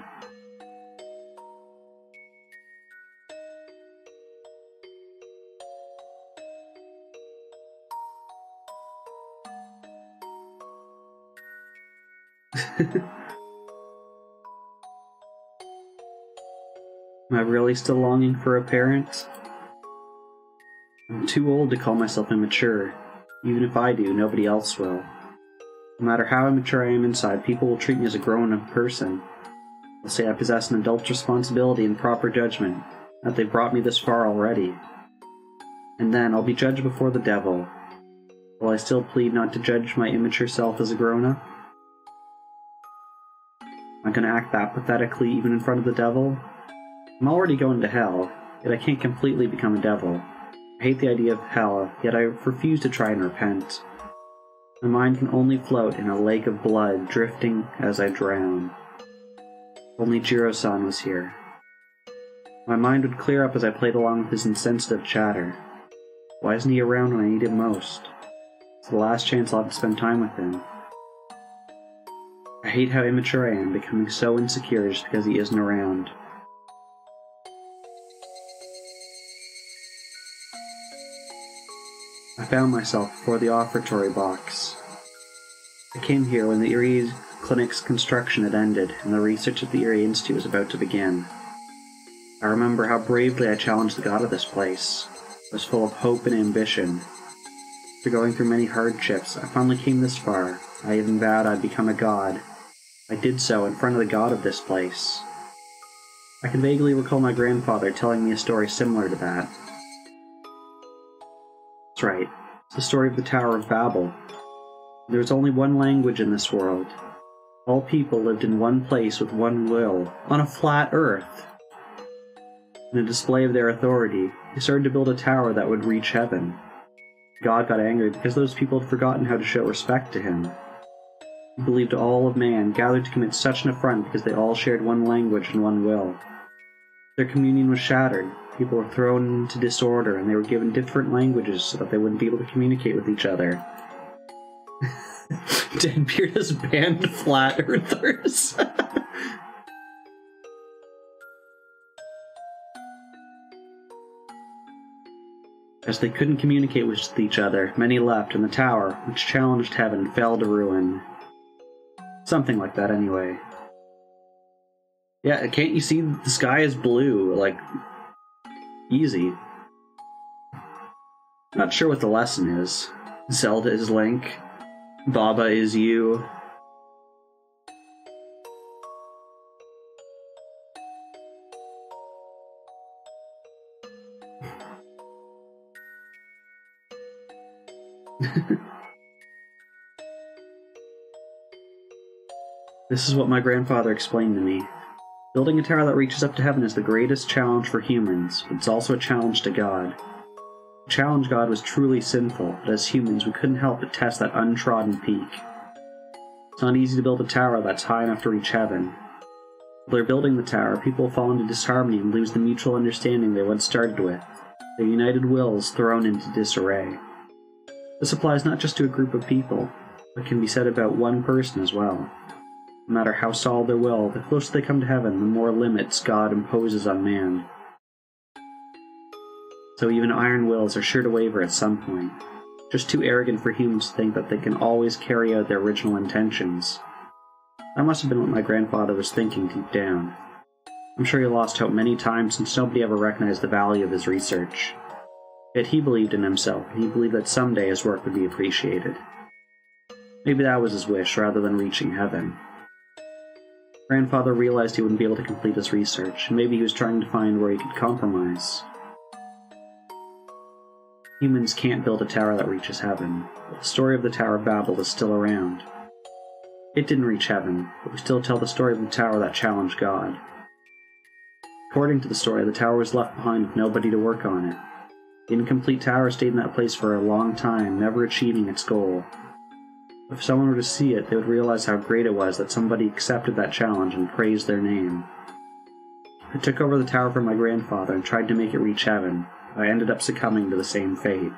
Am I really still longing for a parent? I'm too old to call myself immature. Even if I do, nobody else will. No matter how immature I am inside, people will treat me as a grown-up person. They'll say I possess an adult's responsibility and proper judgment, that they've brought me this far already. And then I'll be judged before the devil. Will I still plead not to judge my immature self as a grown-up? Am I going to act that pathetically even in front of the devil? I'm already going to hell, yet I can't completely become a devil. I hate the idea of hell, yet I refuse to try and repent. My mind can only float in a lake of blood, drifting as I drown. If only Jiro-san was here. My mind would clear up as I played along with his insensitive chatter. Why isn't he around when I need him most? It's the last chance I'll have to spend time with him. I hate how immature I am, becoming so insecure just because he isn't around. I found myself before the offertory box. I came here when the Erie Clinic's construction had ended and the research at the Erie Institute was about to begin. I remember how bravely I challenged the god of this place. I was full of hope and ambition. After going through many hardships, I finally came this far. I even vowed I'd become a god. I did so in front of the god of this place. I can vaguely recall my grandfather telling me a story similar to that. That's right. It's the story of the Tower of Babel. There was only one language in this world. All people lived in one place with one will, on a flat earth. In a display of their authority, they started to build a tower that would reach heaven. God got angry because those people had forgotten how to show respect to him. He believed all of man gathered to commit such an affront because they all shared one language and one will. Their communion was shattered, people were thrown into disorder, and they were given different languages so that they wouldn't be able to communicate with each other. Deadbeard has banned flat earthers. As they couldn't communicate with each other, many left, and the tower, which challenged heaven, fell to ruin. Something like that, anyway. Yeah, can't you see the sky is blue? Like, easy. Not sure what the lesson is. Zelda is Link. Baba is you. This is what my grandfather explained to me. Building a tower that reaches up to heaven is the greatest challenge for humans, but it's also a challenge to God. To challenge God was truly sinful, but as humans we couldn't help but test that untrodden peak. It's not easy to build a tower that's high enough to reach heaven. While they're building the tower, people fall into disharmony and lose the mutual understanding they once started with. Their united wills thrown into disarray. This applies not just to a group of people, but can be said about one person as well. No matter how solid their will, the closer they come to heaven, the more limits God imposes on man. So even iron wills are sure to waver at some point. Just too arrogant for humans to think that they can always carry out their original intentions. That must have been what my grandfather was thinking deep down. I'm sure he lost hope many times since nobody ever recognized the value of his research. Yet he believed in himself, and he believed that someday his work would be appreciated. Maybe that was his wish, rather than reaching heaven. Grandfather realized he wouldn't be able to complete his research, and maybe he was trying to find where he could compromise. Humans can't build a tower that reaches heaven, but the story of the Tower of Babel is still around. It didn't reach heaven, but we still tell the story of the tower that challenged God. According to the story, the tower was left behind with nobody to work on it. The incomplete tower stayed in that place for a long time, never achieving its goal. If someone were to see it, they would realize how great it was that somebody accepted that challenge and praised their name. I took over the tower from my grandfather and tried to make it reach heaven. I ended up succumbing to the same fate.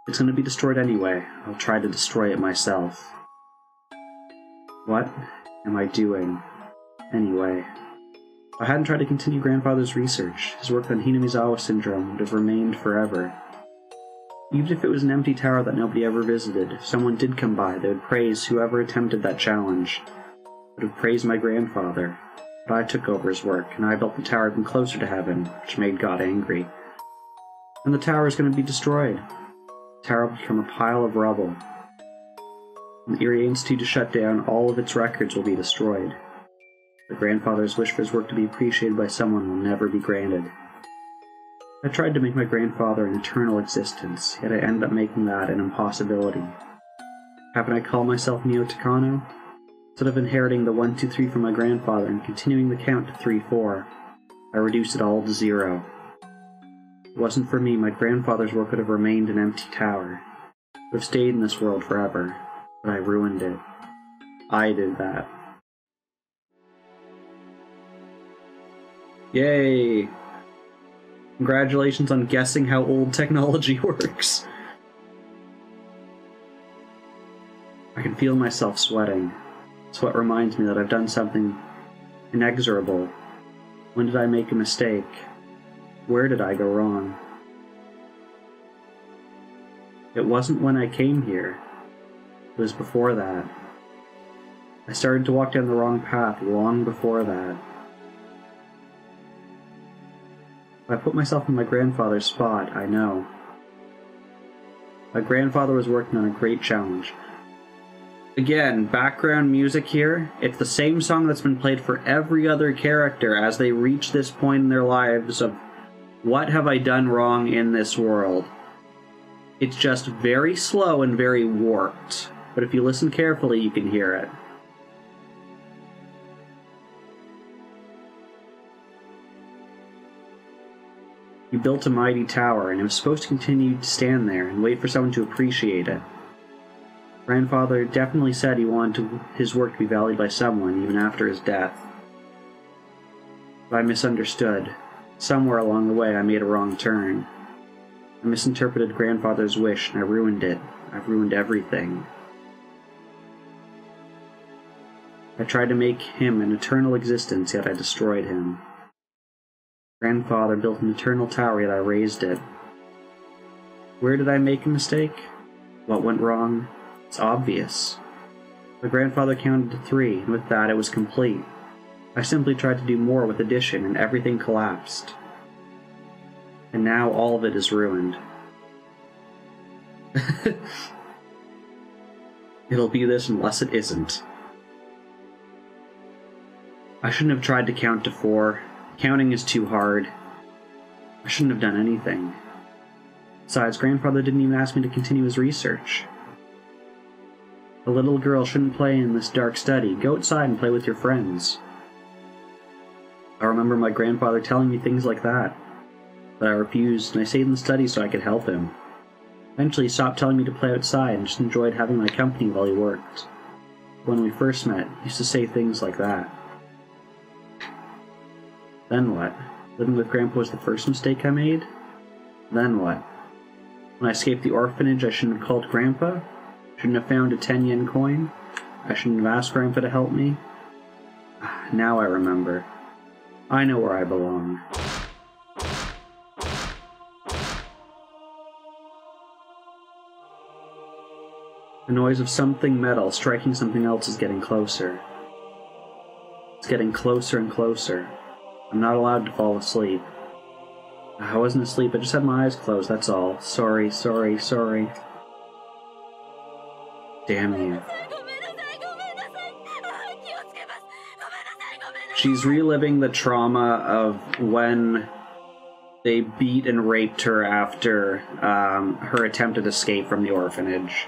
It's going to be destroyed anyway. I'll try to destroy it myself. What am I doing? Anyway. If I hadn't tried to continue grandfather's research, his work on Hinamizawa syndrome would have remained forever. Even if it was an empty tower that nobody ever visited, if someone did come by, they would praise whoever attempted that challenge. They would have praised my grandfather. But I took over his work, and I built the tower even closer to heaven, which made God angry. And the tower is going to be destroyed. The tower will become a pile of rubble. When the Erie Institute is shut down, all of its records will be destroyed. My grandfather's wish for his work to be appreciated by someone will never be granted. I tried to make my grandfather an eternal existence, yet I ended up making that an impossibility. Haven't I called myself Neo Takano? Instead of inheriting the 1, 2, 3 from my grandfather and continuing the count to 3, 4, I reduced it all to 0. If it wasn't for me, my grandfather's work would have remained an empty tower. It would have stayed in this world forever, but I ruined it. I did that. Yay! Congratulations on guessing how old technology works. I can feel myself sweating. Sweat reminds me that I've done something inexorable. When did I make a mistake? Where did I go wrong? It wasn't when I came here. It was before that. I started to walk down the wrong path long before that. If I put myself in my grandfather's spot, I know. My grandfather was working on a great challenge. Again, background music here. It's the same song that's been played for every other character as they reach this point in their lives of, what have I done wrong in this world? It's just very slow and very warped, but if you listen carefully, you can hear it. You built a mighty tower, and it was supposed to continue to stand there and wait for someone to appreciate it. Grandfather definitely said he wanted his work to be valued by someone, even after his death. But I misunderstood. Somewhere along the way, I made a wrong turn. I misinterpreted Grandfather's wish, and I ruined it. I've ruined everything. I tried to make him an eternal existence, yet I destroyed him. Grandfather built an eternal tower, yet I raised it. Where did I make a mistake? What went wrong? It's obvious. My grandfather counted to 3, and with that it was complete. I simply tried to do more with addition, and everything collapsed. And now all of it is ruined. It'll be this unless it isn't. I shouldn't have tried to count to 4. Counting is too hard. I shouldn't have done anything. Besides, Grandfather didn't even ask me to continue his research. A little girl shouldn't play in this dark study. Go outside and play with your friends. I remember my grandfather telling me things like that. But I refused, and I stayed in the study so I could help him. Eventually he stopped telling me to play outside and just enjoyed having my company while he worked. When we first met, he used to say things like that. Then what? Living with Grandpa was the first mistake I made? Then what? When I escaped the orphanage, I shouldn't have called Grandpa? Shouldn't have found a 10-yen coin? I shouldn't have asked Grandpa to help me? Now I remember. I know where I belong. The noise of something metal striking something else is getting closer. It's getting closer and closer. I'm not allowed to fall asleep. I wasn't asleep, I just had my eyes closed, that's all. Sorry. Damn you. She's reliving the trauma of when they beat and raped her after her attempted escape from the orphanage.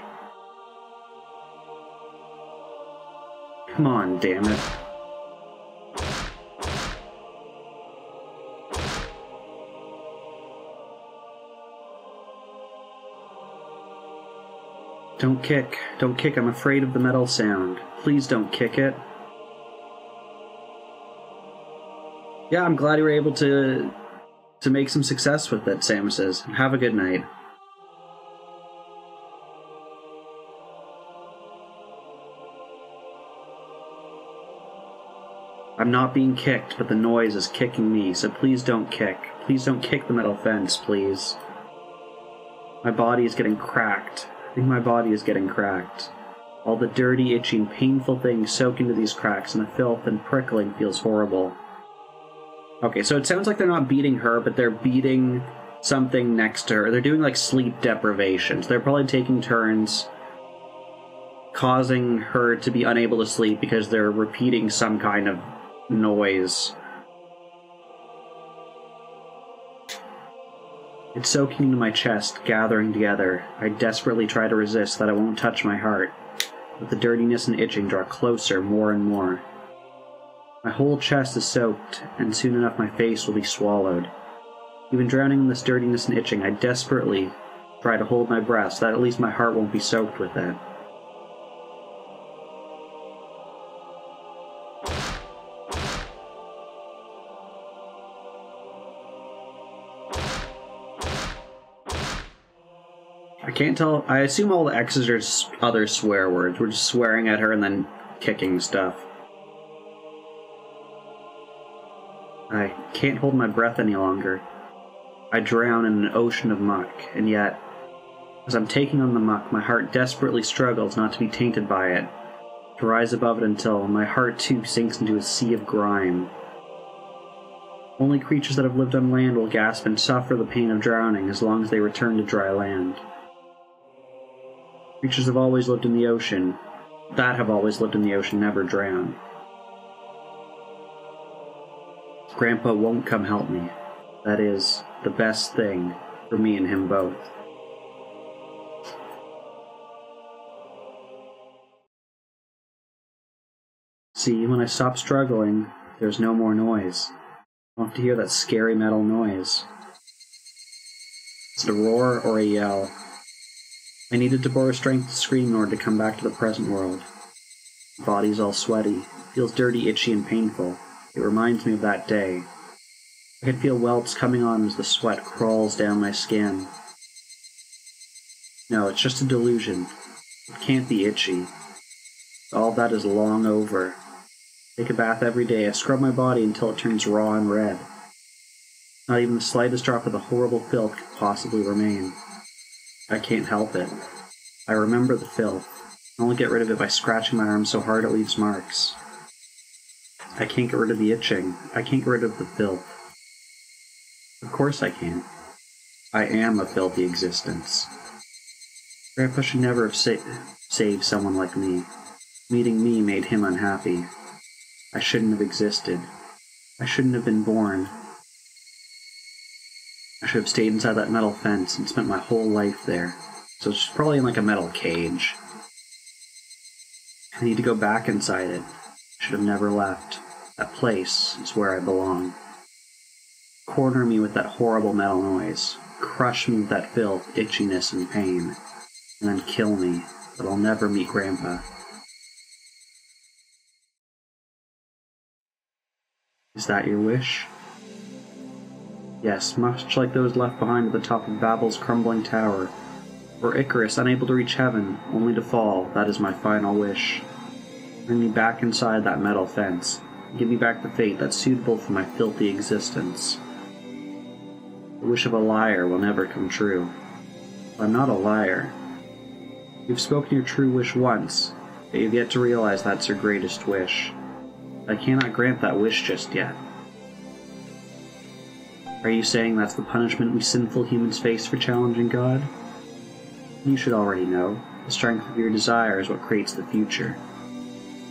Come on, damn it. Don't kick. Don't kick. I'm afraid of the metal sound. Please don't kick it. Yeah, I'm glad you were able to make some success with it, Samus says. Have a good night. I'm not being kicked, but the noise is kicking me, so please don't kick. Please don't kick the metal fence, please. My body is getting cracked. I think my body is getting cracked. All the dirty, itching, painful things soak into these cracks, and the filth and prickling feels horrible. Okay, so it sounds like they're not beating her, but they're beating something next to her. They're doing, like, sleep deprivations. They're probably taking turns causing her to be unable to sleep because they're repeating some kind of noise. It's soaking into my chest, gathering together. I desperately try to resist that it won't touch my heart, but the dirtiness and itching draw closer more and more. My whole chest is soaked, and soon enough my face will be swallowed. Even drowning in this dirtiness and itching, I desperately try to hold my breath so that at least my heart won't be soaked with it. I can't tell. I assume all the X's are just other swear words. We're just swearing at her and then kicking stuff. I can't hold my breath any longer. I drown in an ocean of muck, and yet, as I'm taking on the muck, my heart desperately struggles not to be tainted by it, to rise above it until my heart too sinks into a sea of grime. Only creatures that have lived on land will gasp and suffer the pain of drowning as long as they return to dry land. Creatures have always lived in the ocean, never drown. Grandpa won't come help me. That is the best thing for me and him both. See, when I stop struggling, there's no more noise. I don't have to hear that scary metal noise. Is it a roar or a yell? I needed to borrow strength to scream in order to come back to the present world. My body's all sweaty. It feels dirty, itchy, and painful. It reminds me of that day. I can feel welts coming on as the sweat crawls down my skin. No, it's just a delusion. It can't be itchy. All that is long over. I take a bath every day. I scrub my body until it turns raw and red. Not even the slightest drop of the horrible filth could possibly remain. I can't help it. I remember the filth. I only get rid of it by scratching my arm so hard it leaves marks. I can't get rid of the itching. I can't get rid of the filth. Of course I can't. I am a filthy existence. Grandpa should never have saved someone like me. Meeting me made him unhappy. I shouldn't have existed. I shouldn't have been born. I should have stayed inside that metal fence and spent my whole life there. So it's probably in like a metal cage. I need to go back inside it. I should have never left. That place is where I belong. Corner me with that horrible metal noise. Crush me with that filth, itchiness, and pain. And then kill me, but I'll never meet Grandpa. Is that your wish? Yes, much like those left behind at the top of Babel's crumbling tower, or Icarus unable to reach heaven, only to fall, that is my final wish. Bring me back inside that metal fence, and give me back the fate that's suitable for my filthy existence. The wish of a liar will never come true. I'm not a liar. You've spoken your true wish once, but you've yet to realize that's your greatest wish. I cannot grant that wish just yet. Are you saying that's the punishment we sinful humans face for challenging God? You should already know. The strength of your desire is what creates the future.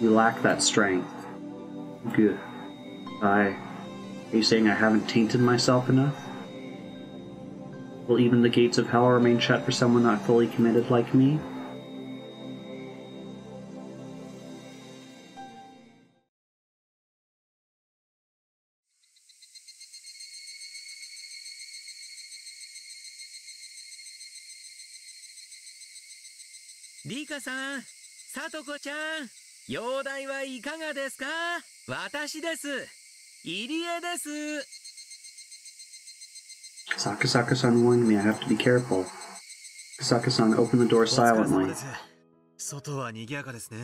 You lack that strength. Good. Are you saying I haven't tainted myself enough? Will even the gates of hell remain shut for someone not fully committed like me? Rika さん、さとこちゃん、容体はいかがですか？私です。入江です。Sakasaka-san warned me I have to be careful. Sakasaka-san opened the door silently. 外は賑やかですね。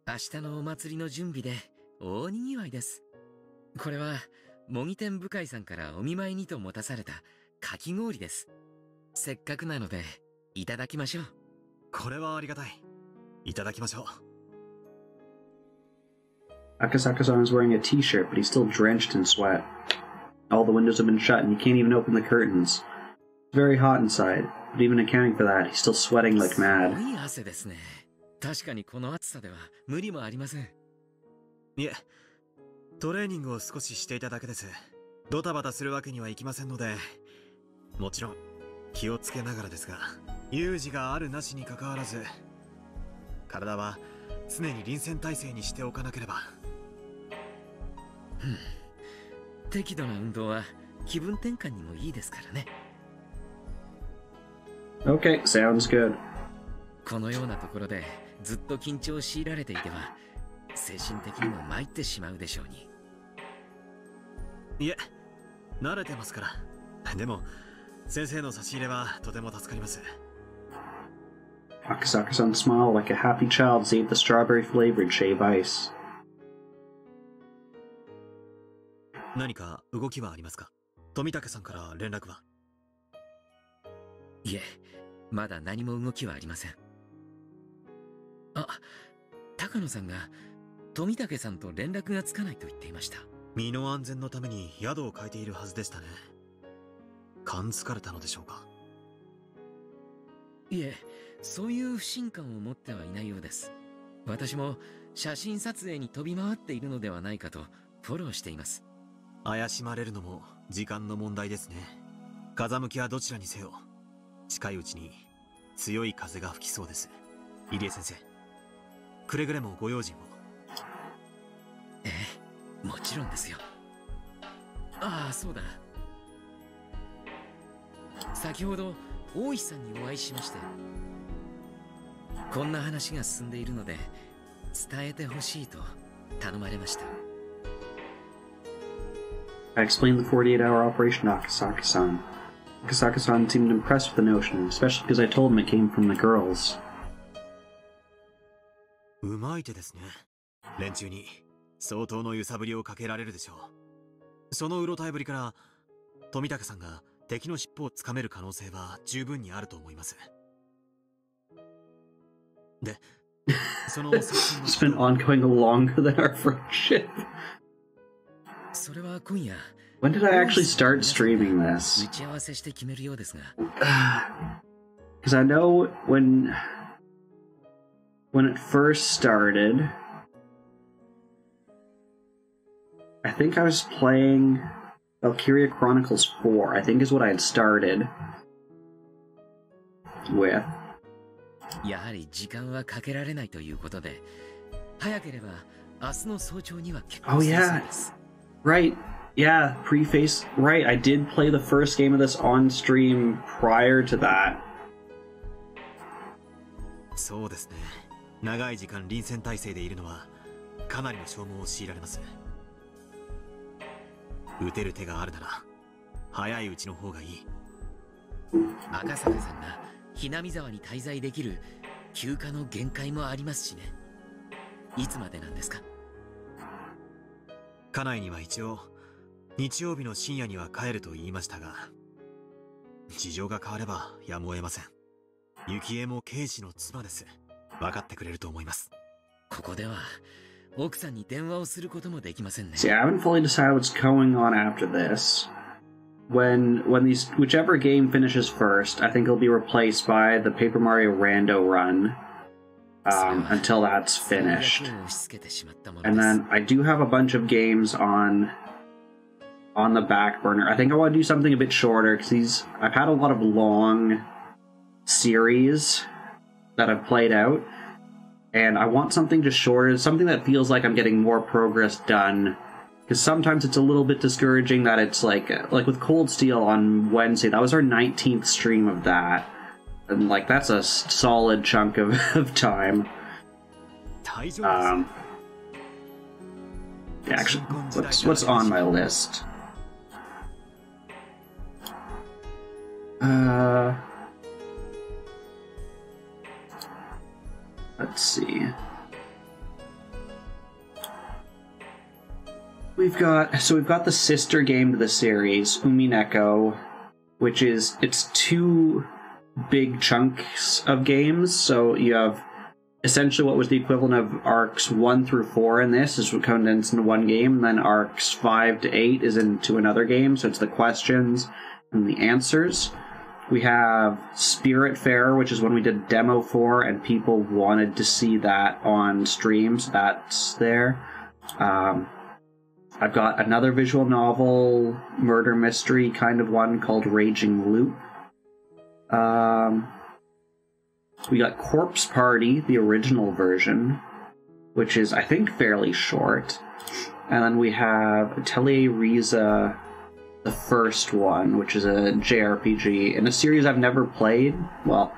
明日のお祭りの準備で大にぎわいです。これは模擬店部会さんからお見舞いにと持たされたかき氷です。せっかくなのでいただきましょう。これはありがたい。いただきましょう。 Akasaka-san is wearing a t-shirt, but he's still drenched in sweat. All the windows have been shut and he can't even open the curtains. It's very hot inside, but even accounting for that, he's still sweating like mad. すごい汗ですね。確かにこの暑さでは無理もありません。いえ、トレーニングを少ししていただけです。ドタバタするわけにはいきませんので、もちろん気をつけながらですが、有事があるなしにかかわらず、体は常に臨戦態勢にしておかなければ。適度な運動は気分転換にもいいですからね。Okay, sounds good. このようなところでずっと緊張を強いられていては精神的にも参ってしまうでしょうに。いえ、慣れてますから。でも先生の差し入れはとても助かります。Akasaka-san smiled like a happy child as he ate the strawberry-flavored shave ice. 何か動きはありますか？富武さんから連絡は？いえ、まだ何も動きはありません。あ、高野さんが富武さんと連絡がつかないと言っていました。身の安全のために宿を変えているはずでしたね。勘つかれたのでしょうか？いえ、そういう不信感を持ってはいないようです。私も写真撮影に飛び回っているのではないかとフォローしています。怪しまれるのも時間の問題ですね。風向きはどちらにせよ、近いうちに強い風が吹きそうです。入江先生。くれぐれもご用心を。ええ、もちろんですよ。ああ、そうだ。先ほど大石さんにお会いしまして、こんな話が進んでいるので伝えてほしいと頼まれました。I explained the 48-hour operation to Akasaka-san. Akasaka-san seemed impressed with the notion, especially because I told him it came from the girls. うまい手ですね。連中に相当の揺さぶりをかけられるでしょう。そのうろたえぶりから富高さんが敵の尻尾をつかめる可能性は十分にあると思います。で、その作戦の It's been ongoing longer than our friendship. それは今夜。When did I actually start streaming this? 打ち合わせして決めるようですが。Because I know when it first started, I think I was playing Valkyria Chronicles 4, I think is what I had started with. やはり時間はかけられないということで、早ければ明日の早朝には結構するそうです。Right. Yeah, preface. Right, I did play the first game of this on stream prior to that. そうですね。長い時間臨戦態勢でいるのはかなりの消耗を強いられます。打てる手があるなら早いうちの方がいい。赤坂さんがひなみ沢に滞在できる休暇の限界もありますしね。いつまでなんですか？家内には一応日曜日の深夜には帰ると言いましたが、事情が変わればやむを得ません。幸恵も刑事の妻です。分かってくれると思います。ここでは奥さんに電話をすることもできませんね。See, I haven't fully decided what's going on after this. When whichever game finishes first, I think it'll be replaced by the Paper Mario Rando run until that's finished. And then I do have a bunch of games on the back burner. I think I want to do something a bit shorter because I've had a lot of long series that I've played out, and I want something just shorter, something that feels like I'm getting more progress done. Because sometimes it's a little bit discouraging that it's like with Cold Steel on Wednesday, that was our 19th stream of that. And like that's a solid chunk of time. Yeah, actually, what's on my list? Let's see. We've got the sister game to the series, Umineko, which is, it's two big chunks of games. So you have essentially what was the equivalent of arcs 1 through 4 in this is condensed into one game, and then arcs 5 to 8 is into another game. So it's the questions and the answers. We have Spirit Fair, which is one we did demo for, and people wanted to see that on stream, so that's there. I've got another visual novel, murder mystery kind of one called Raging Loop. We got Corpse Party, the original version, which is, I think, fairly short. And then we have Atelier Riza, the first one, which is a JRPG in a series I've never played. Well,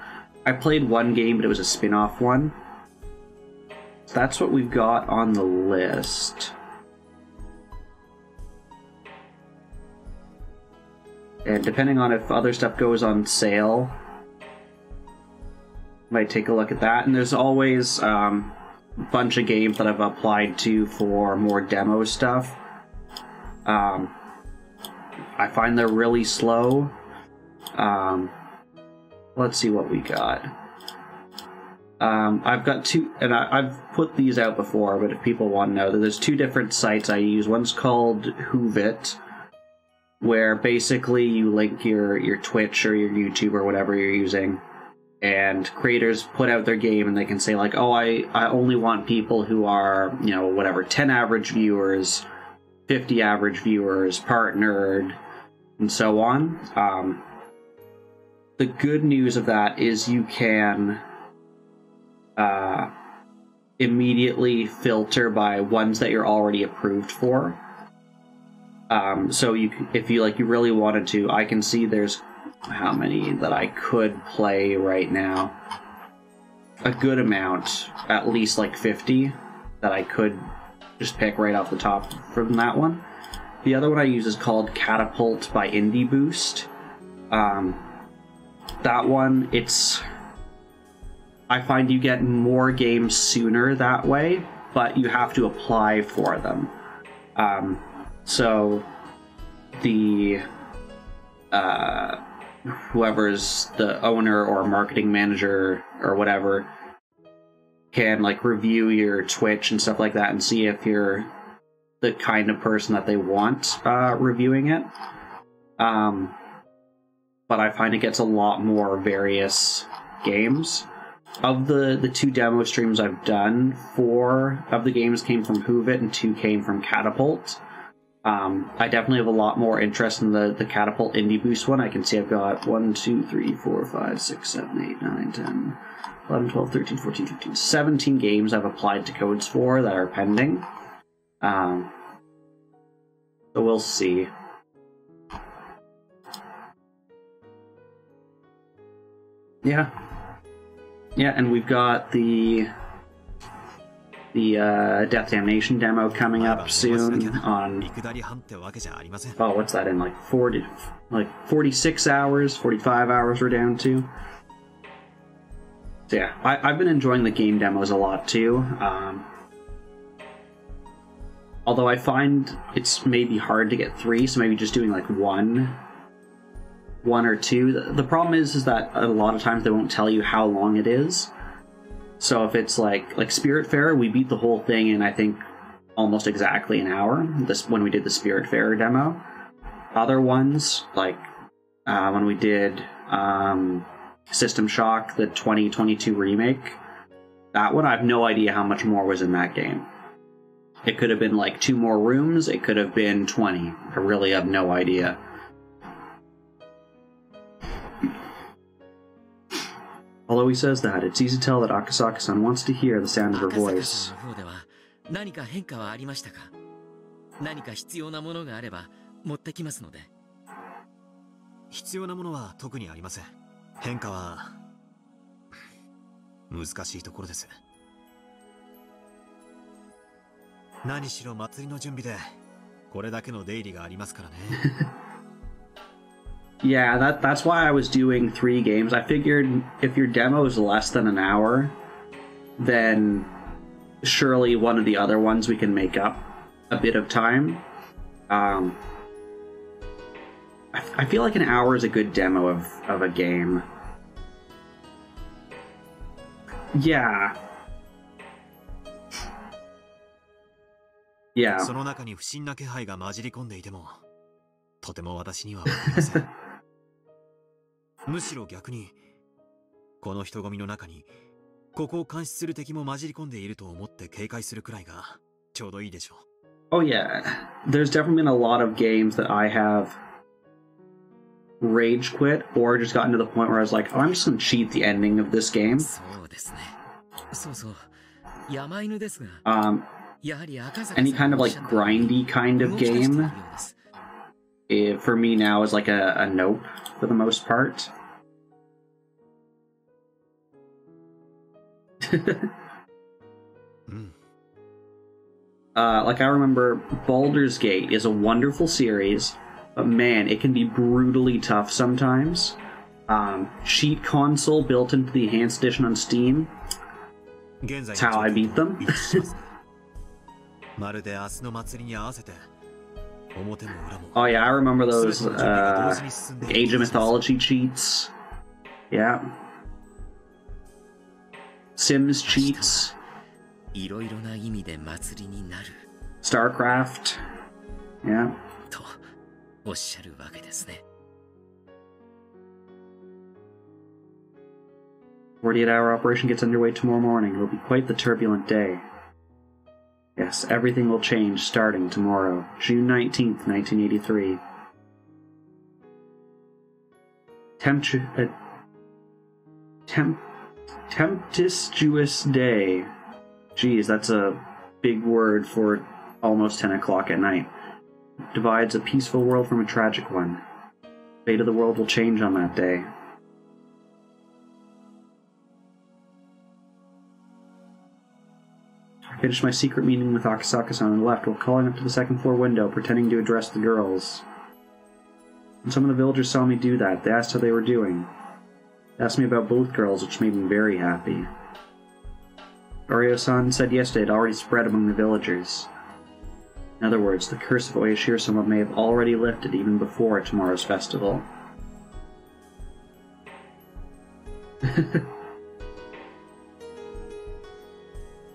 I played one game, but it was a spin-off one. So that's what we've got on the list. And depending on if other stuff goes on sale, might take a look at that. And there's always a bunch of games that I've applied to for more demo stuff. I find they're really slow. Let's see what we got. I've got two, and I've put these out before, but if people want to know, there's two different sites I use. One's called Whovit, where basically you link your Twitch or your YouTube or whatever you're using, and creators put out their game and they can say like, oh, I only want people who are, you know, whatever, 10 average viewers, 50 average viewers, partnered, and so on. The good news of that is you can immediately filter by ones that you're already approved for. So if you really wanted to, I can see there's how many that I could play right now. A good amount, at least like 50, that I could just pick right off the top from that one. The other one I use is called Catapult by Indie Boost. That one, I find you get more games sooner that way, but you have to apply for them. So the whoever's the owner or marketing manager or whatever can review your Twitch and stuff like that and see if you're the kind of person that they want reviewing it. But I find it gets a lot more various games. Of the 2 demo streams I've done, 4 of the games came from Whovit and 2 came from Catapult. I definitely have a lot more interest in the Catapult Indie Boost one. I can see I've got 1, 2, 3, 4, 5, 6, 7, 8, 9, 10, 11, 12, 13, 14, 15, 17 games I've applied to codes for that are pending. So we'll see. Yeah. Yeah, and we've got the Death Damnation demo coming up soon on, what's that in, 46 hours, 45 hours we're down to. So yeah, I've been enjoying the game demos a lot too. Although I find it's maybe hard to get 3, so maybe just doing one or 2. The problem is that a lot of times they won't tell you how long it is. So if it's like Spiritfarer, we beat the whole thing in I think almost exactly an hour. When we did the Spiritfarer demo. Other ones when we did System Shock, the 2022 remake, that one I have no idea how much more was in that game. It could have been 2 more rooms. It could have been 20. I really have no idea. Although he says that, it's easy to tell that Akasaka-san wants to hear the sound of her voice. 何か変化はありましたか？何か必要なものがあれば持ってきますので。必要なものは特にありません。変化は難しいところです。何しろ祭りの準備でこれだけの出入りがありますからね。Yeah, that's why I was doing 3 games. I figured if your demo is less than an hour, then surely one of the other ones we can make up a bit of time. I feel like an hour is a good demo of a game. Yeah. Yeah. その中に不審な気配が混じり込んでいても、とても私にはわかりません。むしろ逆に、この人混みの中に、ここを監視する敵も混じり込んでいると思って警戒するくらいがちょうどいいでしょう。Oh yeah, there's definitely been a lot of games that I have rage quit or just gotten to the point where I was like, oh, I'm just gonna cheat the ending of this game. Any kind of grindy kind of game, for me now is like a nope for the most part. I remember Baldur's Gate is a wonderful series, but man, it can be brutally tough sometimes. Cheat console built into the Enhanced Edition on Steam. That's how I beat them. Oh yeah, I remember those Age of Mythology cheats. Yeah. Sims cheats. StarCraft. Yeah. おっしゃるわけですね。 48-hour operation gets underway tomorrow morning. It will be quite the turbulent day. Yes, everything will change starting tomorrow, June 19th, 1983. Tempestuous day. Geez, that's a big word for almost 10 o'clock at night. Divides a peaceful world from a tragic one. Fate of the world will change on that day. I finished my secret meeting with Akasaka-san and left while calling up to the second floor window, pretending to address the girls. When some of the villagers saw me do that, they asked how they were doing. They asked me about both girls, which made me very happy. Oreo-san said yesterday it had already spread among the villagers. In other words, the curse of Oyashiro-sama may have already lifted even before tomorrow's festival.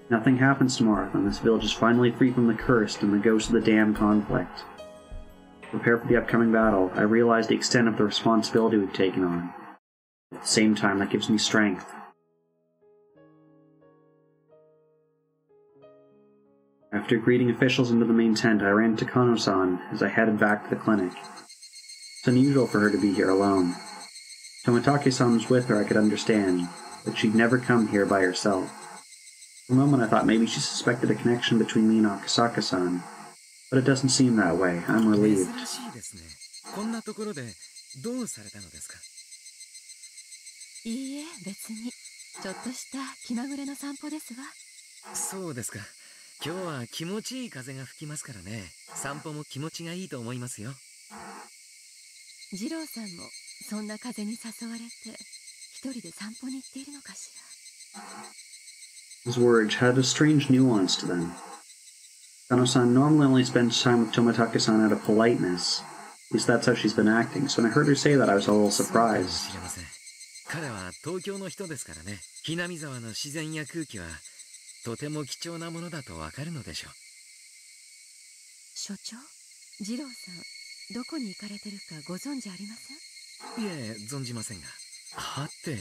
Nothing happens tomorrow, and this village is finally free from the cursed and the ghost of the damned conflict. Prepare for the upcoming battle, I realize the extent of the responsibility we've taken on. At the same time, that gives me strength. After greeting officials into the main tent, I ran to Takano-san as I headed back to the clinic. It's unusual for her to be here alone. Tomitake-san was with her, I could understand, but she'd never come here by herself. For a moment I thought maybe she suspected a connection between me and Akasaka-san, but it doesn't seem that way. I'm relieved. いいえ、別に。ちょっとした気まぐれの散歩ですわ。そうですか。今日は気持ちいい風が吹きますからね。散歩も気持ちがいいと思いますよ。二郎さんもそんな風に誘われて一人で散歩に行っているのかしら。His words had a strange nuance to them. Takano-san normally only spends time with Tomitake-san out of politeness. At least that's how she's been acting, so when I heard her say that I was a little surprised. 彼は東京の人ですからね。ひなみ沢の自然や空気はとても貴重なものだとわかるのでしょう。所長、二郎さん、どこに行かれてるかご存知ありません？いえ、存じませんが。はて。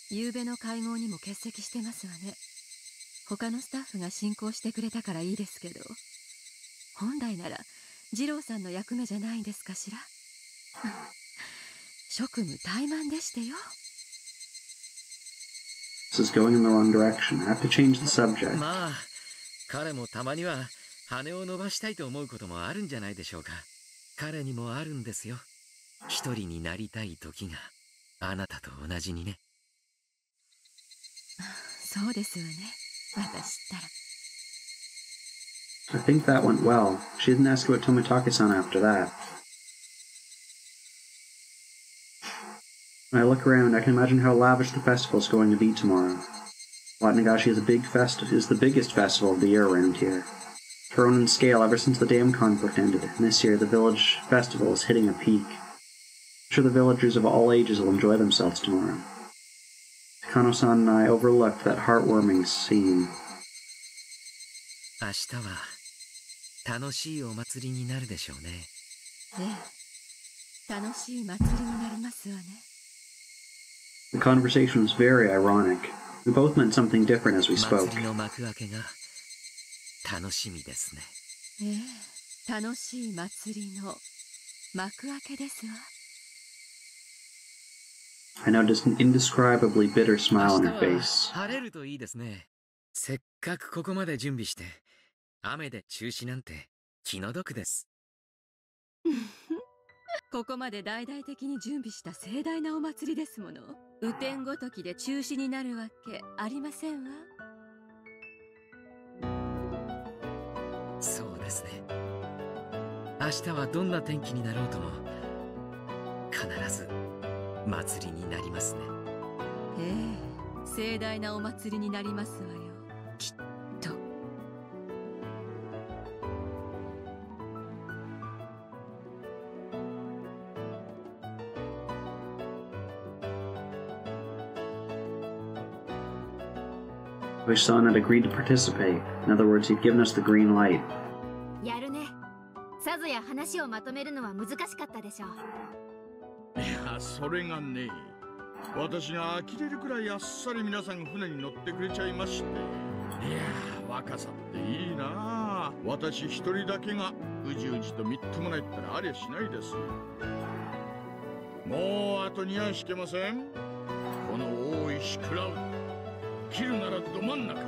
昨夜の会合にも欠席してますわね。他のスタッフが進行してくれたからいいですけど、本来なら二郎さんの役目じゃないんですかしら。職務怠慢でしてよ。This is going in the wrong direction. I have to change the subject. まあ、彼もたまには羽を伸ばしたいと思うこともあるんじゃないでしょうか。彼にもあるんですよ。一人になりたい時が、あなたと同じにね。そうですわね。私ったら。I think that went well. She didn't ask about Tomitake-san after that. When I look around, I can imagine how lavish the festival is going to be tomorrow. Wat Nagashi is the biggest festival of the year around here. Grown in scale ever since the dam conflict ended, and this year the village festival is hitting a peak. I'm sure the villagers of all ages will enjoy themselves tomorrow. Takano-san and I overlooked that heartwarming scene. 明日は楽しいお祭りになるでしょうね。ええ、楽しい祭りになりますわね。The conversation was very ironic. We both meant something different as we spoke. 祭りの幕開けが楽しみですね。ええ、楽しい祭りの幕開けですわ。I noticed an indescribably bitter smile on her face. 晴れるといいですね。せっかくここまで準備して、雨で中止なんて気の毒です。ここまで大々的に準備した盛大なお祭りですもの。雨天ごときで中止になるわけありませんわ。そうですね。明日はどんな天気になろうとも必ず祭りになりますね。ええ、盛大なお祭りになりますわよ。きっと。Oishi-san had agreed to participate. In other words, he'd given us the green light. やるね。さぞや話をまとめるのは難しかったでしょう。いや、それがね、私が呆れるくらいあっさり皆さん船に乗ってくれちゃいまして。いや、若さっていいなあ。私一人だけがうじうじとみっともないったらありゃしないです。もうあと2案しけません？この大石クラウド。切るならど真ん中。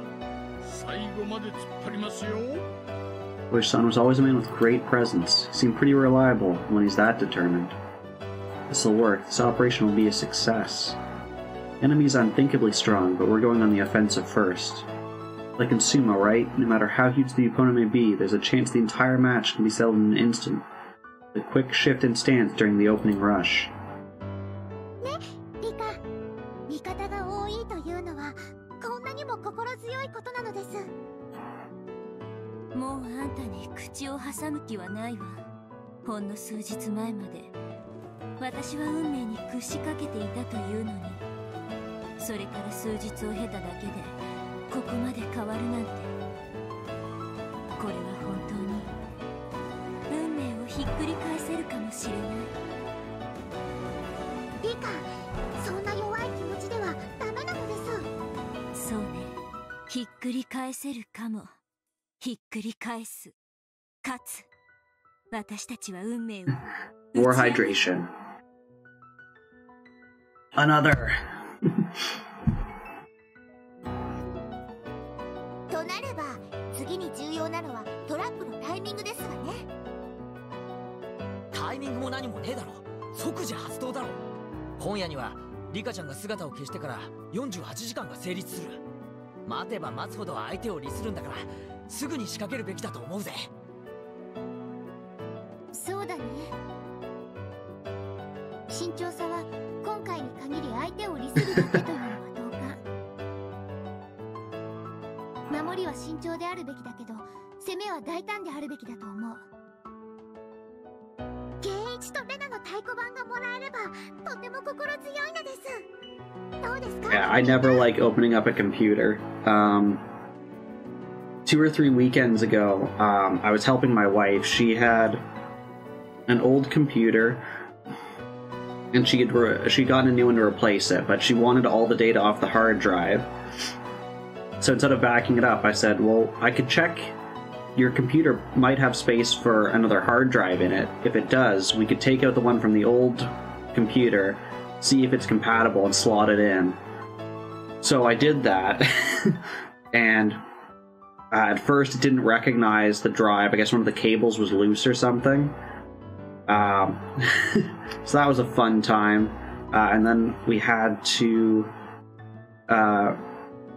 Wish-san was always a man with great presence. He seemed pretty reliable when he's that determined. This'll work. This operation will be a success. Enemy's unthinkably strong, but we're going on the offensive first. Like in sumo, right? No matter how huge the opponent may be, there's a chance the entire match can be settled in an instant. The quick shift in stance during the opening rush. ね、リカ。味方が多いというのはこんなにも心強いことなのです。もうあんたに口を挟む気はないわ。ほんの数日前まで私は運命に屈しかけていたというのに、それから数日を経ただけでここまで変わるなんて。これは本当に運命をひっくり返せるかもしれない。リカ、そんな弱い気持ちではダメなのです。そうね、ひっくり返せるかも。ひっくり返す。かつ私たちは運命を。More hydration. Another. となれば次に重要なのはトラップのタイミングですわね。タイミングも何もねえだろ。即時発動だろ。今夜にはリカちゃんが姿を消してから48時間が成立する。待てば待つほど相手を利するんだから、すぐに仕掛けるべきだと思うぜ。そうだね。慎重さは今回に限り相手を利するだけというのはどうか。守りは慎重であるべきだけど、攻めは大胆であるべきだと思う。ケンイチとレナの太鼓判がもらえればとても心強いのです。どうですか？ Yeah, I never like opening up a computer. 2 or 3 weekends ago, I was helping my wife. She had an old computer, and she got a new one to replace it, but she wanted all the data off the hard drive. So instead of backing it up, I said, well, I could check. Your computer might have space for another hard drive in it. If it does, we could take out the one from the old computer, see if it's compatible, and slot it in. So I did that, and at first it didn't recognize the drive. I guess one of the cables was loose or something. So that was a fun time. And then we had to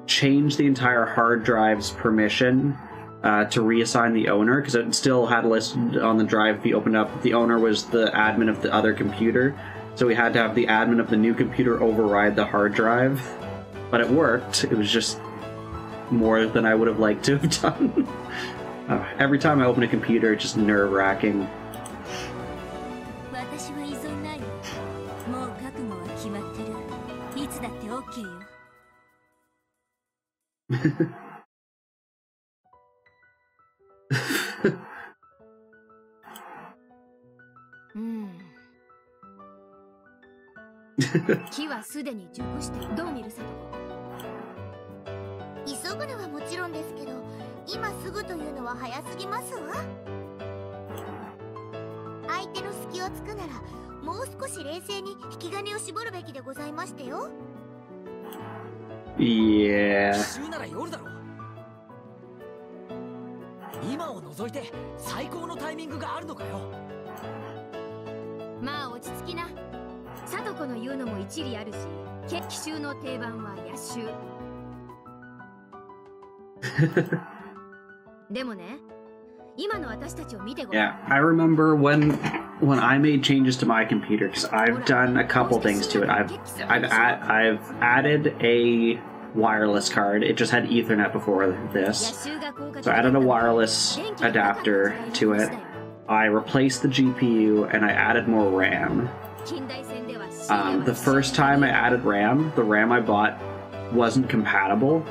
change the entire hard drive's permission to reassign the owner, because it still had listed on the drive, if you opened up, the owner was the admin of the other computer. So we had to have the admin of the new computer override the hard drive. But it worked. It was just more than I would have liked to have done. Every time I open a computer, it's just nerve-wracking.木はすでに熟してどう見るさとこ。急ぐのはもちろんですけど、今すぐというのは早すぎますわ。相手の隙をつくならもう少し冷静に引き金を絞るべきでございましてよ。Yeah. 週なら夜だろ。今を除いて最高のタイミングがあるのかよ。まあ落ち着きな。サトコの言うのも一理あるし、奇襲の定番は野襲。でもね、今の私たちを見てごらん。 Yeah, I remember when I made changes to my computer, because I've done a couple things to it. I've added a wireless card. It just had Ethernet before this, so I added a wireless adapter to it. I replaced the GPU and I added more RAM. The first time I added RAM, the RAM I bought wasn't compatible.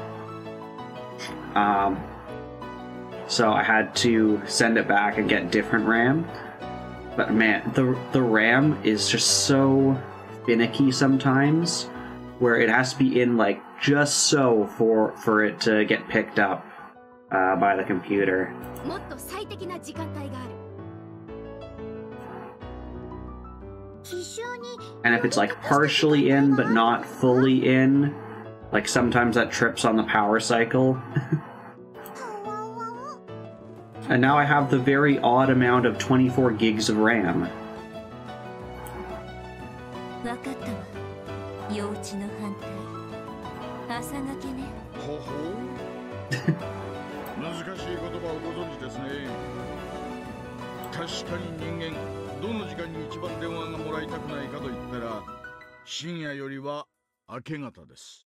So I had to send it back and get different RAM. But man, the RAM is just so finicky sometimes, where it has to be in like just so for it to get picked up by the computer. And if it's like partially in but not fully in, like sometimes that trips on the power cycle. And now I have the very odd amount of 24 gigs of RAM. わかったわ。幼稚の反対。朝がけね。ほほう。難しい言葉をご存知ですね。確かに人間、どの時間に一番電話がもらいたくないかと言ったら、深夜よりは明け方です。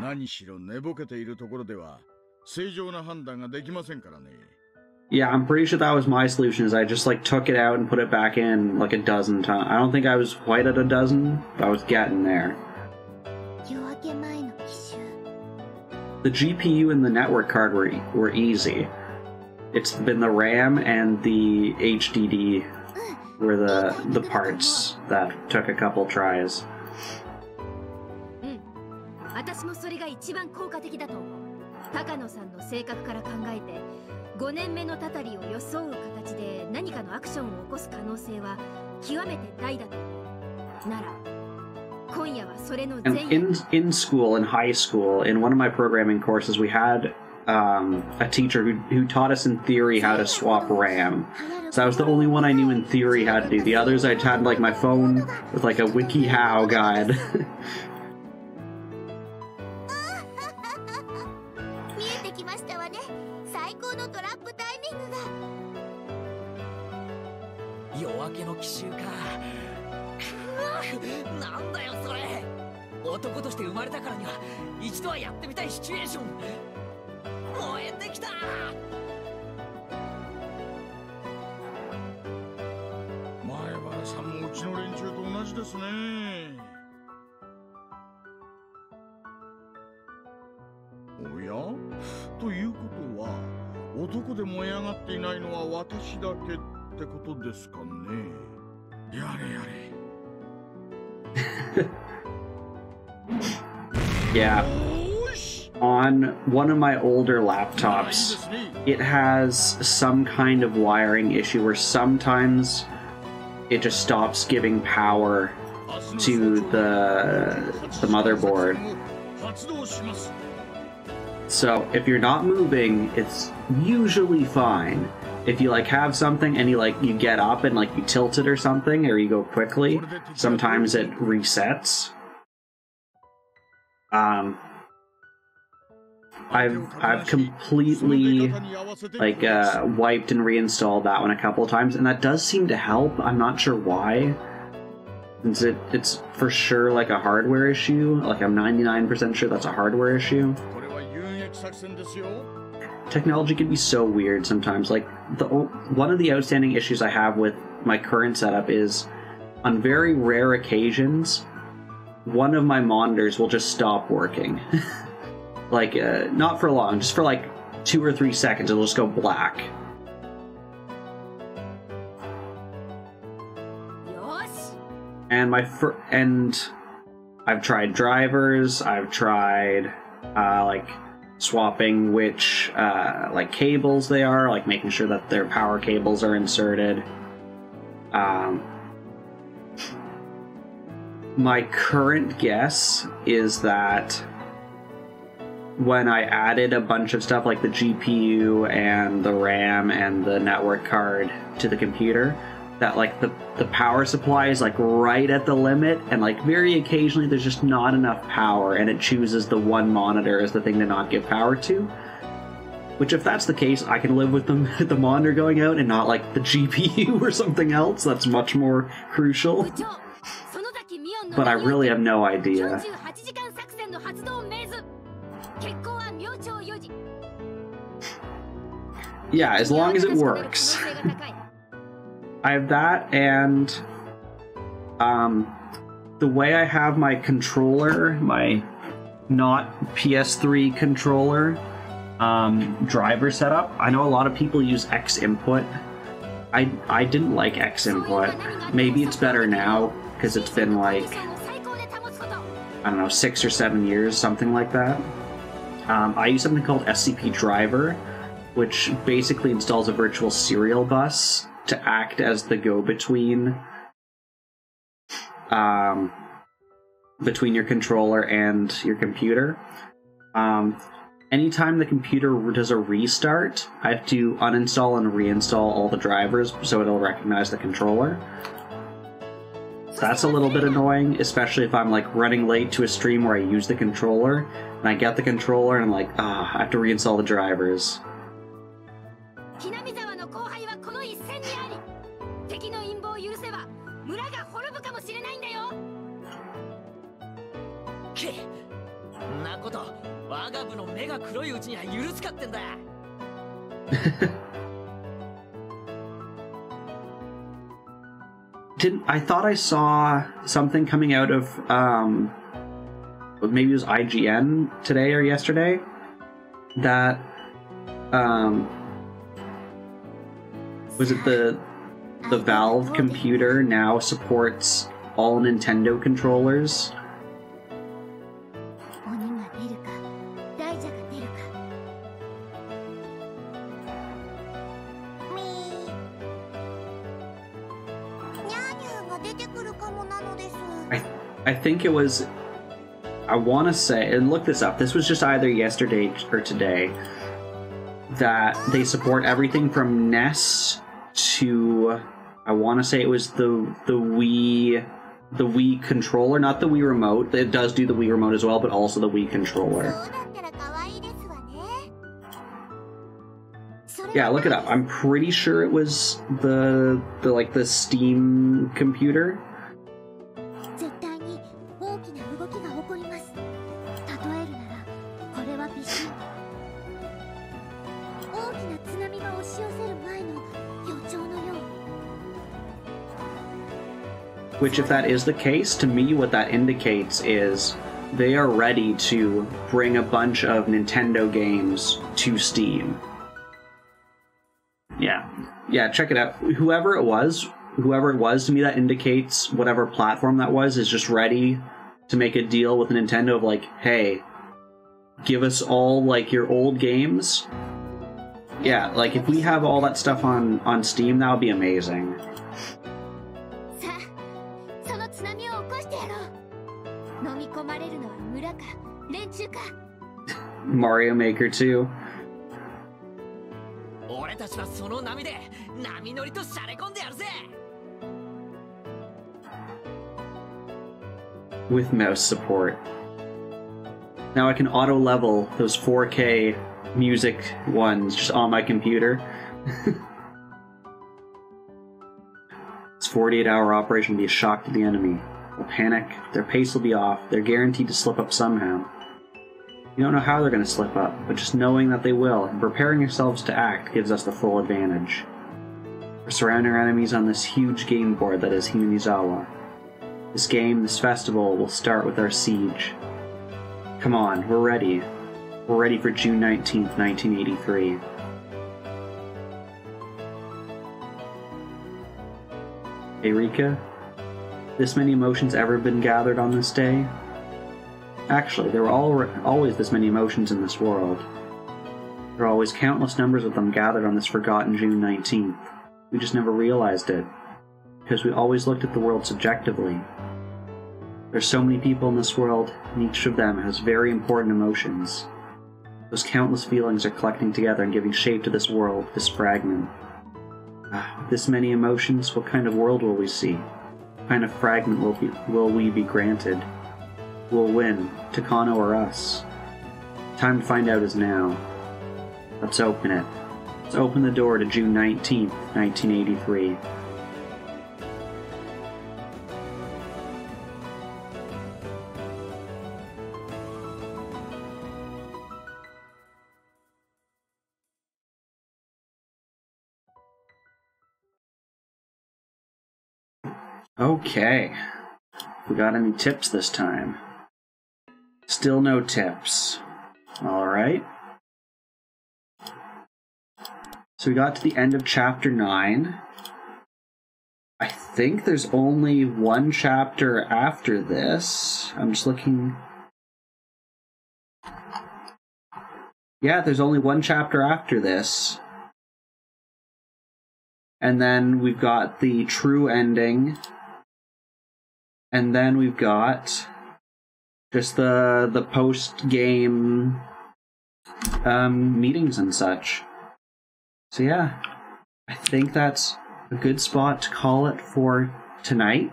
何しろ寝ぼけているところでは正常な判断ができませんからね。Yeah, I'm pretty sure that was my solution, is I just like took it out and put it back in like a dozen times. I don't think I was quite at a dozen, but I was getting there. The GPU and the network card were easy. It's been the RAM and the HDD were the parts that took a couple tries. 私もそれが一番効果的だと思う。高野さんの性格から考えて、5年目のたたりを装う形で何かのアクションを起こす可能性は極めて大だと思う。なら、今夜はそれの前夜。In school, in high school, in one of my programming courses, we had a teacher who taught us in theory how to swap RAM. So that was the only one I knew in theory how to do. The others I had like my phone with like a WikiHow guide. 夜明けの奇襲か。なんだよそれ。男として生まれたからには一度はやってみたいシチュエーション。燃えてきた。前原さんもうちの連中と同じですね。おや？ということは、男で燃え上がっていないのは私だけってことですかね。やれやれ。Yeah. On one of my older laptops, it has some kind of wiring issue where sometimes it just stops giving power to the motherboard. So if you're not moving, it's usually fine. If you like have something and you get up and like you tilt it or something, or you go quickly, sometimes it resets. I've completely like wiped and reinstalled that one a couple of times, and that does seem to help. I'm not sure why. Since it's for sure like a hardware issue. Like I'm 99% sure that's a hardware issue. Technology can be so weird sometimes. Like one of the outstanding issues I have with my current setup is, on very rare occasions, one of my monitors will just stop working. Like, not for long, just for like 2 or 3 seconds, it'll just go black. And and I've tried drivers, I've tried, like, swapping which, like, cables they are, like making sure that their power cables are inserted. My current guess is that when I added a bunch of stuff like the GPU and the RAM and the network card to the computer, that like the power supply is like right at the limit, and like very occasionally there's just not enough power and it chooses the one monitor as the thing to not give power to. Which, if that's the case, I can live with the monitor going out and not like the GPU or something else. That's much more crucial. But I really have no idea. Yeah, as long as it works. I have that, and the way I have my controller, my not PS3 controller driver setup, I know a lot of people use X input. I didn't like X input. Maybe it's better now, because it's been like, I don't know, 6 or 7 years, something like that. I use something called SCP Driver, which basically installs a virtual serial bus to act as the go-between between your controller and your computer. anytime the computer does a restart, I have to uninstall and reinstall all the drivers so it'll recognize the controller. That's a little bit annoying, especially if I'm like running late to a stream where I use the controller, and I get the controller and I'm like, I have to reinstall the drivers. I thought I saw something coming out of maybe it was IGN today or yesterday that was it the Valve computer now supports all Nintendo controllers. I think it was, I want to say, and look this up, this was just either yesterday or today, that they support everything from NES to, I want to say it was the Wii controller, not the Wii remote. It does do the Wii remote as well, but also the Wii controller. Yeah, look it up. I'm pretty sure it was the Steam computer. Which, if that is the case, to me what that indicates is they are ready to bring a bunch of Nintendo games to Steam. Yeah, check it out. Whoever it was, to me that indicates whatever platform that was is just ready to make a deal with Nintendo of like, hey, give us all like your old games. Yeah, like if we have all that stuff on Steam, that would be amazing. Mario Maker 2. With mouse support. Now I can auto level those 4K music ones just on my computer. This 48-hour operation will be a shock to the enemy. They'll panic, their pace will be off, they're guaranteed to slip up somehow. You don't know how they're going to slip up, but just knowing that they will and preparing yourselves to act gives us the full advantage. We're surrounding our enemies on this huge game board that is Hinamizawa. This game, this festival, will start with our siege. Come on, we're ready. We're ready for June 19th, 1983. Hey Rika, this many emotions ever been gathered on this day? Actually, there were always this many emotions in this world. There are always countless numbers of them gathered on this forgotten June 19th. We just never realized it, because we always looked at the world subjectively. There's so many people in this world, and each of them has very important emotions. Those countless feelings are collecting together and giving shape to this world, this fragment. With this many emotions, what kind of world will we see? What kind of fragment will we be granted? Who will win, Takano or us? Time to find out is now. Let's open it. Let's open the door to June 19th, 1983. Okay. We got any tips this time? Still no tips. Alright. So we got to the end of chapter 9. I think there's only one chapter after this. I'm just looking. Yeah, there's only one chapter after this. And then we've got the true ending. And then we've got just the post-game meetings and such. So yeah, I think that's a good spot to call it for tonight.